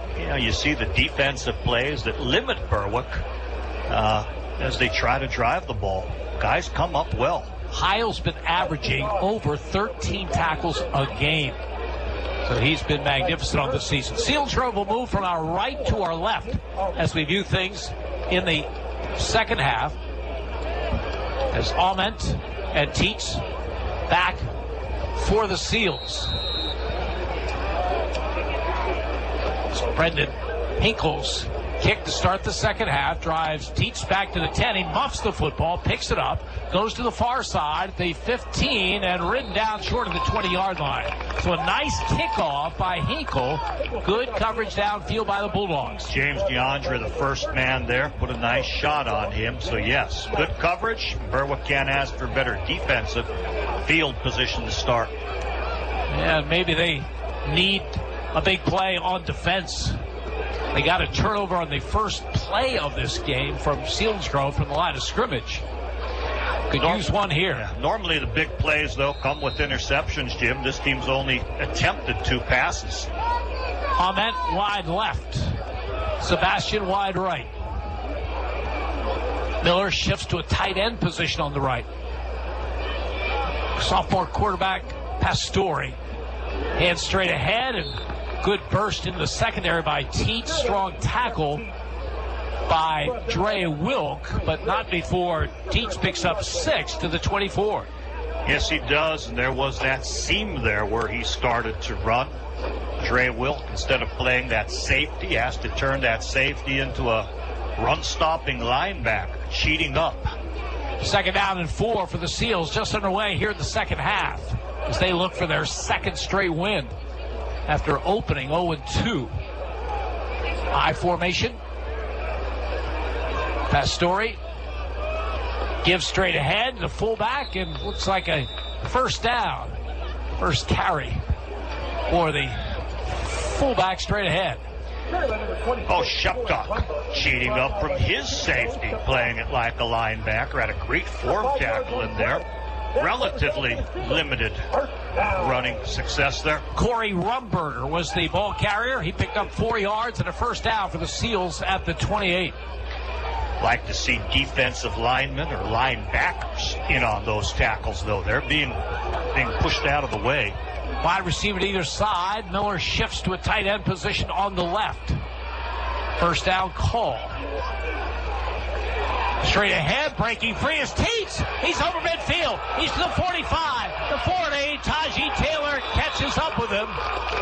you see the defensive plays that limit Berwick as they try to drive the ball. Guys come up well. Heil's been averaging over 13 tackles a game. So he's been magnificent on this season. Selinsgrove will move from our right to our left as we view things in the second half. As Ament and Teets back for the Seals. So Brendan Hinkle's kick to start the second half, drives Teets back to the 10. He muffs the football, picks it up, goes to the far side at the 15, and ridden down short of the 20-yard line. So a nice kickoff by Hinkle. Good coverage downfield by the Bulldogs. James DeAndre, the first man there, put a nice shot on him. So, yes, good coverage. Berwick can't ask for better defensive field position to start. Yeah, maybe they need a big play on defense. They got a turnover on the first play of this game from Selinsgrove from the line of scrimmage. Could use one here. Yeah, normally the big plays, though, come with interceptions, Jim. This team's only attempted 2 passes. Ament wide left. Sebastian wide right. Miller shifts to a tight end position on the right. Sophomore quarterback Pastore. Hands straight ahead, and good burst into the secondary by Teets. Strong tackle by Dre Wilk, but not before Teets picks up 6 to the 24. Yes, he does, and there was that seam there where he started to run. Dre Wilk, instead of playing that safety, has to turn that safety into a run-stopping linebacker, cheating up. 2nd down and 4 for the Seals, just underway here in the second half as they look for their second straight win after opening 0-2. I formation. Pastore gives straight ahead to fullback, and looks like a first down. First carry for the fullback straight ahead. Oh, Shepcock cheating up from his safety, playing it like a linebacker. Had a great form tackle in there. Relatively limited running success there. Corey Rumberger was the ball carrier. He picked up 4 yards and a first down for the Seals at the 28. Like to see defensive linemen or linebackers in on those tackles, though. They're being pushed out of the way. Wide receiver to either side. Miller shifts to a tight end position on the left. First down call. Straight ahead, breaking free is Teets. He's over midfield. He's to the 45, the 40. Taji Taylor catches up with him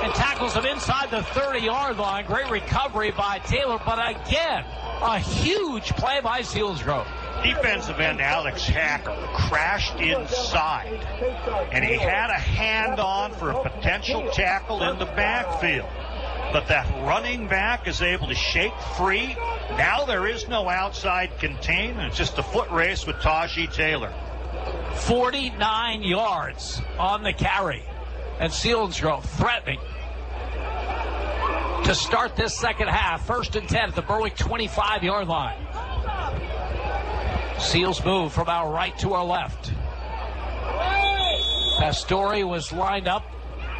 and tackles him inside the 30-yard line. Great recovery by Taylor, but again, a huge play by Selinsgrove. Defensive end Alex Hacker crashed inside, and he had a hand on for a potential tackle in the backfield. But that running back is able to shake free. Now there is no outside contain, and it's just a foot race with Taji Taylor. 49 yards on the carry, and Selinsgrove threatening to start this second half. 1st and 10 at the Berwick 25-yard line. Seals move from our right to our left. Pastore was lined up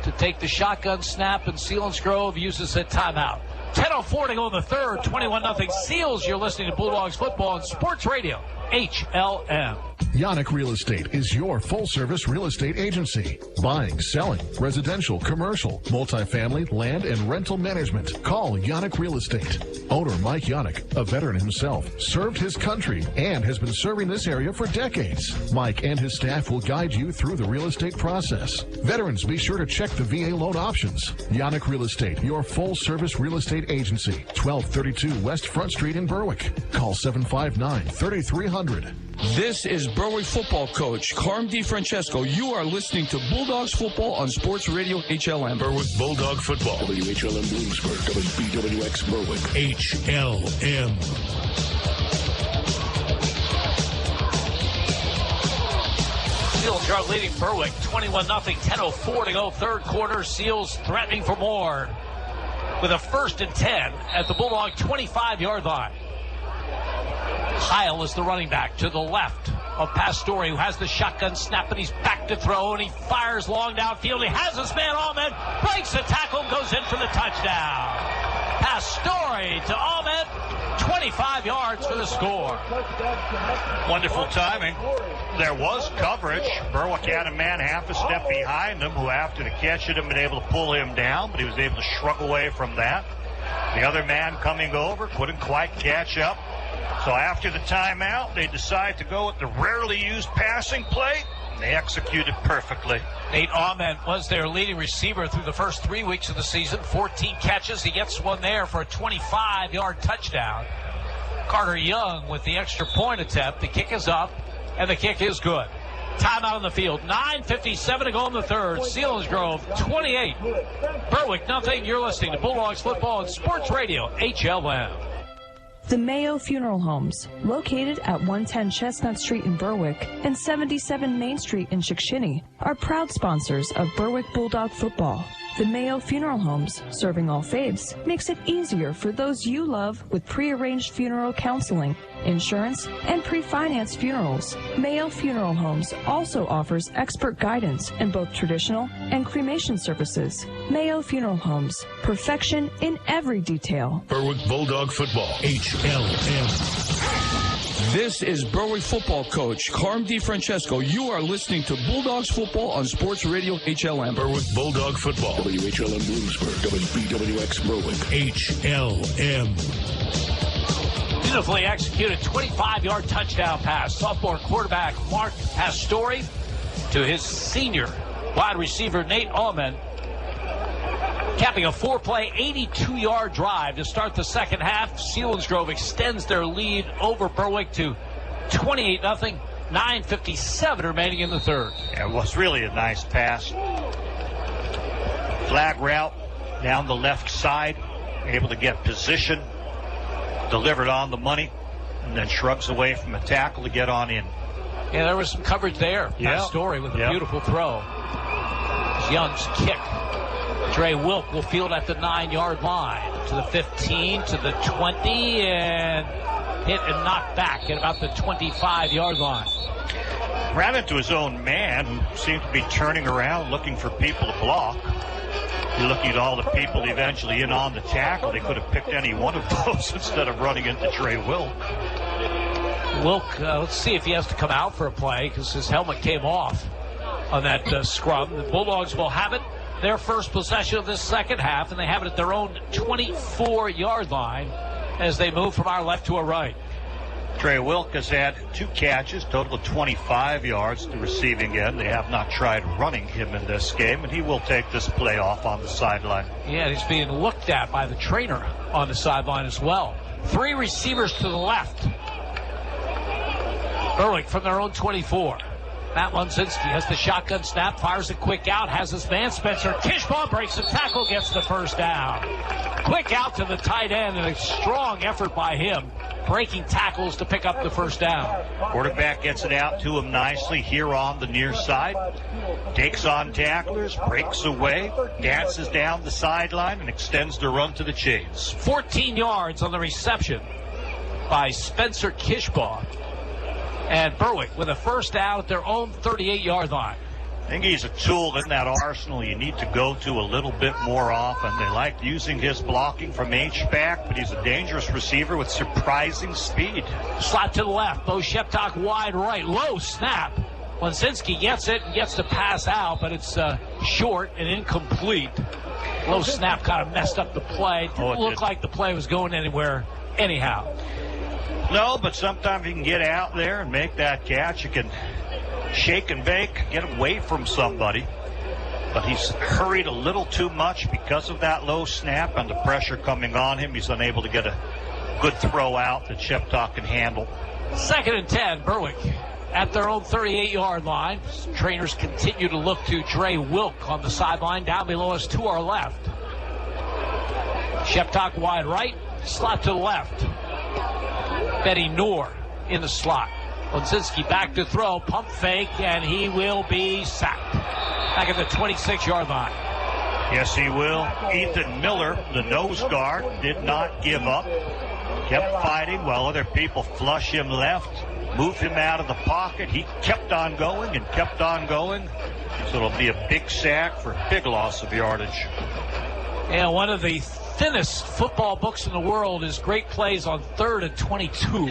to take the shotgun snap, and Selinsgrove uses a timeout. 10:04 to go in the third, 21-0 Seals. You're listening to Bulldogs football on Sports Radio, HLM. Yannick Real Estate is your full-service real estate agency. Buying, selling, residential, commercial, multifamily, land, and rental management. Call Yannick Real Estate. Owner Mike Yannick, a veteran himself, served his country and has been serving this area for decades. Mike and his staff will guide you through the real estate process. Veterans, be sure to check the VA loan options. Yannick Real Estate, your full-service real estate agency. 1232 West Front Street in Berwick. Call 759-3300. This is Berwick football coach Carm DiFrancesco. You are listening to Bulldogs football on Sports Radio HLM. Berwick Bulldog football. WHLM Bloomsburg. WBWX Berwick. HLM. Selinsgrove leading Berwick 21-0. 10:04 to go. Third quarter. Seals threatening for more with a 1st and 10 at the Bulldog 25-yard line. Heil is the running back to the left of Pastore, who has the shotgun snap, and he's back to throw, and he fires long downfield. He has his man Ahmed, breaks the tackle, and goes in for the touchdown. Pastore to Ahmed, 25 yards for the score. Wonderful timing. There was coverage. Berwick had a man half a step behind him who, after the catch, should have been able to pull him down, but he was able to shrug away from that. The other man coming over couldn't quite catch up. So after the timeout, they decided to go with the rarely used passing play, and they executed perfectly. Nate Ahmed was their leading receiver through the first 3 weeks of the season. 14 catches. He gets one there for a 25-yard touchdown. Carter Young with the extra point attempt. The kick is up, and the kick is good. Timeout on the field. 9:57 to go in the third. Selinsgrove 28. Berwick nothing. You're listening to Bulldogs Football and Sports Radio, HLM. The Mayo Funeral Homes, located at 110 Chestnut Street in Berwick and 77 Main Street in Chickashinny, are proud sponsors of Berwick Bulldog football. The Mayo Funeral Homes, serving all faiths, makes it easier for those you love with pre-arranged funeral counseling, insurance, and pre-financed funerals. Mayo Funeral Homes also offers expert guidance in both traditional and cremation services. Mayo Funeral Homes, perfection in every detail. Berwick Bulldog Football, HLM. This is Berwick football coach Carm DiFrancesco. You are listening to Bulldogs Football on Sports Radio HLM. Berwick Bulldog Football, WHLM Bloomsburg, WBWX Berwick, HLM. Beautifully executed 25-yard touchdown pass. Sophomore quarterback Mark Pastore to his senior wide receiver Nate Allman, capping a 4-play, 82-yard drive to start the second half. Selinsgrove extends their lead over Berwick to 28-0. 9:57 remaining in the third. Yeah, it was really a nice pass. Flag route down the left side, able to get position, delivered on the money, and then shrugs away from a tackle to get on in. Yeah, there was some coverage there. Yeah. Pastore with a beautiful throw. Young's kick. Dre Wilk will field at the 9-yard line. To the 15, to the 20, and hit and knocked back at about the 25-yard line. Ran into his own man, who seemed to be turning around looking for people to block. You're looking at all the people eventually in on the tackle. They could have picked any one of those instead of running into Dre Wilk. Wilk, let's see if he has to come out for a play because his helmet came off on that scrum. The Bulldogs will have it. Their first possession of this second half, and they have it at their own 24-yard line as they move from our left to our right. Dre Wilk has had 2 catches, total of 25 yards to receiving end. They have not tried running him in this game, and he will take this play off on the sideline. Yeah, he's being looked at by the trainer on the sideline as well. 3 receivers to the left. Berwick from their own 24. Matt Lunzinski has the shotgun snap, fires a quick out, has his man Spencer Kishbaugh, breaks the tackle, gets the first down. Quick out to the tight end, and a strong effort by him, breaking tackles to pick up the first down. Quarterback gets it out to him nicely here on the near side. Takes on tacklers, breaks away, dances down the sideline, and extends the run to the chains. 14 yards on the reception by Spencer Kishbaugh. And Berwick with a first down at their own 38-yard line. I think he's a tool in that arsenal you need to go to a little bit more often. They like using his blocking from H-back, but he's a dangerous receiver with surprising speed. Slot to the left. Bo Sheptock wide right. Low snap. Lunzinski gets it and gets to pass out, but it's short and incomplete. Low snap kind of messed up the play. Didn't look like the play was going anywhere anyhow. No, but sometimes you can get out there and make that catch. You can shake and bake, get away from somebody. But he's hurried a little too much because of that low snap and the pressure coming on him. He's unable to get a good throw out that Sheptock can handle. 2nd and 10, Berwick at their own 38-yard line. Trainers continue to look to Dre Wilk on the sideline. Down below us to our left. Sheptock wide right, slot to the left. Betty Noor in the slot. Lunzinski back to throw, pump fake, and he will be sacked. Back at the 26-yard line. Yes, he will. Ethan Miller, the nose guard, did not give up. Kept fighting while other people flush him left, move him out of the pocket. He kept on going and kept on going. So it'll be a big sack for a big loss of yardage. Yeah, one of the thinnest football books in the world is great plays on 3rd and 22.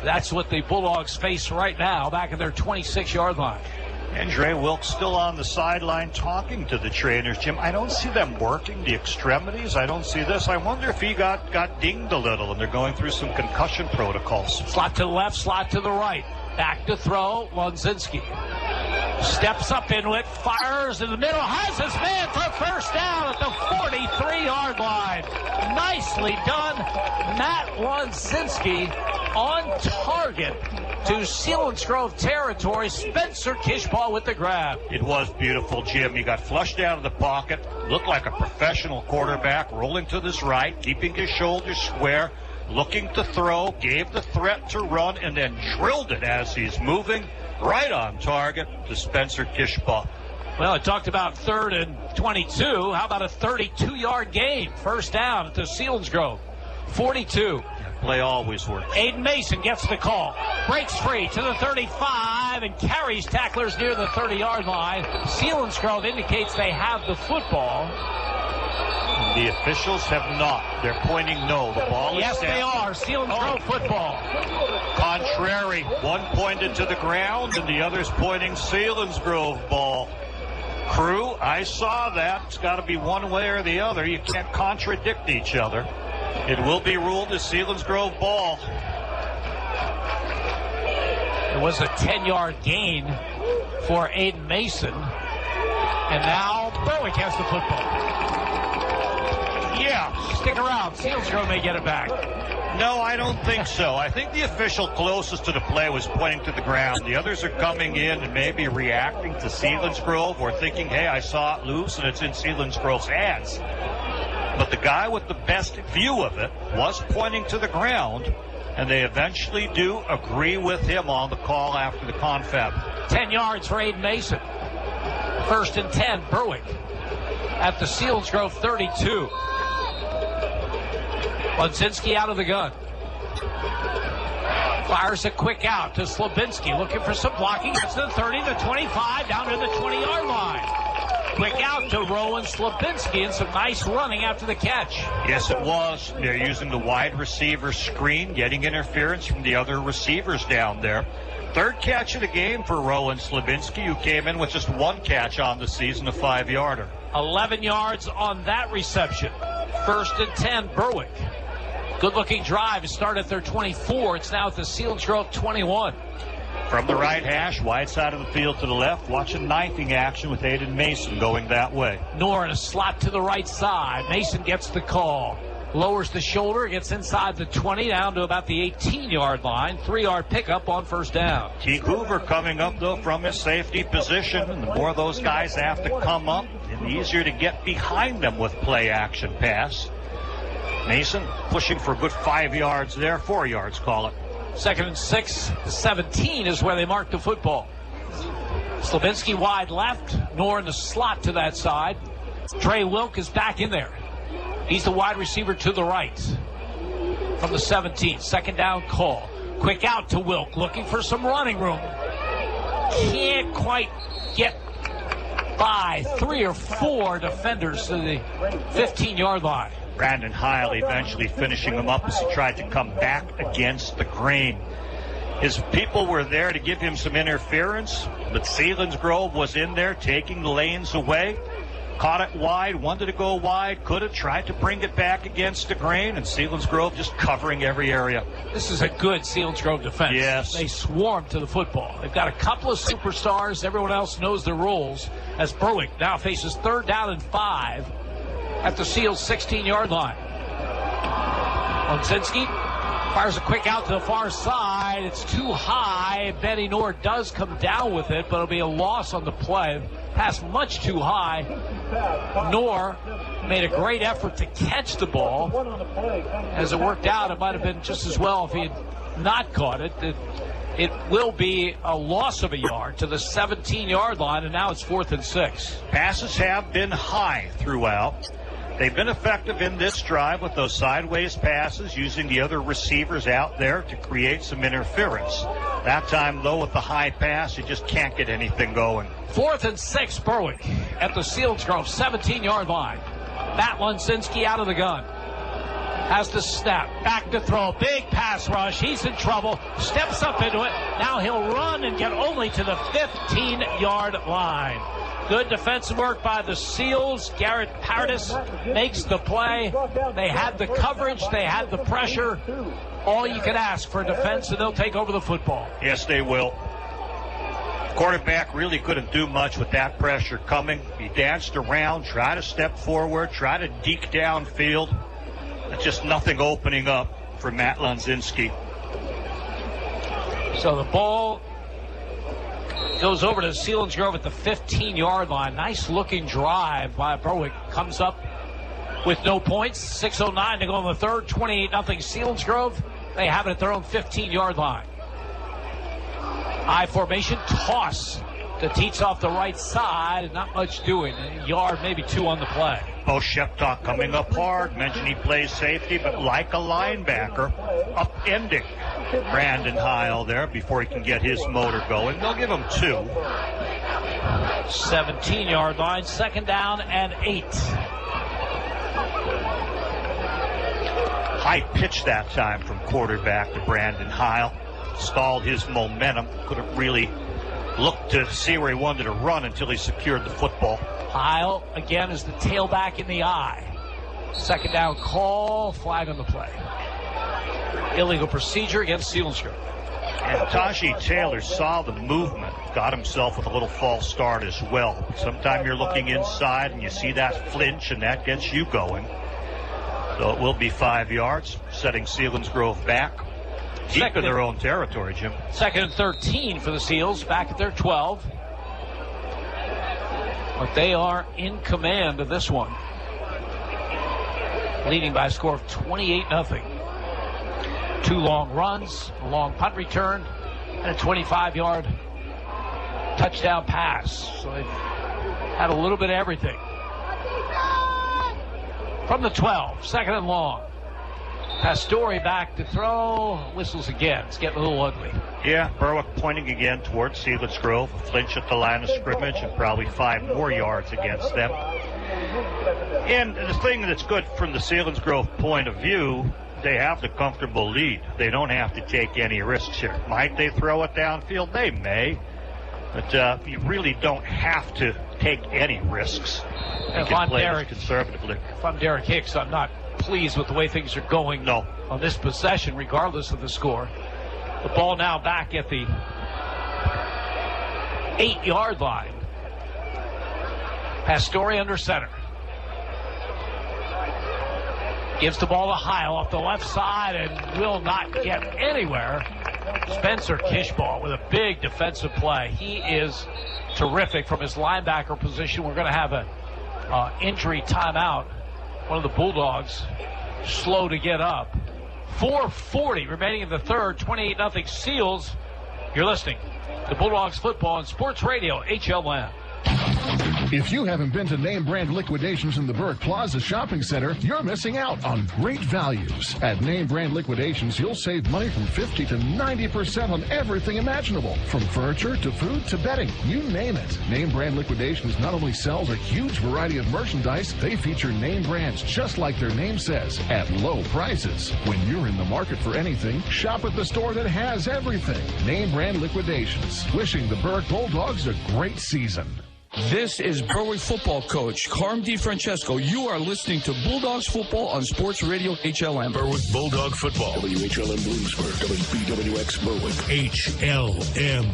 That's what the Bulldogs face right now, back at their 26-yard line. And Dre Wilkes still on the sideline talking to the trainers. Jim, I don't see them working the extremities. I don't see this. I wonder if he got dinged a little and they're going through some concussion protocols. Slot to the left, slot to the right. Back to throw, Lonzinski. Steps up into it, fires in the middle, has his man for first down at the 43-yard line. Nicely done, Matt Lonzinski on target to Selinsgrove territory. Spencer Kishbaugh with the grab. It was beautiful, Jim. He got flushed out of the pocket, looked like a professional quarterback, rolling to his right, keeping his shoulders square, looking to throw, gave the threat to run, and then drilled it as he's moving right on target to Spencer Kishbaugh. Well, I talked about 3rd and 22. How about a 32-yard gain? First down at the Selinsgrove. 42. Play always works. Aiden Mason gets the call. Breaks free to the 35 and carries tacklers near the 30-yard line. Selinsgrove indicates they have the football. The officials have not. They're pointing no. The ball is yes, down. They are. Selinsgrove football. Contrary. One pointed to the ground and the other's pointing Selinsgrove ball. Crew, I saw that. It's got to be one way or the other. You can't contradict each other. It will be ruled a Selinsgrove ball. It was a 10-yard gain for Aiden Mason. And now Berwick has the football. Yeah, stick around. Selinsgrove may get it back. No, I don't think so. I think the official closest to the play was pointing to the ground. The others are coming in and maybe reacting to Selinsgrove or thinking, hey, I saw it loose and it's in Selinsgrove's hands. But the guy with the best view of it was pointing to the ground, and they eventually do agree with him on the call after the confab. 10 yards for Aiden Mason. 1st and 10, Berwick at the Selinsgrove 32. Lonzinski out of the gun. Fires a quick out to Slabinski, looking for some blocking. Gets to the 30, the 25, down to the 20-yard line. Quick out to Rowan Slabinski and some nice running after the catch. Yes, it was. They're using the wide receiver screen, getting interference from the other receivers down there. 3rd catch of the game for Rowan Slabinski, who came in with just 1 catch on the season, a 5-yarder. 11 yards on that reception. 1st and 10, Berwick. Good-looking drive. It started at their 24. It's now at the Selinsgrove 21. From the right hash, wide side of the field to the left, watching knifing action with Aiden Mason going that way. Nor in a slot to the right side. Mason gets the call. Lowers the shoulder, gets inside the 20, down to about the 18-yard line. 3-yard pickup on first down. Keith Hoover coming up, though, from his safety position. And the more those guys have to come up, the easier to get behind them with play-action pass. Mason pushing for a good 5 yards there, 4 yards, call it. 2nd and 6, 17 is where they mark the football. Slabinski wide left, nor in the slot to that side. Trey Wilk is back in there. He's the wide receiver to the right from the 17. 2nd down call. Quick out to Wilk, looking for some running room. Can't quite get by 3 or 4 defenders to the 15-yard line. Brandon Heil eventually finishing him up as he tried to come back against the grain. His people were there to give him some interference, but Selinsgrove was in there taking the lanes away. Caught it wide, wanted to go wide, could have tried to bring it back against the grain, and Selinsgrove just covering every area. This is a good Selinsgrove defense. Yes. They swarm to the football. They've got a couple of superstars. Everyone else knows their roles as Berwick now faces 3rd down and 5 at the Seals 16-yard line. Lonzinski fires a quick out to the far side. It's too high. Benny Nord does come down with it, but it'll be a loss on the play. Pass much too high. Nor made a great effort to catch the ball. As it worked out, it might have been just as well if he had not caught it. It will be a loss of a yard to the 17-yard line, and now it's 4th and 6. Passes have been high throughout. They've been effective in this drive with those sideways passes, using the other receivers out there to create some interference. That time, though, with the high pass, you just can't get anything going. 4th and 6, Berwick at the Selinsgrove 17-yard line. Matt Lunsinski out of the gun. Has to snap. Back to throw. Big pass rush. He's in trouble. Steps up into it. Now he'll run and get only to the 15-yard line. Good defensive work by the Seals. Garrett Paradis makes the play. They had the coverage. They had the pressure. All you can ask for defense, and they'll take over the football. Yes, they will. Quarterback really couldn't do much with that pressure coming. He danced around, tried to step forward, tried to deke downfield. It's just nothing opening up for Matt Lunsinski. So the ball goes over to Selinsgrove at the 15-yard line. Nice looking drive by Berwick. Comes up with no points. 6:09 to go in the third. 28-0 Selinsgrove. They have it at their own 15-yard line. I formation toss to Teets off the right side. Not much doing. A yard, maybe two on the play. Bo Sheptock coming up hard. Mentioned he plays safety, but like a linebacker, upending Brandon Heil there before he can get his motor going. They'll give him 2. 17-yard line, 2nd down and 8. High pitch that time from quarterback to Brandon Heil. Stalled his momentum. Couldn't really look to see where he wanted to run until he secured the football. Heil, again, is the tailback in the eye. 2nd down call, flag on the play. Illegal procedure against Selinsgrove. And Taji Taylor saw the movement, got himself with a little false start as well. Sometimes you're looking inside and you see that flinch and that gets you going. So it will be 5 yards, setting Selinsgrove back. Deep in their own territory, Jim. 2nd and 13 for the Seals, back at their 12. But they are in command of this one. Leading by a score of 28-0. 2 long runs, a long punt return, and a 25-yard touchdown pass. So they've had a little bit of everything. From the 12, 2nd and long. Pastore back to throw. Whistles again. It's getting a little ugly. Yeah, Berwick pointing again towards Selinsgrove. Flinch at the line of scrimmage and probably 5 more yards against them. And the thing that's good from the Selinsgrove point of view, they have the comfortable lead. They don't have to take any risks here. Might they throw it downfield? They may. But you really don't have to take any risks. You can play this conservatively. If I'm Derek Hicks, I'm not pleased with the way things are going on this possession, regardless of the score. The ball now back at the 8-yard line. Pastore under center. Gives the ball to Heil off the left side and will not get anywhere. Spencer Kishball with a big defensive play. He is terrific from his linebacker position. We're going to have a injury timeout. One of the Bulldogs slow to get up. 4:40 remaining in the third. 28-0 Seals. You're listening to Bulldogs football on Sports Radio HLN. If you haven't been to name brand liquidations in the Berwick Plaza Shopping Center, you're missing out on great values. At name brand liquidations, you'll save money from 50 to 90% on everything imaginable. From furniture to food to bedding, you name it. Name brand liquidations not only sells a huge variety of merchandise, they feature name brands just like their name says, at low prices. When you're in the market for anything, shop at the store that has everything. Name brand liquidations. Wishing the Berwick Bulldogs a great season. This is Berwick football coach Carm DiFrancesco. You are listening to Bulldogs football on Sports Radio HLM. Berwick Bulldog football. WHLM Bloomsburg. WBWX Berwick. HLM.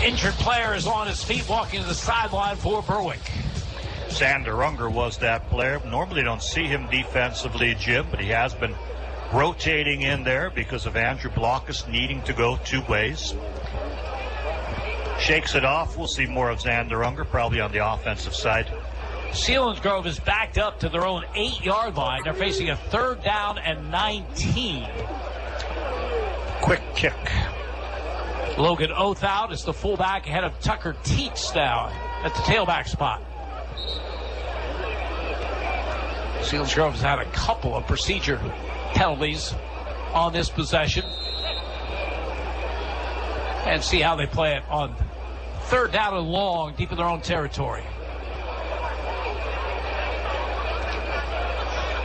Injured player is on his feet walking to the sideline for Berwick. Xander Unger was that player. Normally don't see him defensively, Jim, but he has been rotating in there because of Andrew Blockus needing to go 2 ways. Shakes it off. We'll see more of Xander Unger probably on the offensive side. Selinsgrove is backed up to their own 8-yard line. They're facing a 3rd down and 19. Quick kick. Logan Oath out is the fullback ahead of Tucker Teets now at the tailback spot. Selinsgrove has had a couple of procedure penalties on this possession. And see how they play it on Third down and long, deep in their own territory.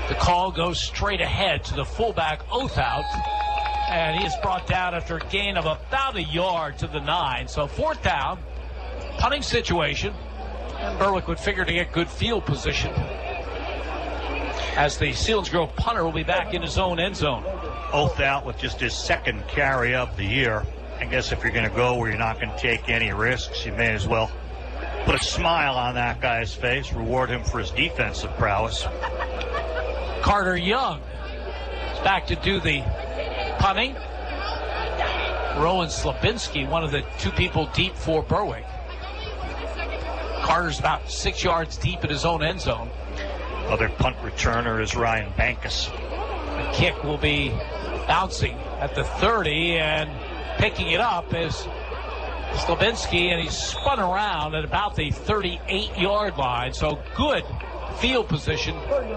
The call goes straight ahead to the fullback, Othout, and he is brought down after a gain of about a yard to the 9. So fourth down, punting situation, and Berwick would figure to get good field position as the Selinsgrove punter will be back in his own end zone. Othout with just his second carry of the year. I guess if you're going to go where you're not going to take any risks, you may as well put a smile on that guy's face, reward him for his defensive prowess. Carter Young is back to do the punting. Rowan Slabinski, one of the two people deep for Berwick. Carter's about 6 yards deep in his own end zone. Other punt returner is Ryan Bankus. The kick will be bouncing at the 30, and picking it up is Slabinski, and he's spun around at about the 38-yard line. So good field position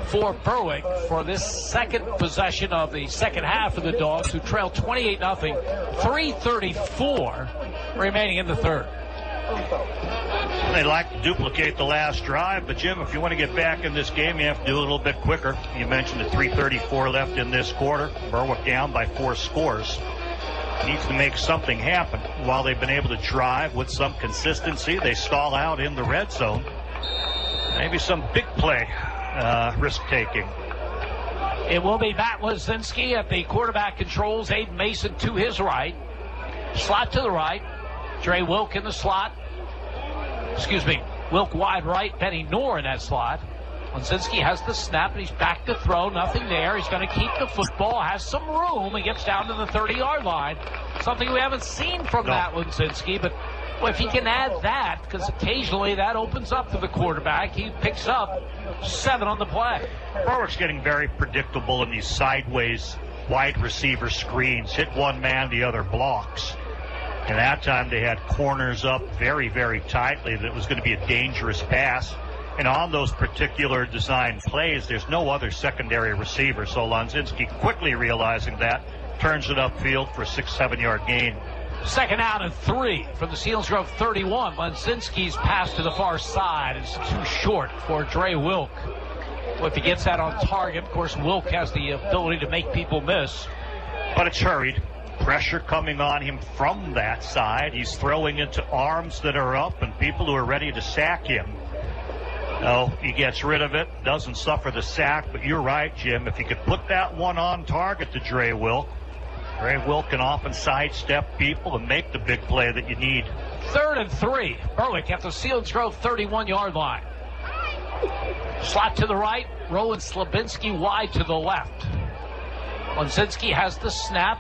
for Berwick for this second possession of the second half of the Dogs, who trail 28-0, 3:34 remaining in the third. They'd like to duplicate the last drive, but Jim, if you want to get back in this game, you have to do it a little bit quicker. You mentioned the 3:34 left in this quarter. Berwick down by 4 scores. Needs to make something happen. While they've been able to drive with some consistency, they stall out in the red zone. Maybe some big play risk-taking. It will be Matt Lazinski at the quarterback controls. Aiden Mason to his right. Slot to the right. Dre Wilk in the slot. Wilk wide right. Benny Knorr in that slot. Lazinski has the snap, and he's back to throw. Nothing there. He's going to keep the football. Has some room. He gets down to the 30-yard line. Something we haven't seen from Matt Lazinski, but if he can add that, because occasionally that opens up to the quarterback, he picks up 7 on the play. Berwick's getting very predictable in these sideways wide receiver screens. Hit one man, the other blocks. And that time they had corners up very, very tightly that it was going to be a dangerous pass. And on those particular design plays, there's no other secondary receiver. So Lazinski, quickly realizing that, turns it upfield for a 6-7 yard gain. Second down and 3 from the Selinsgrove 31. Lazinski's pass to the far side is too short for Dre Wilk. Well, if he gets that on target, of course, Wilk has the ability to make people miss. But it's hurried. Pressure coming on him from that side. He's throwing into arms that are up and people who are ready to sack him. No, he gets rid of it, doesn't suffer the sack, but you're right, Jim. If you could put that one on target to Dre Wilk can often sidestep people and make the big play that you need. 3rd and 3. Berwick at the Selinsgrove 31-yard line. Slot to the right. Rowan Slabinski wide to the left. Lazinski has the snap.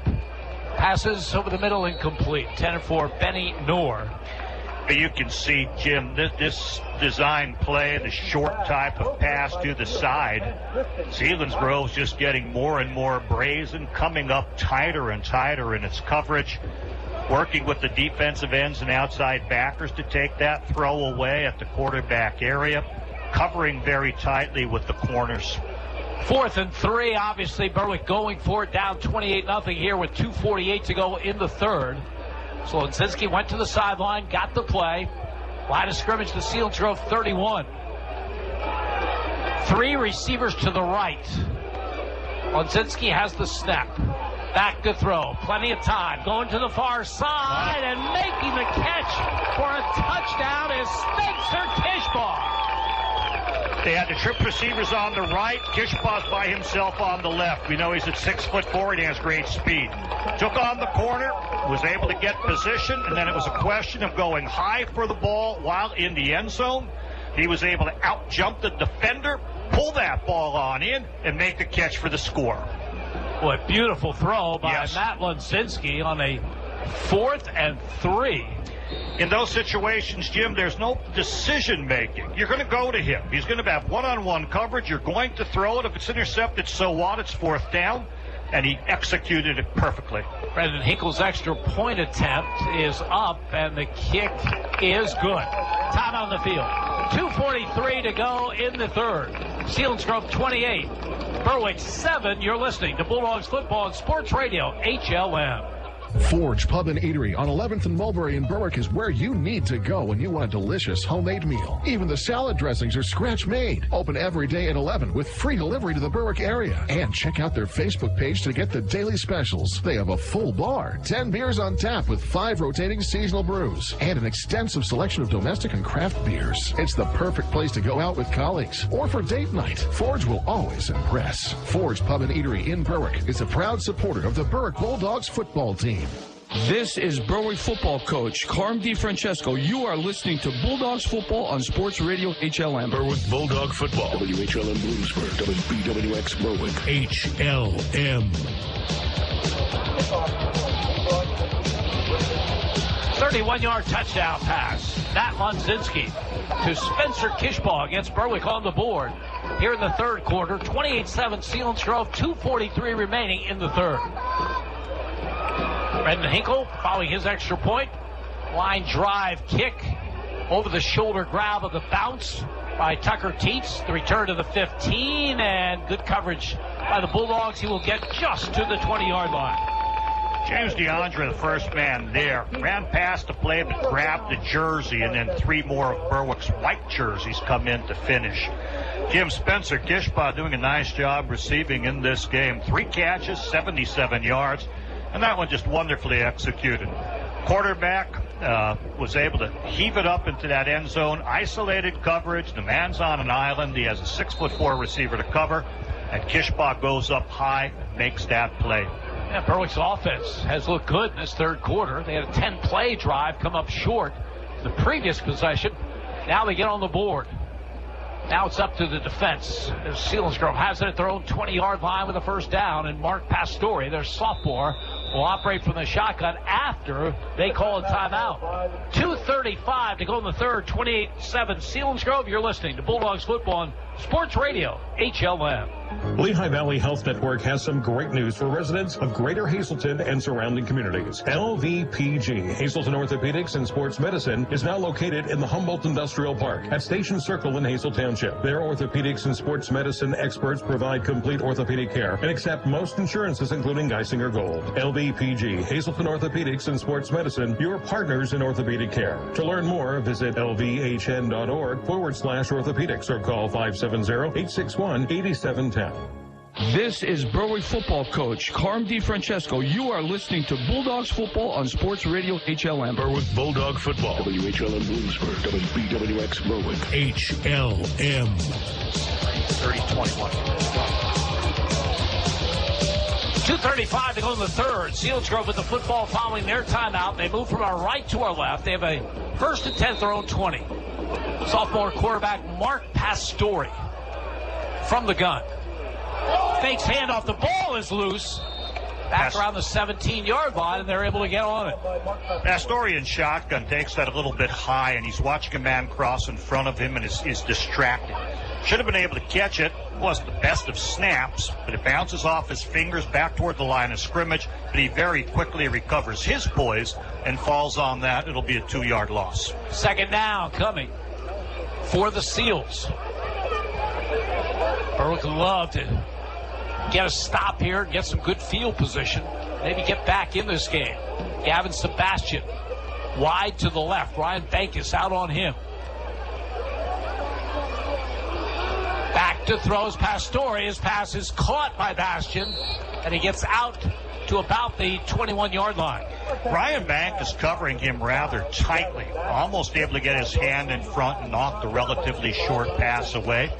Passes over the middle, incomplete. 10 for Benny Knorr. You can see, Jim, this design play, the short type of pass to the side. Selinsgrove's just getting more and more brazen, coming up tighter and tighter in its coverage, working with the defensive ends and outside backers to take that throw away at the quarterback area, covering very tightly with the corners. 4th and 3, obviously Berwick going for it, down 28-0 here with 2:48 to go in the third. So Lazinski went to the sideline, got the play. Line of scrimmage to Selinsgrove 31. 3 receivers to the right. Lazinski has the snap. Back to throw. Plenty of time. Going to the far side and making the catch for a touchdown is Spencer Kishbaugh. They had the trip receivers on the right. Kishbaugh's by himself on the left. We know he's at 6'4" and he has great speed. Took on the corner, was able to get position, and then it was a question of going high for the ball while in the end zone. He was able to out-jump the defender, pull that ball on in, and make the catch for the score. Boy, beautiful throw by Matt Lazinski on a 4th and 3. In those situations, Jim, there's no decision-making. You're going to go to him. He's going to have one-on-one coverage. You're going to throw it. If it's intercepted, so what? It's 4th down. And he executed it perfectly. Brendan Hinkle's extra point attempt is up, and the kick is good. Time on the field. 2:43 to go in the third. Selinsgrove 28. Berwick 7. You're listening to Bulldogs Football and Sports Radio, HLM. Forge Pub and Eatery on 11th and Mulberry in Berwick is where you need to go when you want a delicious homemade meal. Even the salad dressings are scratch-made. Open every day at 11 with free delivery to the Berwick area. And check out their Facebook page to get the daily specials. They have a full bar, 10 beers on tap with 5 rotating seasonal brews, and an extensive selection of domestic and craft beers. It's the perfect place to go out with colleagues or for date night. Forge will always impress. Forge Pub and Eatery in Berwick is a proud supporter of the Berwick Bulldogs football team. This is Berwick football coach Carm DiFrancesco. You are listening to Bulldogs football on Sports Radio HLM. Berwick Bulldog football. WHLM Bloomsburg. WBWX Berwick. HLM. 31-yard touchdown pass. Matt Lonzinski to Spencer Kishbaugh against Berwick on the board. Here in the third quarter, 28-7 Selinsgrove, 2:43 remaining in the third. Brendan Hinkle following his extra point. Line drive kick. Over the shoulder grab of the bounce by Tucker Teets. The return to the 15 and good coverage by the Bulldogs. He will get just to the 20-yard line. James DeAndre, the first man there, ran past the play but grabbed the jersey, and then 3 more of Berwick's white jerseys come in to finish. Jim Spencer Kishbaugh doing a nice job receiving in this game. 3 catches, 77 yards. And that one just wonderfully executed. Quarterback was able to heave it up into that end zone. Isolated coverage. The man's on an island. He has a 6'4" receiver to cover. And Kishbaugh goes up high and makes that play. Yeah, Berwick's offense has looked good in this third quarter. They had a 10-play drive come up short the previous possession. Now they get on the board. Now it's up to the defense. Selinsgrove has it at their own 20-yard line with a first down, and Mark Pastore, their sophomore, will operate from the shotgun after they call a timeout. 2:35 to go in the third, 28-7 Selinsgrove. You're listening to Bulldogs football on Sports Radio HLM. Lehigh Valley Health Network has some great news for residents of Greater Hazleton and surrounding communities. LVPG, Hazleton Orthopedics and Sports Medicine, is now located in the Humboldt Industrial Park at Station Circle in Hazel Township. Their orthopedics and sports medicine experts provide complete orthopedic care and accept most insurances, including Geisinger Gold. LVPG, Hazleton Orthopedics and Sports Medicine, your partners in orthopedic care. To learn more, visit lvhn.org/orthopedics or call 570-861-8710. This is Berwick football coach Carm DiFrancesco. You are listening to Bulldogs football on Sports Radio HLM. Berwick Bulldog football. WHLM Bloomsburg. WBWX Berwick. HLM. 30-21. 2:35 to go in the third. Selinsgrove with the football following their timeout. They move from our right to our left. They have a 1st and 10, their own 20. Sophomore quarterback Mark Pastore from the gun. Fakes handoff. The ball is loose. Back around the 17-yard line, and they're able to get on it. Pastore in shotgun takes that a little bit high, and he's watching a man cross in front of him and is distracted. Should have been able to catch it. Wasn't the best of snaps, but it bounces off his fingers back toward the line of scrimmage, but he very quickly recovers his poise and falls on that. It'll be a 2-yard loss. Second down coming for the Seals. Berwick would love to get a stop here, get some good field position, maybe get back in this game. Gavin Bastian wide to the left. Ryan Bankus out on him. Back to throws. Pastore. His pass is caught by Bastian, and he gets out to about the 21-yard line. Ryan Bank is covering him rather tightly, almost able to get his hand in front and knock the relatively short pass away.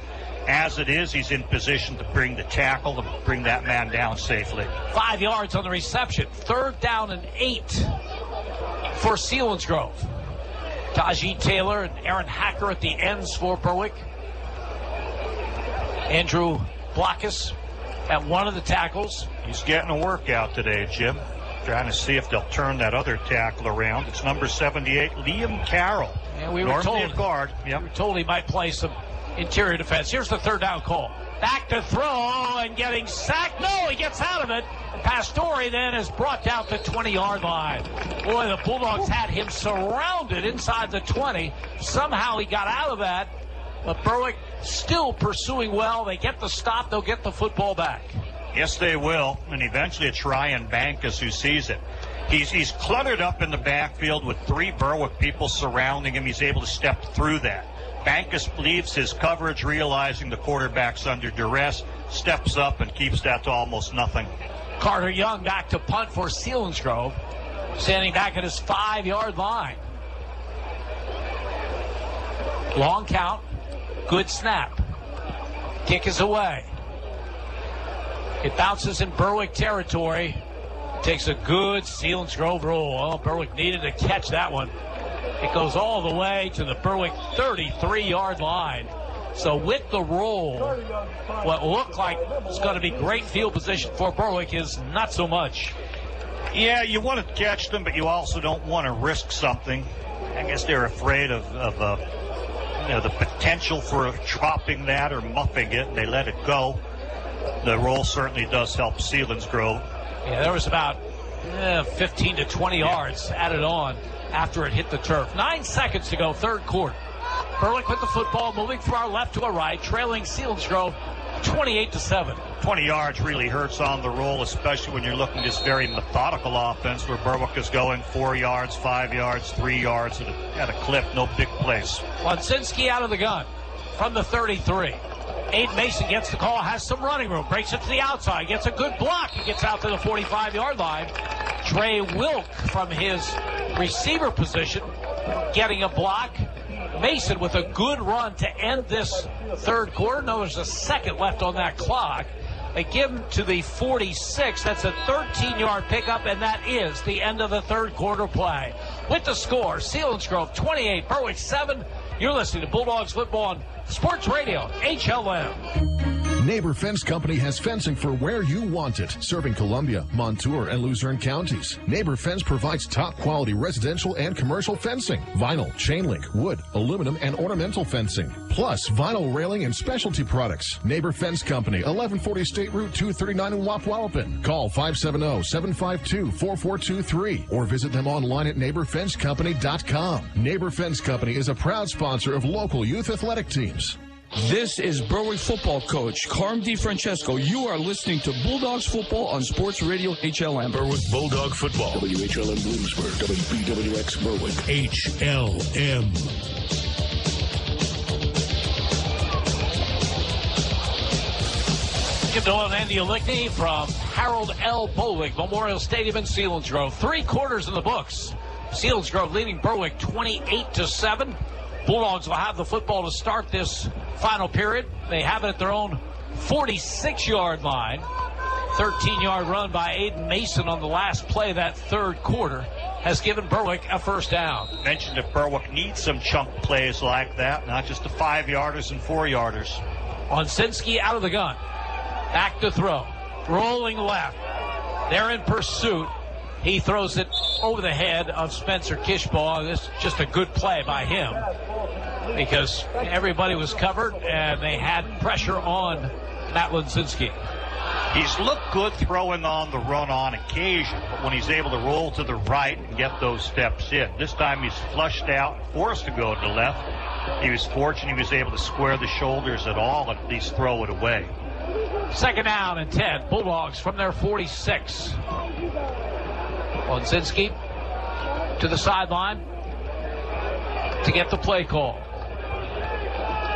As it is, he's in position to bring the tackle, to bring that man down safely. 5 yards on the reception. 3rd down and 8 for Selinsgrove. Tajee Taylor and Aaron Hacker at the ends for Berwick. Andrew Blockus at one of the tackles. He's getting a workout today, Jim. Trying to see if they'll turn that other tackle around. It's number 78, Liam Carroll. Yeah, we were told he might play some interior defense. Here's the 3rd down call. Back to throw and getting sacked. No, he gets out of it. Pastore then is brought down the 20-yard line. Boy, the Bulldogs had him surrounded inside the 20. Somehow he got out of that. But Berwick still pursuing well. They get the stop. They'll get the football back. Yes, they will. And eventually it's Ryan Bankus who sees it. He's cluttered up in the backfield with 3 Berwick people surrounding him. He's able to step through that. Bankus leaves his coverage, realizing the quarterback's under duress, steps up and keeps that to almost nothing. Carter Young back to punt for Selinsgrove, standing back at his 5-yard line. Long count, good snap. Kick is away. It bounces in Berwick territory. Takes a good Selinsgrove roll. Oh, Berwick needed to catch that one. It goes all the way to the Berwick 33-yard line. So with the roll, what looked like it's going to be great field position for Berwick is not so much. Yeah, you want to catch them, but you also don't want to risk something. I guess they're afraid of the potential for dropping that or muffing it, and they let it go. The roll certainly does help Selinsgrove. Yeah, there was about 15 to 20 yards added on after it hit the turf. 9 seconds to go, third quarter. Berwick with the football, moving from our left to our right, trailing Selinsgrove 28-7. 20 yards really hurts on the roll, especially when you're looking at this very methodical offense where Berwick is going 4 yards, 5 yards, 3 yards at a clip, no big plays. Lonsinski out of the gun from the 33. Aiden Mason gets the call, has some running room, breaks it to the outside, gets a good block. He gets out to the 45-yard line. Trey Wilk from his receiver position getting a block. Mason with a good run to end this third quarter. No, there's a second left on that clock. They give him to the 46. That's a 13-yard pickup, and that is the end of the third quarter play. With the score, Selinsgrove 28, Berwick 7. You're listening to Bulldogs football on Sports Radio, HLM. Neighbor Fence Company has fencing for where you want it, serving Columbia, Montour, and Luzerne counties. Neighbor Fence provides top-quality residential and commercial fencing, vinyl, chain link, wood, aluminum, and ornamental fencing, plus vinyl railing and specialty products. Neighbor Fence Company, 1140 State Route 239 in Wapwallopen. Call 570-752-4423 or visit them online at neighborfencecompany.com. Neighbor Fence Company is a proud sponsor of local youth athletic teams. This is Berwick football coach Carm DiFrancesco. You are listening to Bulldogs football on Sports Radio HLM. Berwick Bulldog football. WHLM Bloomsburg. WBWX Berwick. HLM. Jim Doyle and Andy Lickney from Harold L. Bolick Memorial Stadium in Selinsgrove. 3 quarters in the books. Selinsgrove leading Berwick 28-7. Bulldogs will have the football to start this final period. They have it at their own 46-yard line. 13-yard run by Aiden Mason on the last play of that third quarter has given Berwick a first down. Mentioned if Berwick needs some chunk plays like that, not just the 5-yarders and 4-yarders. Lonsinski out of the gun. Back to throw. Rolling left. They're in pursuit. He throws it over the head of Spencer Kishbaugh. This is just a good play by him because everybody was covered and they had pressure on Matt Lonsinski. He's looked good throwing on the run on occasion, but when he's able to roll to the right and get those steps in. This time he's flushed out, forced to go to the left. He was fortunate he was able to square the shoulders at all and at least throw it away. Second down and 10. Bulldogs from their 46. Lonsinski to the sideline to get the play call.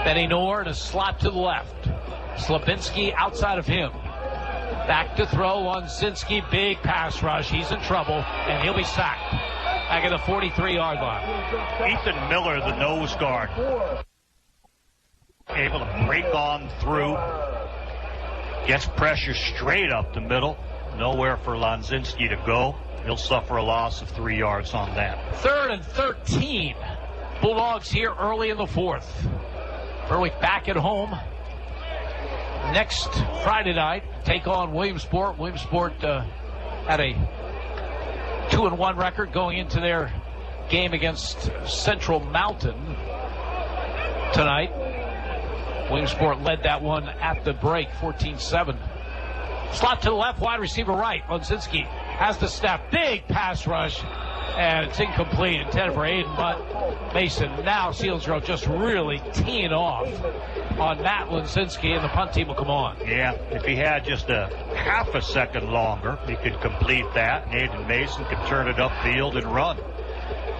Benny Noor in a slot to the left. Slabinski outside of him. Back to throw. Lonsinski, big pass rush. He's in trouble, and he'll be sacked. Back at the 43-yard line. Ethan Miller, the nose guard, able to break on through. Gets pressure straight up the middle. Nowhere for Lonsinski to go. He'll suffer a loss of 3 yards on that. 3rd and 13. Bulldogs here early in the fourth. Berwick back at home next Friday night. Take on Williamsport. Williamsport had a 2-1 record going into their game against Central Mountain tonight. Williamsport led that one at the break, 14-7. Slot to the left, wide receiver right. Lonsinski has the snap. Big pass rush And it's incomplete, intended for Aiden, but Mason. Now Selinsgrove just really teeing off on Matt Linsinski, and the punt team will come on. Yeah, if he had just a half a second longer, he could complete that, and Aiden Mason could turn it upfield and run.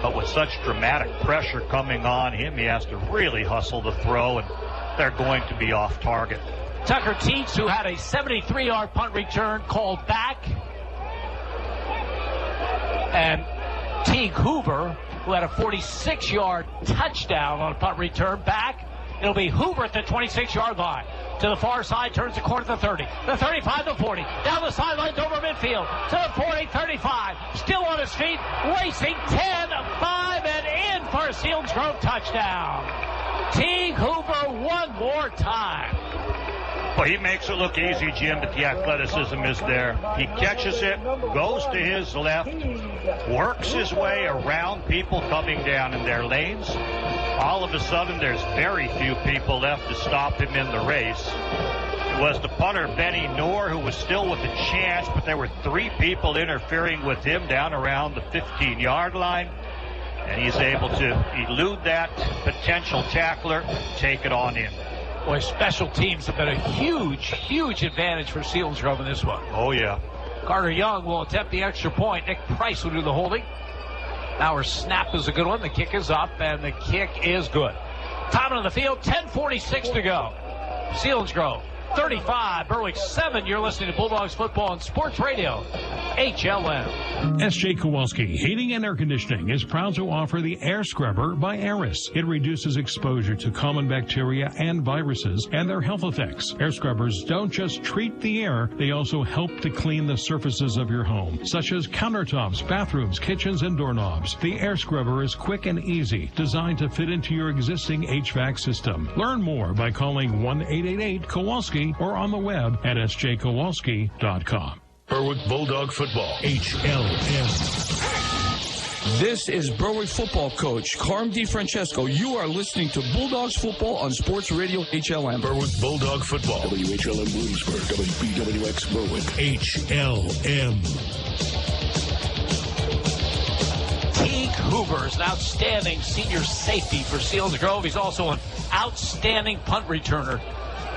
But with such dramatic pressure coming on him, he has to really hustle the throw, and they're going to be off target. Tucker Teets, who had a 73-yard punt return, called back. And Teague Hoover, who had a 46-yard touchdown on a punt return, back. It'll be Hoover at the 26-yard line. To the far side, turns the corner to the 30. The 35, the 40. Down the sidelines over midfield. To the 40, 35. Still on his feet. Racing 10, 5, and in for a Selinsgrove touchdown. Teague Hoover one more time. Well, he makes it look easy, Jim, but the athleticism is there. He catches it, goes to his left, works his way around people coming down in their lanes. All of a sudden, there's very few people left to stop him in the race. It was the punter, Benny Noor, who was still with a chance, but there were 3 people interfering with him down around the 15-yard line. And he's able to elude that potential tackler, take it on in. Boy, special teams have been a huge advantage for Selinsgrove in this one. Oh, yeah. Carter Young will attempt the extra point. Nick Price will do the holding. Now her snap is a good one. The kick is up, and the kick is good. Time on the field, 10:46 to go. Selinsgrove 35, Berwick 7. You're listening to Bulldogs Football on Sports Radio, HLM. S.J. Kowalski Heating and Air Conditioning is proud to offer the Air Scrubber by Aris. It reduces exposure to common bacteria and viruses and their health effects. Air Scrubbers don't just treat the air, they also help to clean the surfaces of your home, such as countertops, bathrooms, kitchens, and doorknobs. The Air Scrubber is quick and easy, designed to fit into your existing HVAC system. Learn more by calling 1-888-KOWALSKI or on the web at sjkowalski.com. Berwick Bulldog Football, HLM. This is Berwick football coach Carm DiFrancesco. You are listening to Bulldogs Football on Sports Radio HLM. Berwick Bulldog Football, WHLM Bloomsburg, WBWX Berwick, HLM. Teague Hoover is an outstanding senior safety for Selinsgrove. He's also an outstanding punt returner.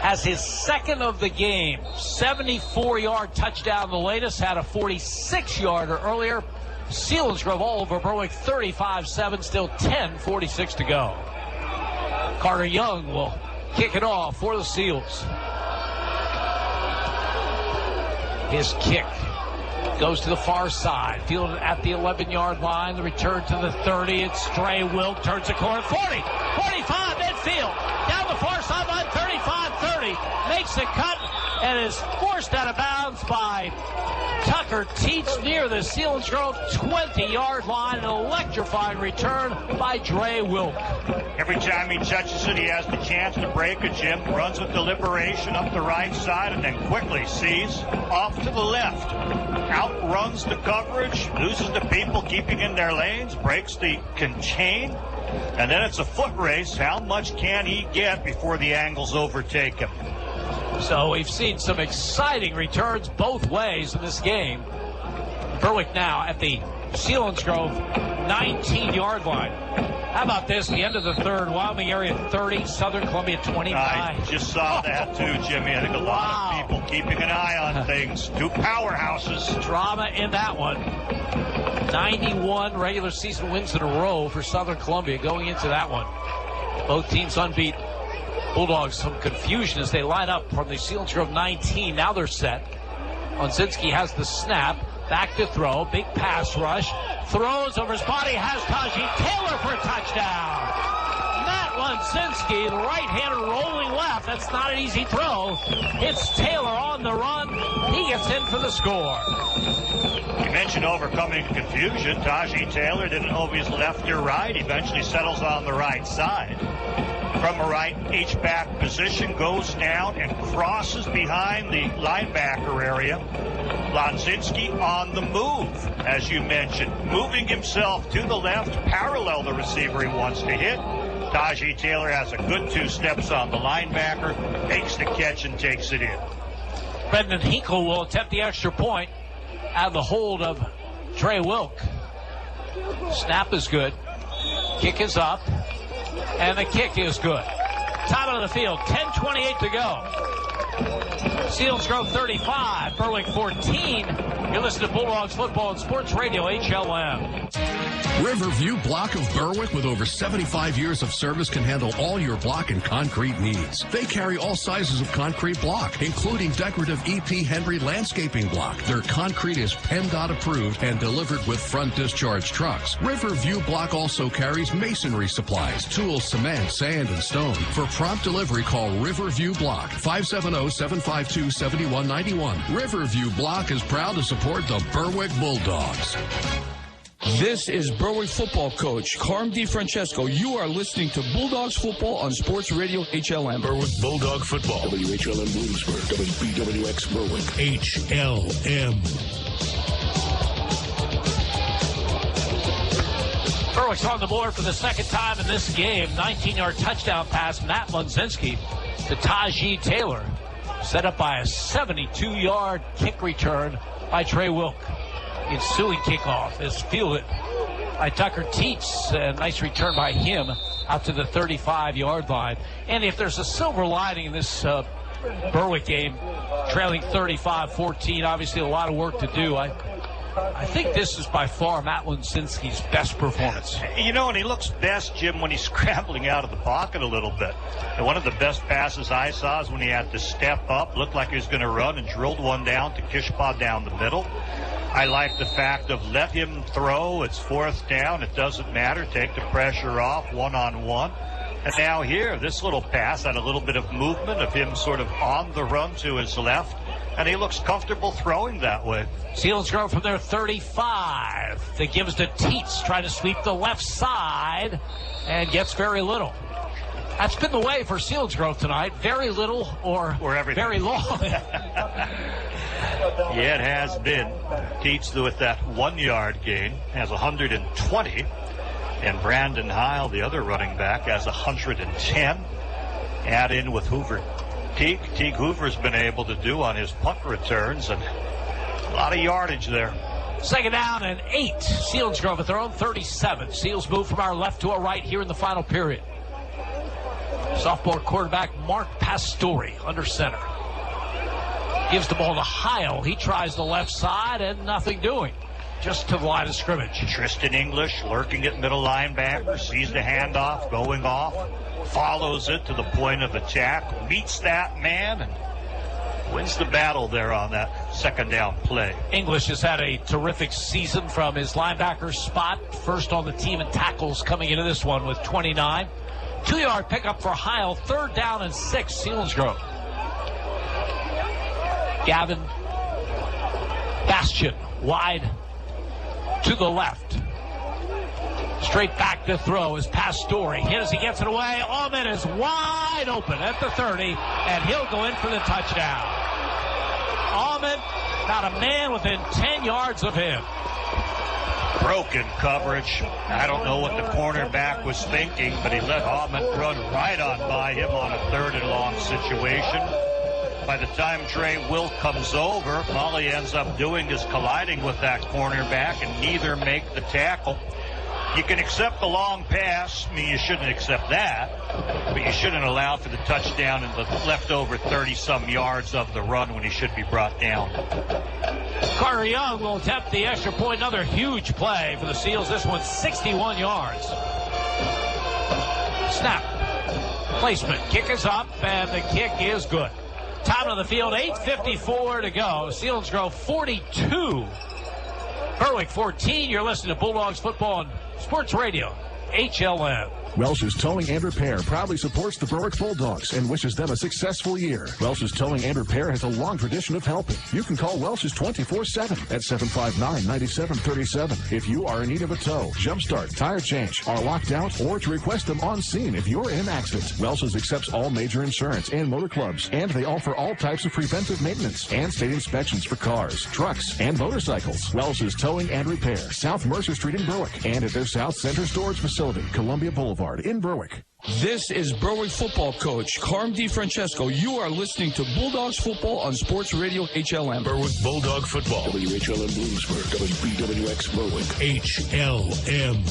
Has his second of the game, 74-yard touchdown. The latest had a 46-yarder earlier. Selinsgrove all over Berwick, 35-7, still 10:46 to go. Carter Young will kick it off for the Seals. His kick goes to the far side, fielded at the 11-yard line. The return to the 30. It's Dre Wilk, turns the corner, 40, 45, midfield, down the far sideline, 35-30, makes the cut, and is forced out of bounds by Tucker Teets near the Selinsgrove 20-yard line. An electrifying return by Dre Wilk. Every time he touches it, he has the chance to break a Jim. Runs with deliberation up the right side and then quickly sees off to the left. Outruns the coverage, loses the people keeping in their lanes, breaks the contain, and then it's a foot race. How much can he get before the angles overtake him? So we've seen some exciting returns both ways in this game. Berwick now at the Selinsgrove 19-yard line. How about this? The end of the third, Wyoming area 30, Southern Columbia 29. I just saw that too, Jimmy. I think a lot of people keeping an eye on things. 2 powerhouses. Drama in that one. 91 regular season wins in a row for Southern Columbia going into that one. Both teams unbeaten. Bulldogs, some confusion as they line up from the Selinsgrove 19. Now they're set. Linsinski has the snap. Back to throw. Big pass rush. Throws over his body. Has Taji Taylor for a touchdown. Matt Linsinski, the right-hander rolling left. That's not an easy throw. It's Taylor on the run. He gets in for the score. You mentioned overcoming confusion. Taji Taylor didn't know if he was left or right. Eventually settles on the right side. From a right H-back position, goes down and crosses behind the linebacker area. Linsinski on the move, as you mentioned, moving himself to the left, parallel the receiver he wants to hit. Taji Taylor has a good 2 steps on the linebacker, makes the catch and takes it in. Brendan Hinkle will attempt the extra point out of the hold of Dre Wilk. Snap is good. Kick is up. And the kick is good. Top of the field, 10:28 to go. Selinsgrove 35, Berwick 14. You're listening to Bulldogs Football and Sports Radio, HLM. Riverview Block of Berwick, with over 75 years of service, can handle all your block and concrete needs. They carry all sizes of concrete block, including decorative E.P. Henry landscaping block. Their concrete is PennDOT approved and delivered with front discharge trucks. Riverview Block also carries masonry supplies, tools, cement, sand, and stone. For prompt delivery, call Riverview Block, 570-752-7191. Riverview Block is proud to support the Berwick Bulldogs. This is Berwick football coach Carm DiFrancesco. You are listening to Bulldogs football on Sports Radio HLM. Berwick Bulldog football. WHLM Bloomsburg. WBWX Berwick. HLM. Berwick's on the board for the second time in this game. 19-yard touchdown pass, Matt Lunzinski to Tajee Taylor. Set up by a 72-yard kick return by Trey Wilk. Ensuing kickoff is fielded by Tucker Teets. A nice return by him out to the 35-yard line. And if there's a silver lining in this Berwick game, trailing 35-14, obviously a lot of work to do. I think this is by far Matt Lunzinski's best performance. You know, and he looks best, Jim, when he's scrambling out of the pocket a little bit. And one of the best passes I saw is when he had to step up, looked like he was going to run, and drilled one down to Kishpa down the middle. I like the fact of let him throw. It's fourth down. It doesn't matter. Take the pressure off, one-on-one. And now here, this little pass had a little bit of movement of him sort of on the run to his left. And he looks comfortable throwing that way. Selinsgrove from their 35. That gives to Teets, trying to sweep the left side, and gets very little. That's been the way for Selinsgrove tonight. Very little or very long. Yeah, it has been. Teets, with that 1-yard gain, has 120. And Brandon Heil, the other running back, has 110. Add in with Hoover. Teague Hoover's been able to do on his punt returns, and a lot of yardage there. Second down and 8. Selinsgrove at their own 37. Seals move from our left to our right here in the final period. Sophomore quarterback Mark Pastore under center. Gives the ball to Heil. He tries the left side and nothing doing. Just to the line of scrimmage. Tristan English lurking at middle linebacker. Sees the handoff going off. Follows it to the point of attack. Meets that man and wins the battle there on that second down play. English has had a terrific season from his linebacker spot. First on the team in tackles coming into this one with 29. 2-yard pickup for Heil. Third down and 6. Selinsgrove. Gavin Bastian wide to the left. Straight back to throw is Pastore. Hit as he gets it away. Allman is wide open at the 30, and he'll go in for the touchdown. Allman, not a man within 10 yards of him. Broken coverage. I don't know what the cornerback was thinking, but he let Allman run right on by him on a 3rd and long situation. By the time Trey Wilk comes over, all he ends up doing is colliding with that cornerback, and neither make the tackle. You can accept the long pass. I mean, you shouldn't accept that, but you shouldn't allow for the touchdown and the leftover 30-some yards of the run when he should be brought down. Carter Young will attempt the extra point. Another huge play for the Seals. This one's 61 yards. Snap. Placement. Kick is up, and the kick is good. Top of the field, 8:54 to go. Selinsgrove 42. Berwick 14. You're listening to Bulldogs football on Sports Radio, HLM. Welsh's Towing and Repair proudly supports the Berwick Bulldogs and wishes them a successful year. Welsh's Towing and Repair has a long tradition of helping. You can call Welsh's 24/7 at 759-9737 if you are in need of a tow, jump start, tire change, are locked out, or to request them on scene if you're in an accident. Welsh's accepts all major insurance and motor clubs, and they offer all types of preventive maintenance and state inspections for cars, trucks, and motorcycles. Welsh's Towing and Repair, South Mercer Street in Berwick, and at their South Center Storage Facility, Columbia Boulevard in Berwick. This is Berwick football coach Carm DiFrancesco. You are listening to Bulldogs football on Sports Radio HLM. Berwick Bulldog football. WHLM Bloomsburg. WBWX Berwick. HLM.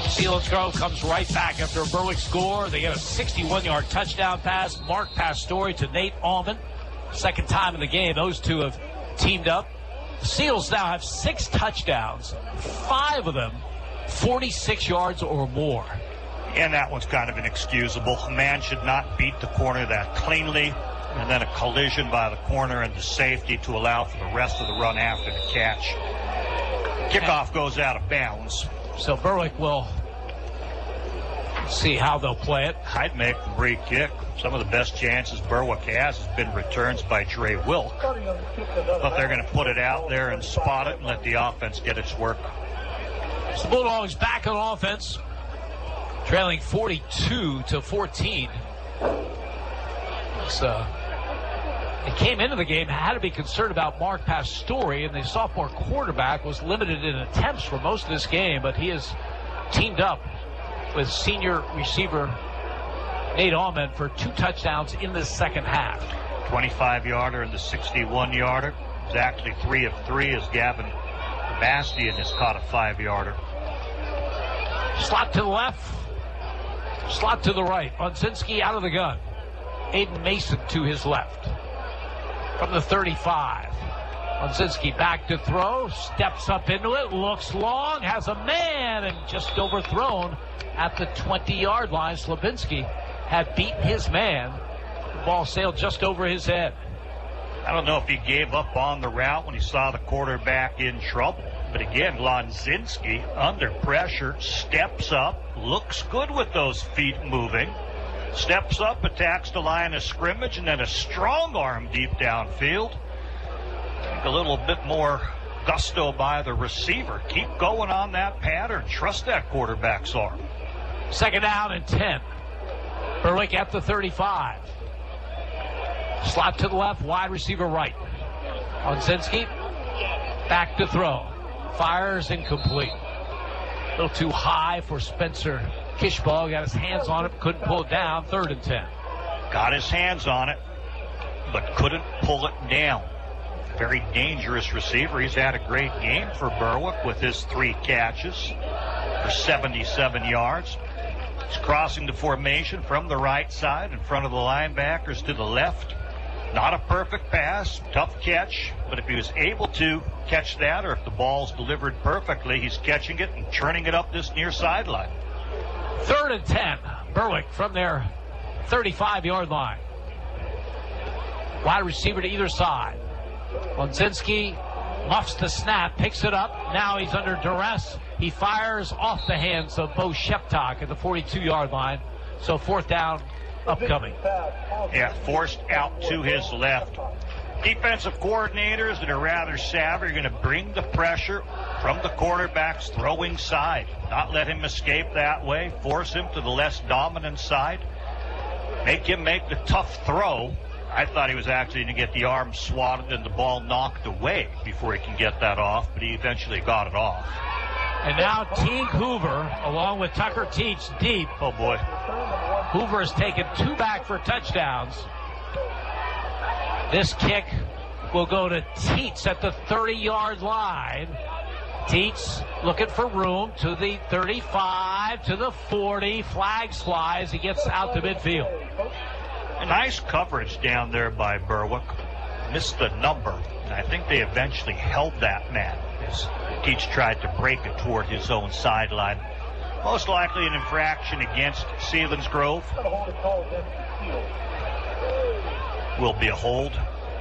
Selinsgrove comes right back after a Berwick score. They get a 61-yard touchdown pass. Mark Pastore to Nate Allman. Second time in the game, those two have teamed up. The Seals now have 6 touchdowns, 5 of them 46 yards or more. And that one's kind of inexcusable. A man should not beat the corner that cleanly, and then a collision by the corner and the safety to allow for the rest of the run after the catch. Kickoff goes out of bounds. So Berwick will see how they'll play it. I'd make the free kick. Some of the best chances Berwick has been returns by Trey Wilk. But they're going to put it out there and spot it and let the offense get its work. So the Bulldogs back on offense, trailing 42-14. So they came into the game, had to be concerned about Mark Pastore, and the sophomore quarterback was limited in attempts for most of this game, but he has teamed up with senior receiver Nate Allman for 2 touchdowns in the second half. 25-yarder and the 61-yarder. It's actually 3 of 3 as Gavin Bastian has caught a 5-yarder. Slot to the left, slot to the right. Unzinski out of the gun. Aiden Mason to his left. From the 35. Unzinski back to throw, steps up into it, looks long, has a man, and just overthrown at the 20-yard line. Slabinski had beaten his man. The ball sailed just over his head. I don't know if he gave up on the route when he saw the quarterback in trouble. But again, Lonzinski, under pressure, steps up, looks good with those feet moving, steps up, attacks the line of scrimmage, and then a strong arm deep downfield. A little bit more gusto by the receiver. Keep going on that pattern. Trust that quarterback's arm. Second down and 10. Berwick at the 35. Slot to the left, wide receiver right. Lonzinski back to throw. Fires incomplete. A little too high for Spencer Kishball. Got his hands on it, couldn't pull it down. 3rd and 10. Got his hands on it, but couldn't pull it down. Very dangerous receiver. He's had a great game for Berwick with his 3 catches for 77 yards. He's crossing the formation from the right side in front of the linebackers to the left. Not a perfect pass, tough catch, but if he was able to catch that, or if the ball's delivered perfectly, he's catching it and churning it up this near sideline. 3rd and 10. Berwick from their 35-yard line. Wide receiver to either side. Lonzinski muffs the snap, picks it up. Now he's under duress. He fires off the hands of Bo Sheptok at the 42-yard line. So 4th down upcoming. Yeah, forced out to his left. Defensive coordinators that are rather savvy are going to bring the pressure from the quarterback's throwing side. Not let him escape that way. Force him to the less dominant side. Make him make the tough throw. I thought he was actually going to get the arm swatted and the ball knocked away before he can get that off, but he eventually got it off. And now Teague Hoover, along with Tucker Teach, deep. Oh, boy. Hoover has taken 2 back for touchdowns. This kick will go to Teets at the 30-yard line. Teets looking for room to the 35, to the 40. Flags fly as he gets out to midfield. A nice coverage down there by Berwick. Missed the number. And I think they eventually held that man as Teach tried to break it toward his own sideline. Most likely an infraction against Selinsgrove. Will be a hold.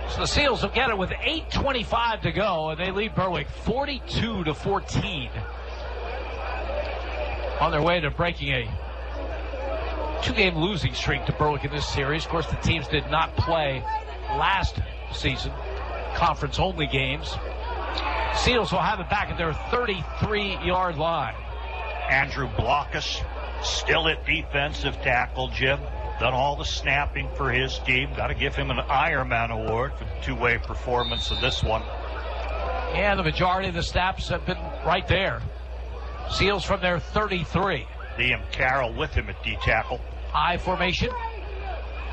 So the Seals will get it with 8:25 to go, and they lead Berwick 42-14. On their way to breaking a 2-game losing streak to Berwick in this series. Of course, the teams did not play last season, conference-only games. Seals will have it back at their 33-yard line. Andrew Blockus still at defensive tackle, Jim. Done all the snapping for his team. Got to give him an Ironman award for the 2-way performance of this one. Yeah, the majority of the snaps have been right there. Seals from their 33. Liam Carroll with him at D-tackle. I formation.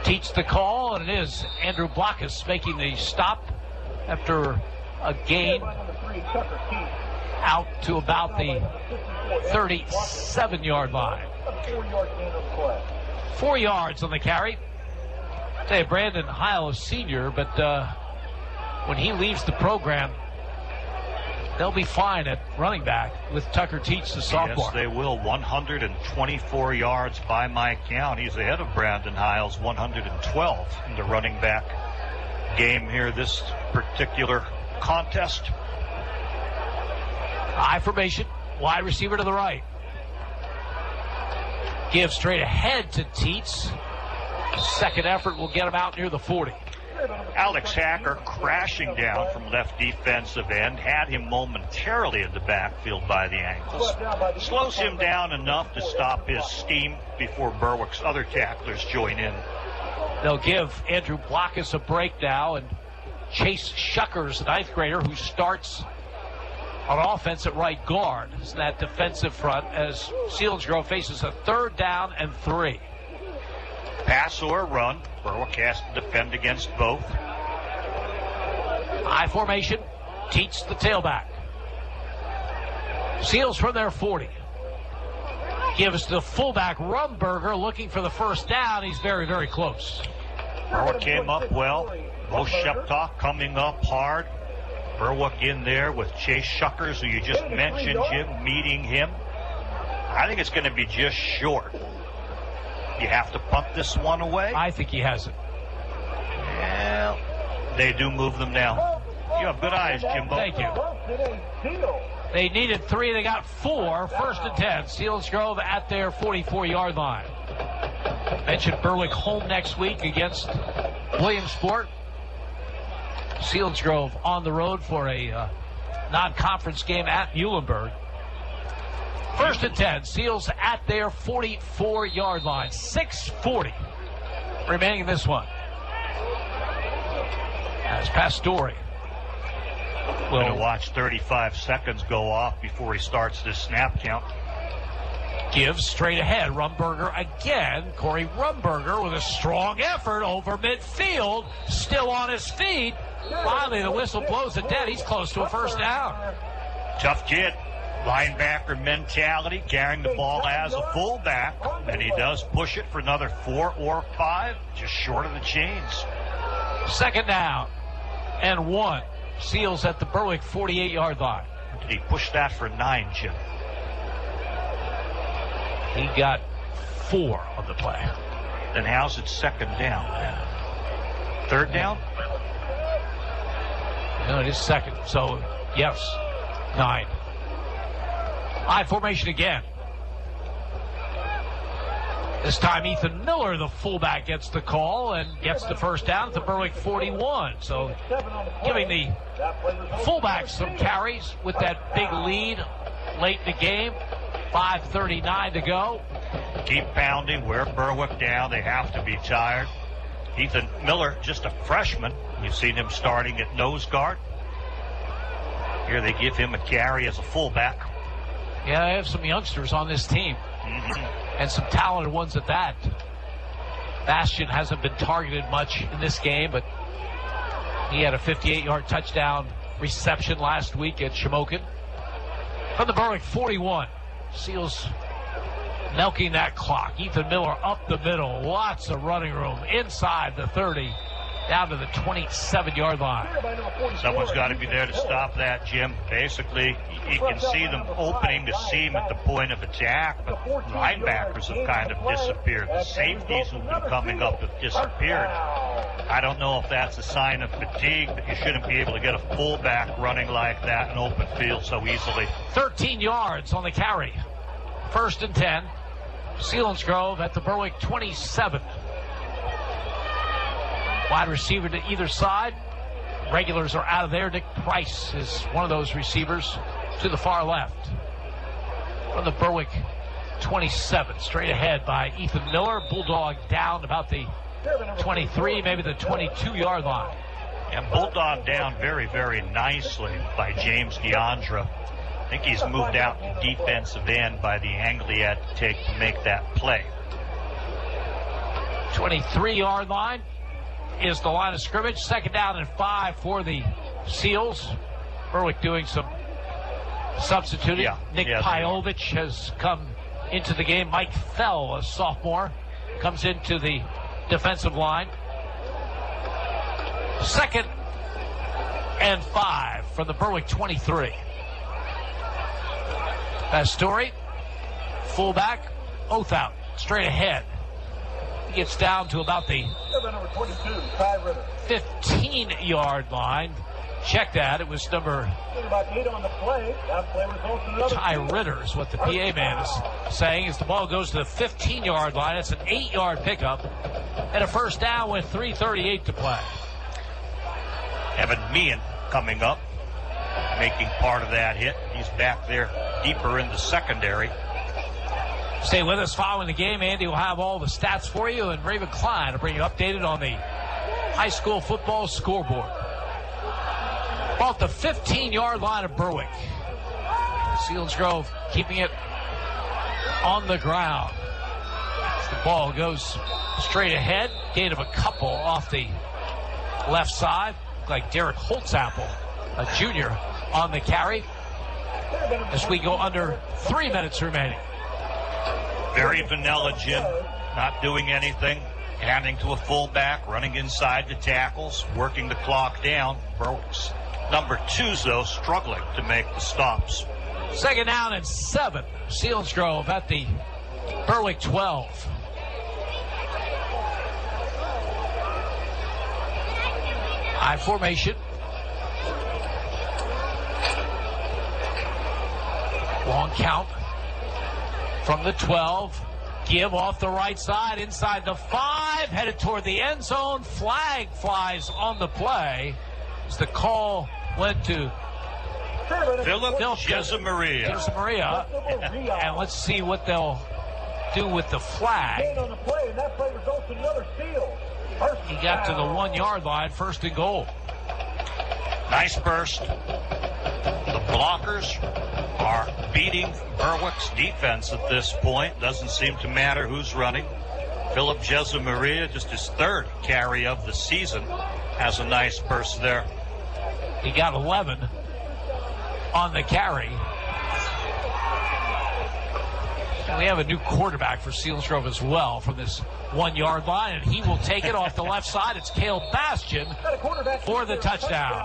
Teach the call, and it is Andrew Blockus making the stop after a gain out to about the 37-yard line. 4 yards on the carry. Say Brandon Heil is senior, but when he leaves the program, they'll be fine at running back with Tucker Teach, the sophomore. Yes, they will. 124 yards by my count. He's ahead of Brandon Hiles, 112 in the running back game here, this particular contest. I formation, wide receiver to the right. Give straight ahead to Teets. Second effort will get him out near the 40. Alex Hacker crashing down from left defensive end, had him momentarily in the backfield by the ankles. Slows him down enough to stop his steam before Berwick's other tacklers join in. They'll give Andrew Blockus a break now, and Chase Shuckers, the 9th grader, who starts on offense at right guard, is in that defensive front as Selinsgrove faces a 3rd down and 3. Pass or run. Berwick has to defend against both. I formation. Teach the tailback. Seals from their 40. Gives the fullback Rumberger looking for the first down. He's very, very close. Berwick came up well. Bo Sheptock coming up hard. Berwick in there with Chase Shuckers, who you just mentioned, Jim, meeting him. I think it's going to be just short. You have to punt this one away? I think he has it. Well, they do move them now. You have good eyes, Jimbo. Thank you. They needed 3. They got 4. 1st and 10. Selinsgrove at their 44-yard line. Mentioned Berwick home next week against Williamsport. Selinsgrove on the road for a non-conference game at Muhlenberg. 1st and 10. Seals at their 44-yard line. 6:40 remaining in this one. As Pastore will going to watch 35 seconds go off before he starts this snap count. Gives straight ahead. Rumberger again. Corey Rumberger with a strong effort over midfield. Still on his feet. Finally, the whistle blows it dead. He's close to a first down. Tough kid. Linebacker mentality, carrying the ball as a fullback, and he does push it for another 4 or 5, just short of the chains. 2nd down and 1. Seals at the Berwick 48-yard line. Did he push that for 9, Jim? He got 4 on the play. Then how's it 2nd down? 3rd down? No, it is 2nd. So, yes, 9. I formation again. This time Ethan Miller, the fullback, gets the call and gets the first down at the Berwick 41. So giving the fullbacks some carries with that big lead late in the game. 5:39 to go. Keep pounding. Wear Berwick down. They have to be tired. Ethan Miller, just a freshman. You've seen him starting at nose guard. Here they give him a carry as a fullback. Yeah, I have some youngsters on this team. And some talented ones at that. Bastian hasn't been targeted much in this game, but he had a 58-yard touchdown reception last week at Shamokin. From the Berwick 41, Seals milking that clock. Ethan Miller up the middle. Lots of running room inside the 30. Down to the 27-yard line. Someone's got to be there to stop that, Jim. Basically, you can see them opening the seam at the point of attack, but linebackers have kind of disappeared. The safeties who've been coming up have disappeared. I don't know if that's a sign of fatigue, but you shouldn't be able to get a fullback running like that in open field so easily. 13 yards on the carry. 1st and 10. Selinsgrove at the Berwick 27. Wide receiver to either side. Regulars are out of there. Nick Price is one of those receivers to the far left. From the Berwick 27, straight ahead by Ethan Miller. Bulldog down about the 23, maybe the 22-yard line. And Bulldog down very, very nicely by James DeAndre. I think he's moved out to defensive end by the angle he had to take to make that play. 23-yard line is the line of scrimmage. 2nd down and 5 for the Seals. Berwick doing some substituting. Yeah, Nick Pajovich has come into the game. Mike Fell, a sophomore, comes into the defensive line. 2nd and 5 from the Berwick 23. Pastore, fullback, Oath out, straight ahead. He gets down to about the 15-yard line. Check that. It was number Ty Ritter is what the PA man is saying as the ball goes to the 15-yard line. It's an 8-yard pickup and a first down with 3:38 to play. Evan Meehan coming up, making part of that hit. He's back there deeper in the secondary. Stay with us following the game. Andy will have all the stats for you, and Raven Klein will bring you updated on the high school football scoreboard. Off the 15-yard line of Berwick. Selinsgrove keeping it on the ground. The ball goes straight ahead. Gain of a couple off the left side. Like Derek Holtzapple, a junior, on the carry. As we go under 3 minutes remaining. Very vanilla, Jim. Not doing anything. Handing to a fullback, running inside the tackles, working the clock down. Berwick's number 2s, though, struggling to make the stops. 2nd down and 7. Selinsgrove at the Berwick 12. High formation. Long count from the 12. Give off the right side, inside the 5, headed toward the end zone. Flag flies on the play as the call went to Philip Jesamaria. And let's see what they'll do with the flag. He got to the 1-yard line, 1st and goal. Nice burst. The blockers are beating Berwick's defense at this point. Doesn't seem to matter who's running. Philip Jesamaria, just his 3rd carry of the season, has a nice burst there. He got 11 on the carry. And we have a new quarterback for Selinsgrove as well from this 1-yard line, and he will take it off the left side. It's Gavin Bastian for the touchdown.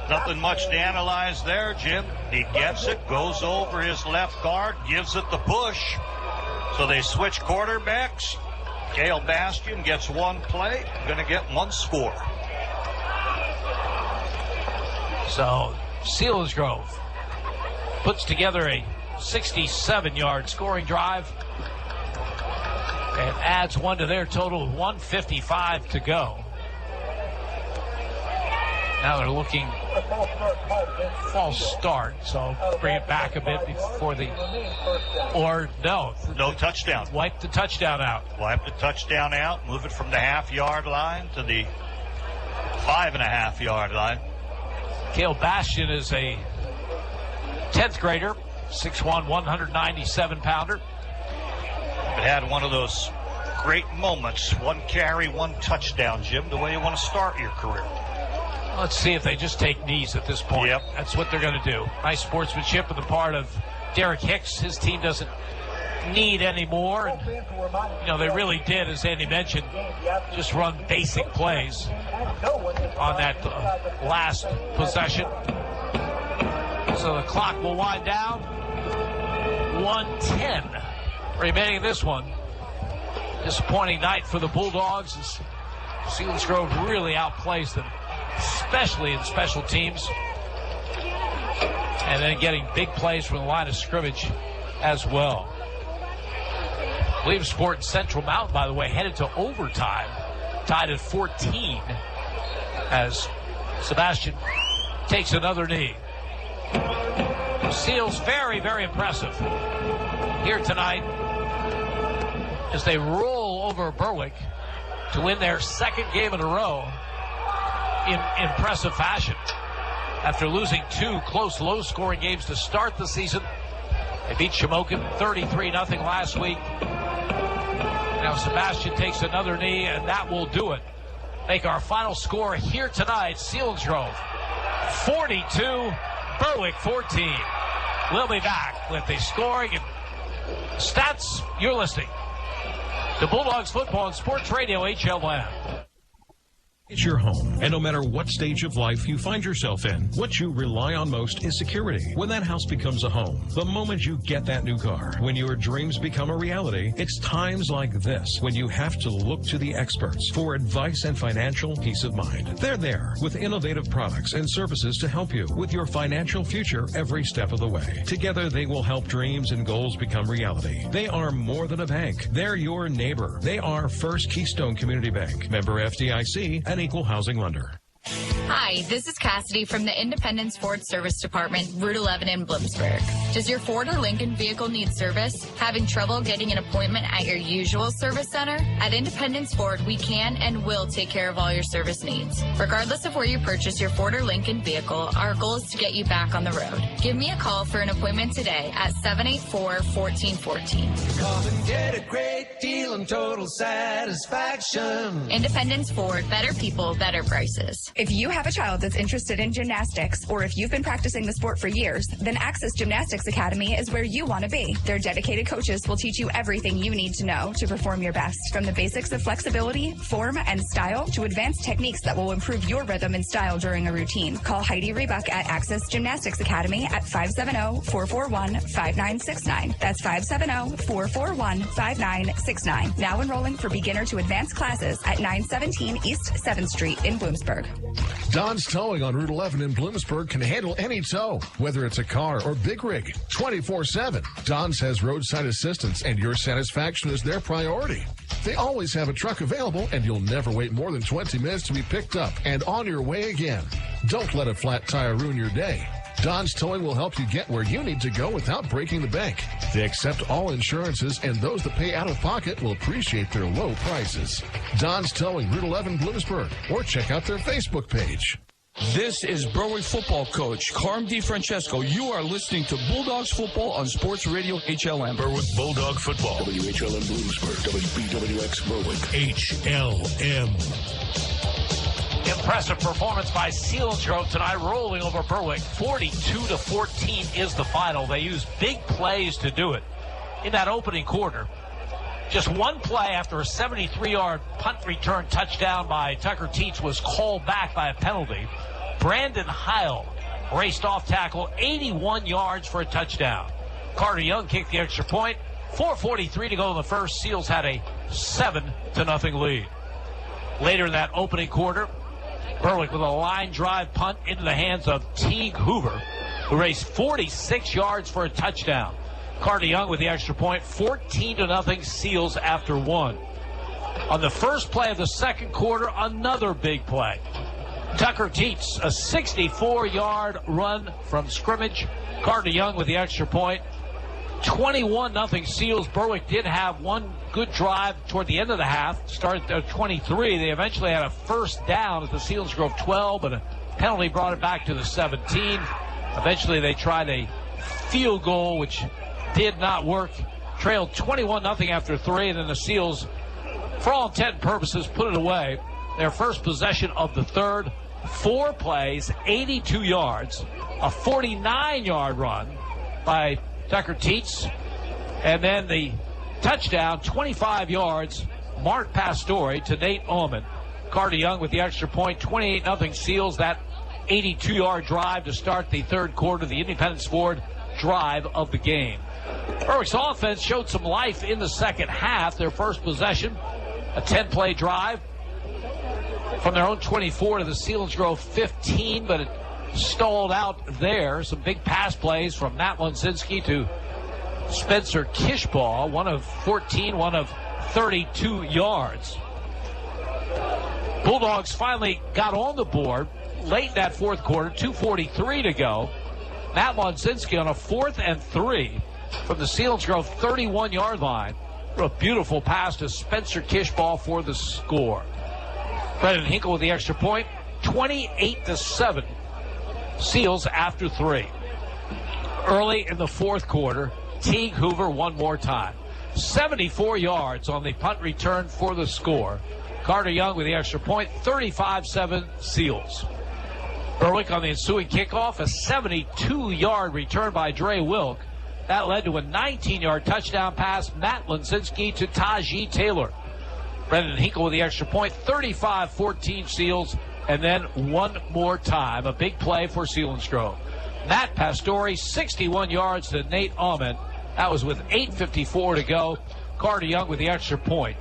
Nothing much to analyze there, Jim. He gets it, goes over his left guard, gives it the push. So they switch quarterbacks. Gavin Bastian gets 1 play, going to get 1 score. So Selinsgrove puts together a 67-yard scoring drive and adds 1 to their total, 1:55 to go. Now they're looking false start, so bring it back a bit before the, or no touchdown. Wipe the touchdown out. Wipe the touchdown out, move it from the half-yard line to the 5.5-yard line. Gavin Bastian is a 10th grader, 6'1", 197-pounder. It had one of those great moments, 1 carry, 1 touchdown, Jim, the way you want to start your career. Let's see if they just take knees at this point. Yep. That's what they're going to do. Nice sportsmanship on the part of Derek Hicks. His team doesn't need any more. And, they really did, as Andy mentioned, just run basic plays on that last possession. So the clock will wind down. 1:10 remaining in this one. Disappointing night for the Bulldogs as Selinsgrove really outplays them, especially in special teams. And then getting big plays from the line of scrimmage as well. Williamsport and Central Mountain, by the way, headed to overtime, tied at 14 as Sebastian takes another knee. Seals very, very impressive here tonight as they roll over Berwick to win their 2nd game in a row in impressive fashion. After losing 2 close, low-scoring games to start the season, they beat Shamokin 33-0 last week. Now Sebastian takes another knee, and that will do it. Make our final score here tonight, Selinsgrove 42, Berwick 14. We'll be back with the scoring and stats. You're listening to Bulldogs Football and Sports Radio HLN. It's your home, and no matter what stage of life you find yourself in, what you rely on most is security. When that house becomes a home, the moment you get that new car, when your dreams become a reality, it's times like this when you have to look to the experts for advice and financial peace of mind. They're there with innovative products and services to help you with your financial future every step of the way. Together, they will help dreams and goals become reality. They are more than a bank. They're your neighbor. They are First Keystone Community Bank, member FDIC, an equal housing lender. Hi, this is Cassidy from the Independence Ford Service Department, Route 11 in Bloomsburg. Does your Ford or Lincoln vehicle need service? Having trouble getting an appointment at your usual service center? At Independence Ford, we can and will take care of all your service needs. Regardless of where you purchase your Ford or Lincoln vehicle, our goal is to get you back on the road. Give me a call for an appointment today at 784-1414. Come and get a great deal and total satisfaction. Independence Ford, better people, better prices. If you have a child that's interested in gymnastics, or if you've been practicing the sport for years, then Access Gymnastics Academy is where you want to be. Their dedicated coaches will teach you everything you need to know to perform your best, from the basics of flexibility, form, and style to advanced techniques that will improve your rhythm and style during a routine. Call Heidi Rebuck at Access Gymnastics Academy at 570-441-5969. That's 570-441-5969. Now enrolling for beginner to advanced classes at 917 East 7th Street in Bloomsburg. Don's Towing on Route 11 in Bloomsburg can handle any tow, whether it's a car or big rig, 24/7. Don's has roadside assistance, and your satisfaction is their priority. They always have a truck available, and you'll never wait more than 20 minutes to be picked up and on your way again. Don't let a flat tire ruin your day. Don's Towing will help you get where you need to go without breaking the bank. They accept all insurances, and those that pay out of pocket will appreciate their low prices. Don's Towing, Route 11, Bloomsburg, or check out their Facebook page. This is Berwick football coach Carm DiFrancesco. You are listening to Bulldogs football on Sports Radio HLM. Berwick Bulldog football. WHLM Bloomsburg. WBWX Berwick. HLM. Impressive performance by Selinsgrove tonight, rolling over Berwick. 42-14 is the final. They used big plays to do it in that opening quarter. Just one play after a 73-yard punt return touchdown by Tucker Teets was called back by a penalty. Brandon Heil raced off tackle 81 yards for a touchdown. Carter Young kicked the extra point. 4:43 to go in the first. Seals had a 7-0 lead. Later in that opening quarter, Berwick with a line drive punt into the hands of Teague Hoover, who raced 46 yards for a touchdown. Carter Young with the extra point, 14-0 Seals after one. On the first play of the second quarter, another big play. Tucker Teets, a 64-yard run from scrimmage. Carter Young with the extra point. 21-0 Seals. Berwick did have one good drive toward the end of the half. Started at 23. They eventually had a first down at the Selinsgrove 12, but a penalty brought it back to the 17. Eventually they tried a field goal, which did not work. Trailed 21-0 after 3, and then the Seals, for all intent and purposes, put it away. Their first possession of the third. 4 plays, 82 yards, a 49-yard run by Tucker Teets, and then the touchdown, 25 yards, Mark Pastore to Nate Ullman. Carter Young with the extra point, 28-0 Seals. That 82-yard drive to start the third quarter, the Independence Ford drive of the game. Berwick's offense showed some life in the second half. Their first possession, a 10-play drive from their own 24 to the Selinsgrove 15, but it stalled out there. Some big pass plays from Matt Lonsinski to Spencer Kishbaugh, one of 14, one of 32 yards. Bulldogs finally got on the board late in that fourth quarter, 2:43 to go. Matt Lonsinski on a 4th and 3 from the Selinsgrove 31-yard line. A beautiful pass to Spencer Kishbaugh for the score. Brendan Hinkle with the extra point, 28-7. Seals after 3. Early in the fourth quarter, Teague Hoover one more time. 74 yards on the punt return for the score. Carter Young with the extra point, 35-7 Seals. Berwick on the ensuing kickoff, a 72-yard return by Dre Wilk. That led to a 19-yard touchdown pass, Matt Linsinski to Tajee Taylor. Brendan Hinkle with the extra point, 35-14 Seals. And then one more time, a big play for Selinsgrove. Matt Pastore, 61 yards to Nate Almond. That was with 8:54 to go. Carter Young with the extra point.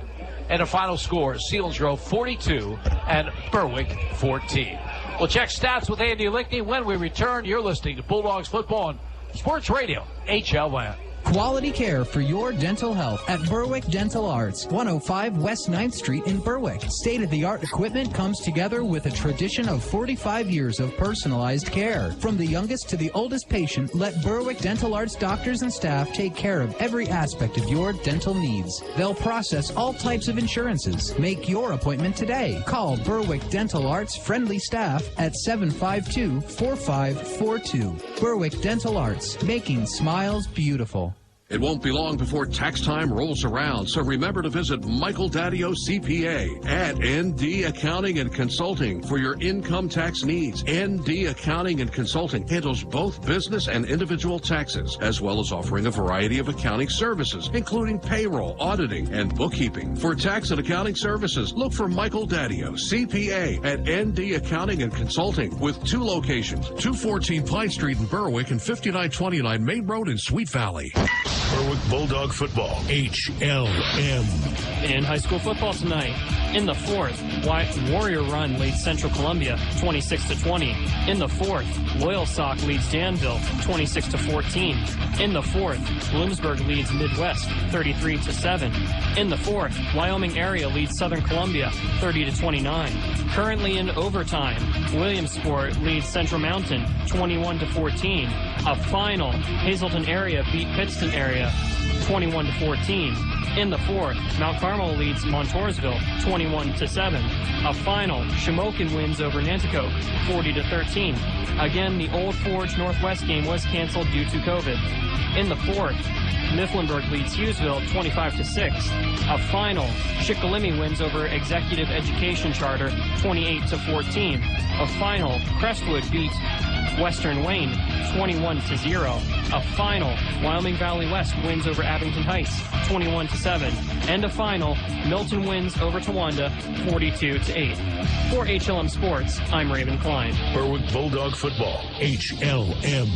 And a final score, Selinsgrove 42 and Berwick 14. We'll check stats with Andy Lickney when we return. You're listening to Bulldogs Football on Sports Radio, HLN. Quality care for your dental health at Berwick Dental Arts, 105 West 9th Street in Berwick. State-of-the-art equipment comes together with a tradition of 45 years of personalized care. From the youngest to the oldest patient, let Berwick Dental Arts doctors and staff take care of every aspect of your dental needs. They'll process all types of insurances. Make your appointment today. Call Berwick Dental Arts friendly staff at 752-4542. Berwick Dental Arts, making smiles beautiful. It won't be long before tax time rolls around, so remember to visit Michael Daddio CPA at ND Accounting and Consulting for your income tax needs. ND Accounting and Consulting handles both business and individual taxes, as well as offering a variety of accounting services, including payroll, auditing, and bookkeeping. For tax and accounting services, look for Michael Daddio CPA at ND Accounting and Consulting with 2 locations, 214 Pine Street in Berwick and 5929 Main Road in Sweet Valley. Berwick Bulldog Football, HLM. In high school football tonight, in the fourth, Warrior Run leads Central Columbia 26-20. In the fourth, Loyal Sock leads Danville 26-14. In the fourth, Bloomsburg leads Midwest 33-7. In the fourth, Wyoming area leads Southern Columbia 30-29. Currently in overtime, Williamsport leads Central Mountain 21-14. A final, Hazleton area beat Pittston area 21-14. In the fourth, Mount Carmel leads Montoursville 21-7. A final, Shamokin wins over Nanticoke 40-13. Again, the Old Forge Northwest game was canceled due to COVID. In the fourth, Mifflinburg leads Hughesville 25-6. A final, Shikellamy wins over Executive Education Charter 28-14. A final, Crestwood beats Western Wayne 21-0. A final, Wyoming Valley West wins over Abington Heights 21-7. And a final, Milton wins over Towanda 42-8. For HLM Sports, I'm Raven Klein. Berwick Bulldog Football, HLM.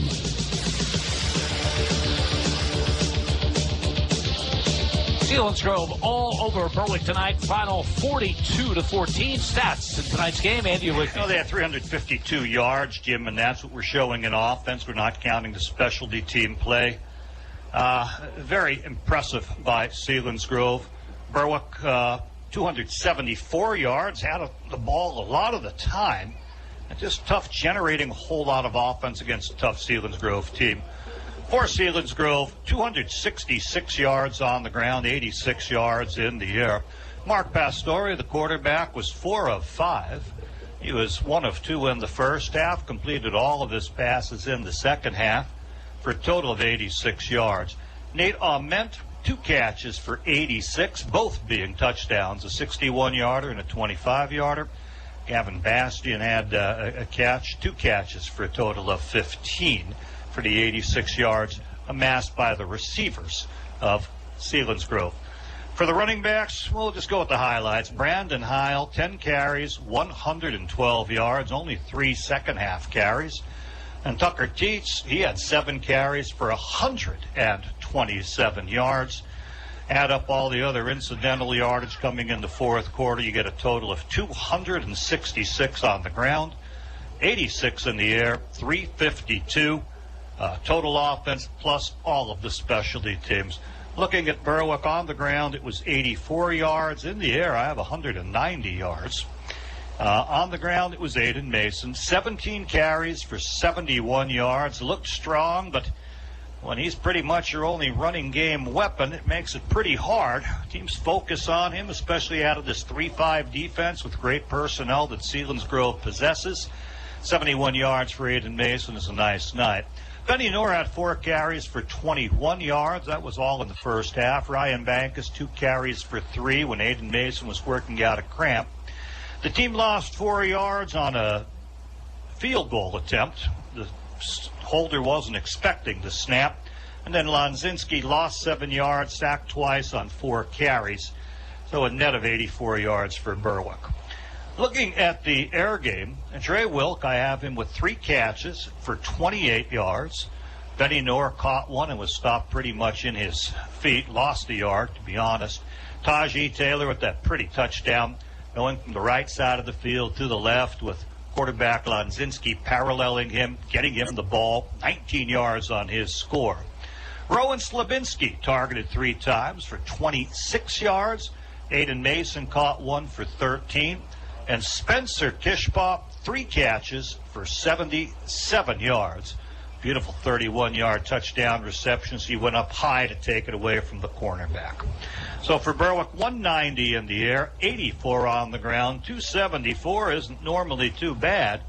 Selinsgrove all over Berwick tonight. Final 42-14. Stats in tonight's game. Andy Lickney. They had 352 yards, Jim, and that's what we're showing in offense. We're not counting the specialty team play. Very impressive by Selinsgrove. Berwick, 274 yards, had the ball a lot of the time. And just tough generating a whole lot of offense against a tough Selinsgrove team. For Selinsgrove, 266 yards on the ground, 86 yards in the air. Mark Pastore, the quarterback, was 4 of 5. He was 1 of 2 in the first half, completed all of his passes in the second half for a total of 86 yards. Nate Ament, 2 catches for 86, both being touchdowns, a 61-yarder and a 25-yarder. Gavin Bastian had a catch, 2 catches for a total of 15. For the 86 yards amassed by the receivers of Selinsgrove. For the running backs, we'll just go with the highlights. Brandon Heil, 10 carries, 112 yards, only 3 second-half carries. And Tucker Teets, he had 7 carries for 127 yards. Add up all the other incidental yardage coming in the fourth quarter, you get a total of 266 on the ground, 86 in the air, 352. Total offense plus all of the specialty teams. Looking at Berwick on the ground, it was 84 yards. In the air, I have 190 yards. On the ground, it was Aiden Mason. 17 carries for 71 yards. Looked strong, but when he's pretty much your only running game weapon, it makes it pretty hard. Teams focus on him, especially out of this 3-5 defense with great personnel that Selinsgrove possesses. 71 yards for Aiden Mason is a nice night. Benny Noor had 4 carries for 21 yards. That was all in the first half. Ryan Bankus, 2 carries for 3 when Aiden Mason was working out a cramp. The team lost 4 yards on a field goal attempt. The holder wasn't expecting the snap. And then Lonzinski lost 7 yards, sacked twice on 4 carries. So a net of 84 yards for Berwick. Looking at the air game, Dre Wilk, I have him with 3 catches for 28 yards. Benny Noor caught one and was stopped pretty much in his feet. Lost a yard, to be honest. Tajee Taylor with that pretty touchdown, going from the right side of the field to the left with quarterback Lonzinski paralleling him, getting him the ball. 19 yards on his score. Rowan Slabinski targeted 3 times for 26 yards. Aiden Mason caught one for 13. And Spencer Kishbaugh, 3 catches for 77 yards. Beautiful 31-yard touchdown receptions. He went up high to take it away from the cornerback. So for Berwick, 190 in the air, 84 on the ground. 274 isn't normally too bad.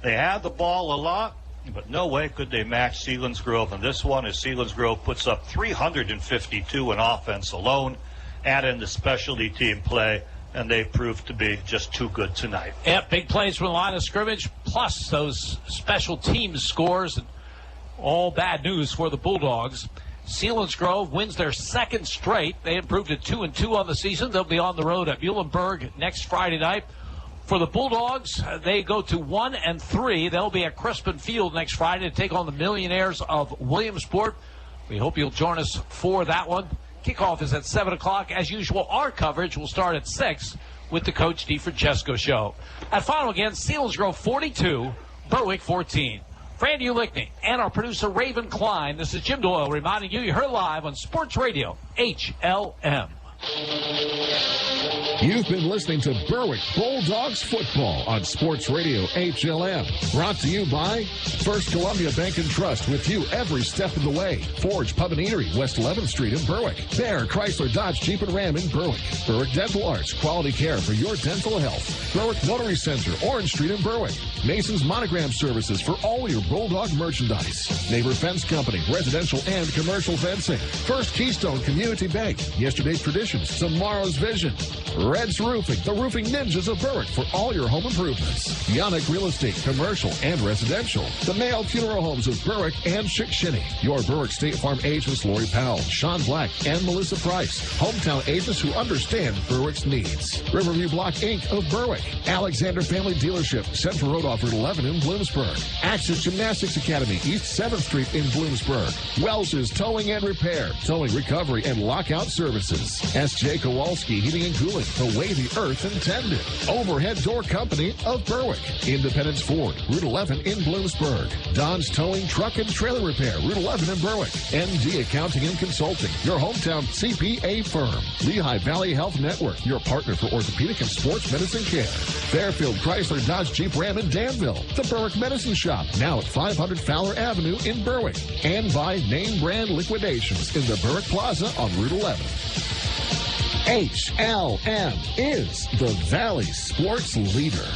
They had the ball a lot, but no way could they match Selinsgrove. And this one, as Selinsgrove puts up 352 in offense alone. Add in the specialty team play, and they proved to be just too good tonight. Yeah, big plays from the line of scrimmage, plus those special teams scores. And all bad news for the Bulldogs. Selinsgrove wins their 2nd straight. They improved to 2-2 on the season. They'll be on the road at Muhlenberg next Friday night. For the Bulldogs, they go to 1-3. They'll be at Crispin Field next Friday to take on the Millionaires of Williamsport. We hope you'll join us for that one. Kickoff is at 7 o'clock. As usual, our coverage will start at 6 with the Coach DeFrancesco Show. At final again, Selinsgrove 42, Berwick 14. For Andy Lickney and our producer Raven Klein, this is Jim Doyle reminding you you're here live on Sports Radio HLM. You've been listening to Berwick Bulldogs football on Sports Radio HLM. Brought to you by First Columbia Bank and Trust, with you every step of the way. Forge Pub and Eatery, West 11th Street in Berwick. Bear Chrysler Dodge Jeep and Ram in Berwick. Berwick Dental Arts, quality care for your dental health. Berwick Notary Center, Orange Street in Berwick. Mason's Monogram Services for all your Bulldog merchandise. Neighbor Fence Company, residential and commercial fencing. First Keystone Community Bank. Yesterday's traditions, tomorrow's vision. Red's Roofing, the roofing ninjas of Berwick for all your home improvements. Yannick Real Estate, commercial and residential. The Mayo Funeral Homes of Berwick and Chickshinny. Your Berwick State Farm agents Lori Powell, Sean Black, and Melissa Price. Hometown agents who understand Berwick's needs. Riverview Block Inc. of Berwick. Alexander Family Dealership, Central Road off Route 11 in Bloomsburg. Access Gymnastics Academy, East 7th Street in Bloomsburg. Wells's Towing and Repair, Towing Recovery and Lockout Services. S.J. Kowalski Heating and Cooling, the way the earth intended. Overhead Door Company of Berwick. Independence Ford, Route 11 in Bloomsburg. Don's Towing Truck and Trailer Repair, Route 11 in Berwick. ND Accounting and Consulting, your hometown CPA firm. Lehigh Valley Health Network, your partner for orthopedic and sports medicine care. Fairfield Chrysler Dodge Jeep Ram in Danville. The Berwick Medicine Shop, now at 500 Fowler Avenue in Berwick. And by Name Brand Liquidations in the Berwick Plaza on Route 11. HLM is the Valley Sports Leader.